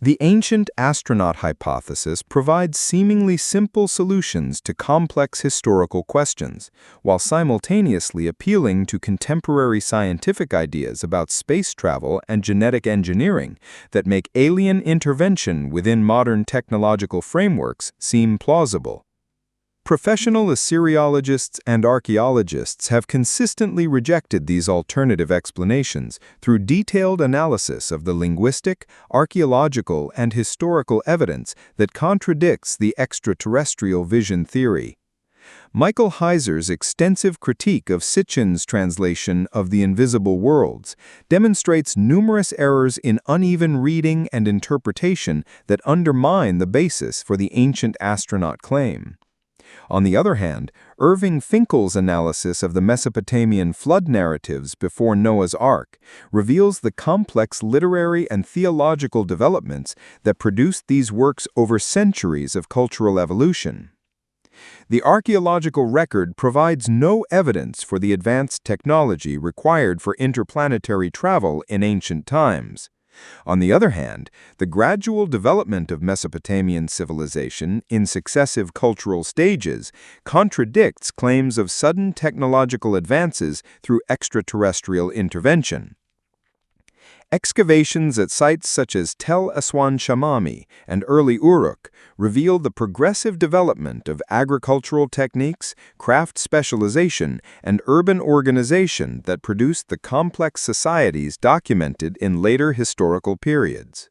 [SPEAKER 6] The ancient astronaut hypothesis provides seemingly simple solutions to complex historical questions, while simultaneously appealing to contemporary scientific ideas about space travel and genetic engineering that make alien intervention within modern technological frameworks seem plausible. Professional Assyriologists and archaeologists have consistently rejected these alternative explanations through detailed analysis of the linguistic, archaeological, and historical evidence that contradicts the extraterrestrial vision theory. Michael Heiser's extensive critique of Sitchin's translation of The Invisible Worlds demonstrates numerous errors in uneven reading and interpretation that undermine the basis for the ancient astronaut claim. On the other hand, Irving Finkel's analysis of the Mesopotamian flood narratives before Noah's Ark reveals the complex literary and theological developments that produced these works over centuries of cultural evolution. The archaeological record provides no evidence for the advanced technology required for interplanetary travel in ancient times. On the other hand, the gradual development of Mesopotamian civilization in successive cultural stages contradicts claims of sudden technological advances through extraterrestrial intervention. Excavations at sites such as Tel Aswan Shamami and early Uruk reveal the progressive development of agricultural techniques, craft specialization, and urban organization that produced the complex societies documented in later historical periods.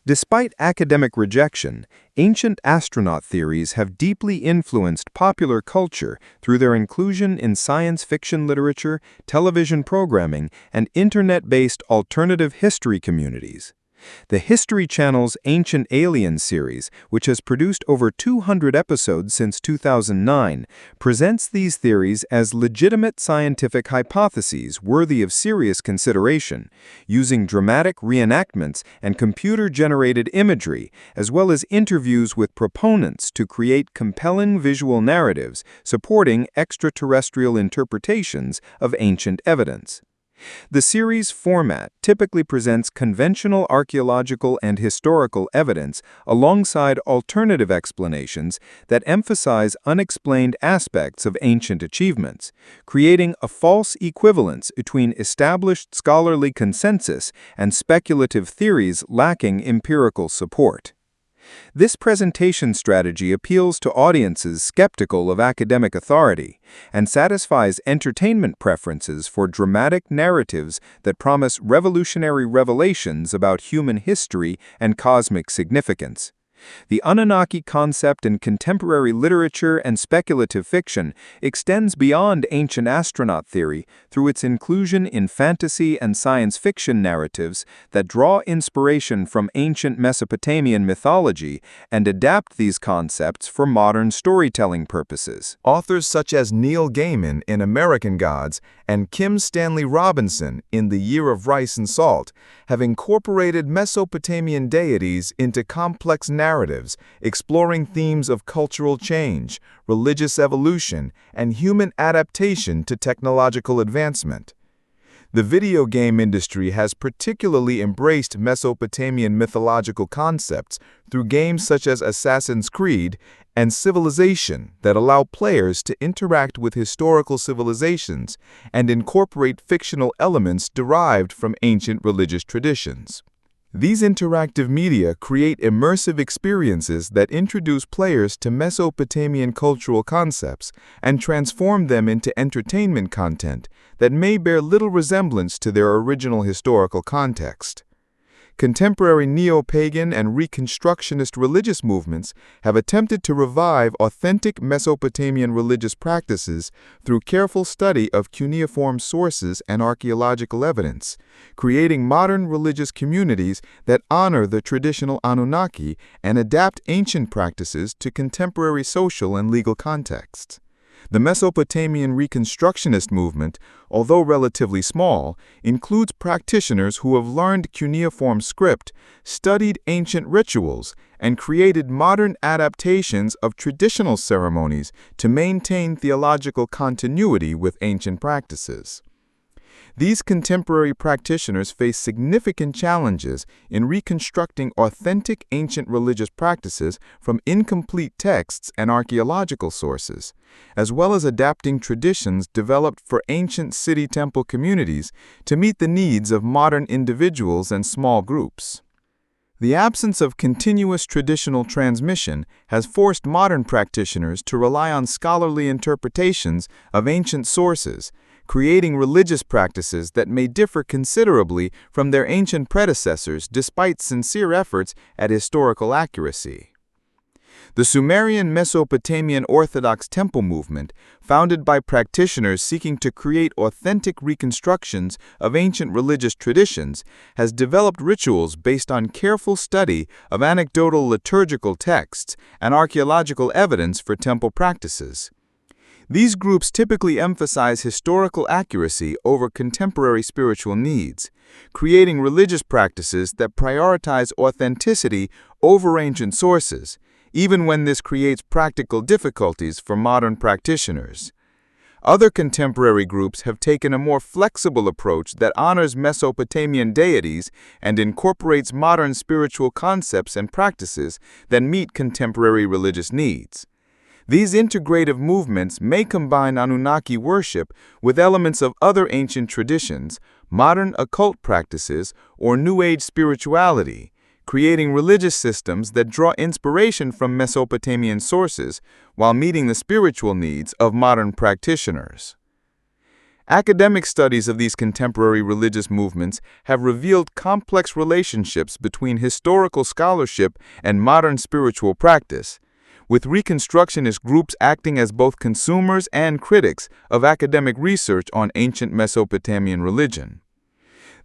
[SPEAKER 6] Despite academic rejection, ancient astronaut theories have deeply influenced popular culture through their inclusion in science fiction literature, television programming, and internet-based alternative history communities. The History Channel's Ancient Aliens series, which has produced over 200 episodes since 2009, presents these theories as legitimate scientific hypotheses worthy of serious consideration, using dramatic reenactments and computer-generated imagery, as well as interviews with proponents to create compelling visual narratives supporting extraterrestrial interpretations of ancient evidence. The series' format typically presents conventional archaeological and historical evidence alongside alternative explanations that emphasize unexplained aspects of ancient achievements, creating a false equivalence between established scholarly consensus and speculative theories lacking empirical support. This presentation strategy appeals to audiences skeptical of academic authority and satisfies entertainment preferences for dramatic narratives that promise revolutionary revelations about human history and cosmic significance. The Anunnaki concept in contemporary literature and speculative fiction extends beyond ancient astronaut theory through its inclusion in fantasy and science fiction narratives that draw inspiration from ancient Mesopotamian mythology and adapt these concepts for modern storytelling purposes.
[SPEAKER 3] Authors such as Neil Gaiman in American Gods and Kim Stanley Robinson in The Year of Rice and Salt have incorporated Mesopotamian deities into complex narratives, exploring themes of cultural change, religious evolution, and human adaptation to technological advancement. The video game industry has particularly embraced Mesopotamian mythological concepts through games such as Assassin's Creed and Civilization that allow players to interact with historical civilizations and incorporate fictional elements derived from ancient religious traditions. These interactive media create immersive experiences that introduce players to Mesopotamian cultural concepts and transform them into entertainment content that may bear little resemblance to their original historical context. Contemporary neo-pagan and reconstructionist religious movements have attempted to revive authentic Mesopotamian religious practices through careful study of cuneiform sources and archaeological evidence, creating modern religious communities that honor the traditional Anunnaki and adapt ancient practices to contemporary social and legal contexts. The Mesopotamian Reconstructionist movement, although relatively small, includes practitioners who have learned cuneiform script, studied ancient rituals, and created modern adaptations of traditional ceremonies to maintain theological continuity with ancient practices. These contemporary practitioners face significant challenges in reconstructing authentic ancient religious practices from incomplete texts and archaeological sources, as well as adapting traditions developed for ancient city-temple communities to meet the needs of modern individuals and small groups. The absence of continuous traditional transmission has forced modern practitioners to rely on scholarly interpretations of ancient sources, creating religious practices that may differ considerably from their ancient predecessors despite sincere efforts at historical accuracy. The Sumerian Mesopotamian Orthodox Temple movement, founded by practitioners seeking to create authentic reconstructions of ancient religious traditions, has developed rituals based on careful study of anecdotal liturgical texts and archaeological evidence for temple practices. These groups typically emphasize historical accuracy over contemporary spiritual needs, creating religious practices that prioritize authenticity over ancient sources, even when this creates practical difficulties for modern practitioners. Other contemporary groups have taken a more flexible approach that honors Mesopotamian deities and incorporates modern spiritual concepts and practices that meet contemporary religious needs. These integrative movements may combine Anunnaki worship with elements of other ancient traditions, modern occult practices, or New Age spirituality, creating religious systems that draw inspiration from Mesopotamian sources while meeting the spiritual needs of modern practitioners. Academic studies of these contemporary religious movements have revealed complex relationships between historical scholarship and modern spiritual practice, with Reconstructionist groups acting as both consumers and critics of academic research on ancient Mesopotamian religion.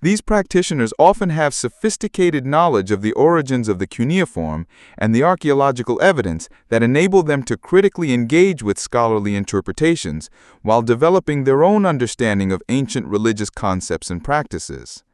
[SPEAKER 3] These practitioners often have sophisticated knowledge of the origins of the cuneiform and the archaeological evidence that enable them to critically engage with scholarly interpretations while developing their own understanding of ancient religious concepts and practices.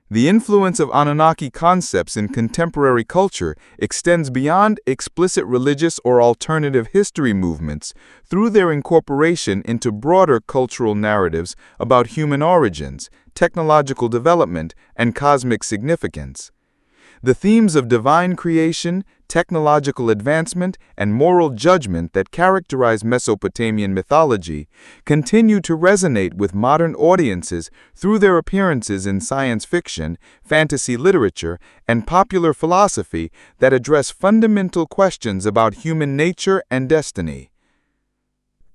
[SPEAKER 3] The influence of Anunnaki concepts in contemporary culture extends beyond explicit religious or alternative history movements through their incorporation into broader cultural narratives about human origins, technological development, and cosmic significance. The themes of divine creation, technological advancement, and moral judgment that characterize Mesopotamian mythology continue to resonate with modern audiences through their appearances in science fiction, fantasy literature, and popular philosophy that address fundamental questions about human nature and destiny.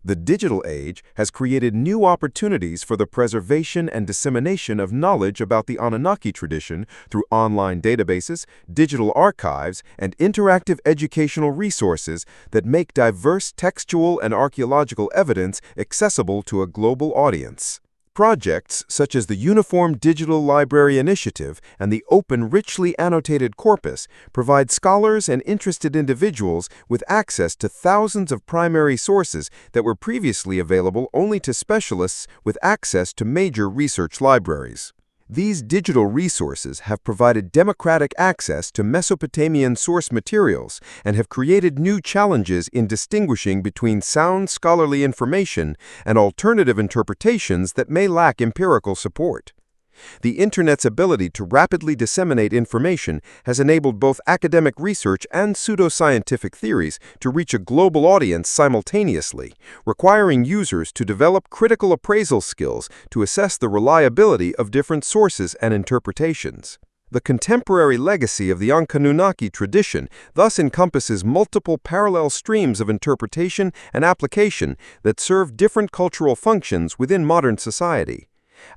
[SPEAKER 5] The digital age has created new opportunities for the preservation and dissemination of knowledge about the Anunnaki tradition through online databases, digital archives, and interactive educational resources that make diverse textual and archaeological evidence accessible to a global audience. Projects such as the Uniform Digital Library Initiative and the Open Richly Annotated Corpus provide scholars and interested individuals with access to thousands of primary sources that were previously available only to specialists with access to major research libraries. These digital resources have provided democratic access to Mesopotamian source materials and have created new challenges in distinguishing between sound scholarly information and alternative interpretations that may lack empirical support. The Internet's ability to rapidly disseminate information has enabled both academic research and pseudoscientific theories to reach a global audience simultaneously, requiring users to develop critical appraisal skills to assess the reliability of different sources and interpretations. The contemporary legacy of the Anunnaki tradition thus encompasses multiple parallel streams of interpretation and application that serve different cultural functions within modern society.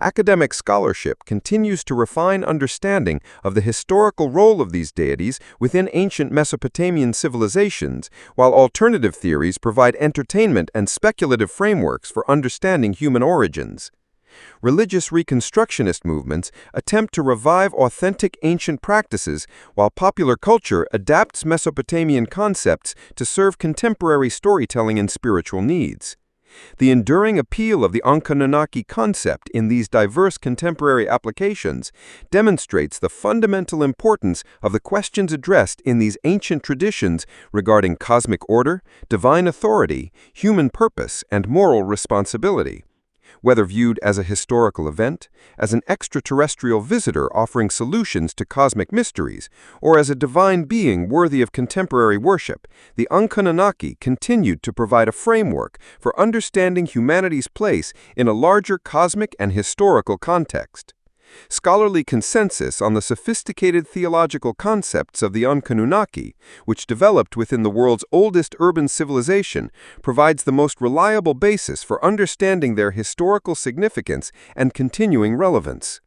[SPEAKER 2] Academic scholarship continues to refine understanding of the historical role of these deities within ancient Mesopotamian civilizations, while alternative theories provide entertainment and speculative frameworks for understanding human origins. Religious reconstructionist movements attempt to revive authentic ancient practices, while popular culture adapts Mesopotamian concepts to serve contemporary storytelling and spiritual needs. The enduring appeal of the Anunnaki concept in these diverse contemporary applications demonstrates the fundamental importance of the questions addressed in these ancient traditions regarding cosmic order, divine authority, human purpose, and moral responsibility. Whether viewed as a historical event, as an extraterrestrial visitor offering solutions to cosmic mysteries, or as a divine being worthy of contemporary worship, the Anunnaki continued to provide a framework for understanding humanity's place in a larger cosmic and historical context. Scholarly consensus on the sophisticated theological concepts of the Anunnaki, which developed within the world's oldest urban civilization, provides the most reliable basis for understanding their historical significance and continuing relevance.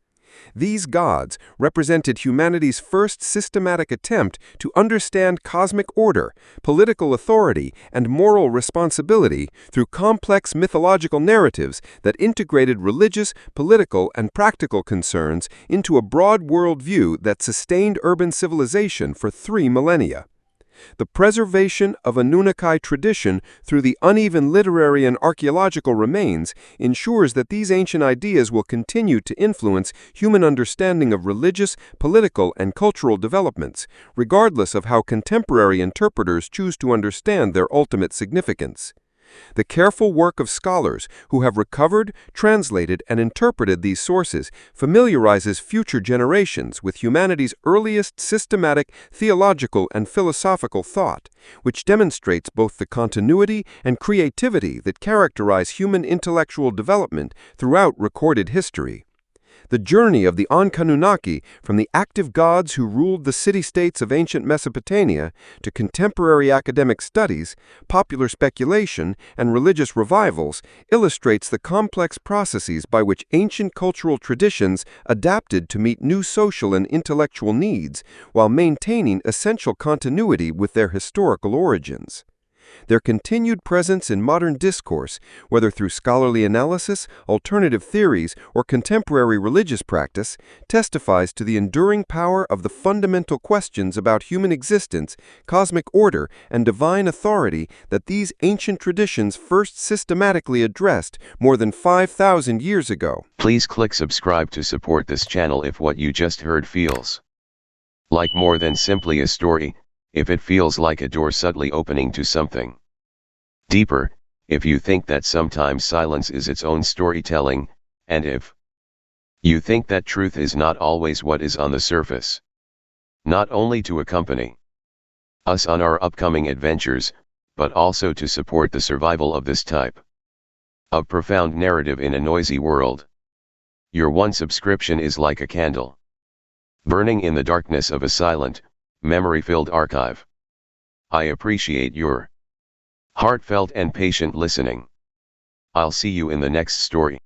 [SPEAKER 2] These gods represented humanity's first systematic attempt to understand cosmic order, political authority, and moral responsibility through complex mythological narratives that integrated religious, political, and practical concerns into a broad worldview that sustained urban civilization for 3 millennia. The preservation of Anunnaki tradition through the uneven literary and archaeological remains ensures that these ancient ideas will continue to influence human understanding of religious, political, and cultural developments, regardless of how contemporary interpreters choose to understand their ultimate significance. The careful work of scholars who have recovered, translated, and interpreted these sources familiarizes future generations with humanity's earliest systematic theological and philosophical thought, which demonstrates both the continuity and creativity that characterize human intellectual development throughout recorded history. The journey of the Anunnaki from the active gods who ruled the city-states of ancient Mesopotamia to contemporary academic studies, popular speculation, and religious revivals illustrates the complex processes by which ancient cultural traditions adapted to meet new social and intellectual needs while maintaining essential continuity with their historical origins. Their continued presence in modern discourse, whether through scholarly analysis, alternative theories, or contemporary religious practice, testifies to the enduring power of the fundamental questions about human existence, cosmic order, and divine authority that these ancient traditions first systematically addressed more than 5,000 years ago.
[SPEAKER 7] Please click subscribe to support this channel if what you just heard feels like more than simply a story. If it feels like a door subtly opening to something deeper, if you think that sometimes silence is its own storytelling, and if you think that truth is not always what is on the surface. Not only to accompany us on our upcoming adventures, but also to support the survival of this type of profound narrative in a noisy world. Your one subscription is like a candle burning in the darkness of a silent, memory-filled archive. I appreciate your heartfelt and patient listening. I'll see you in the next story.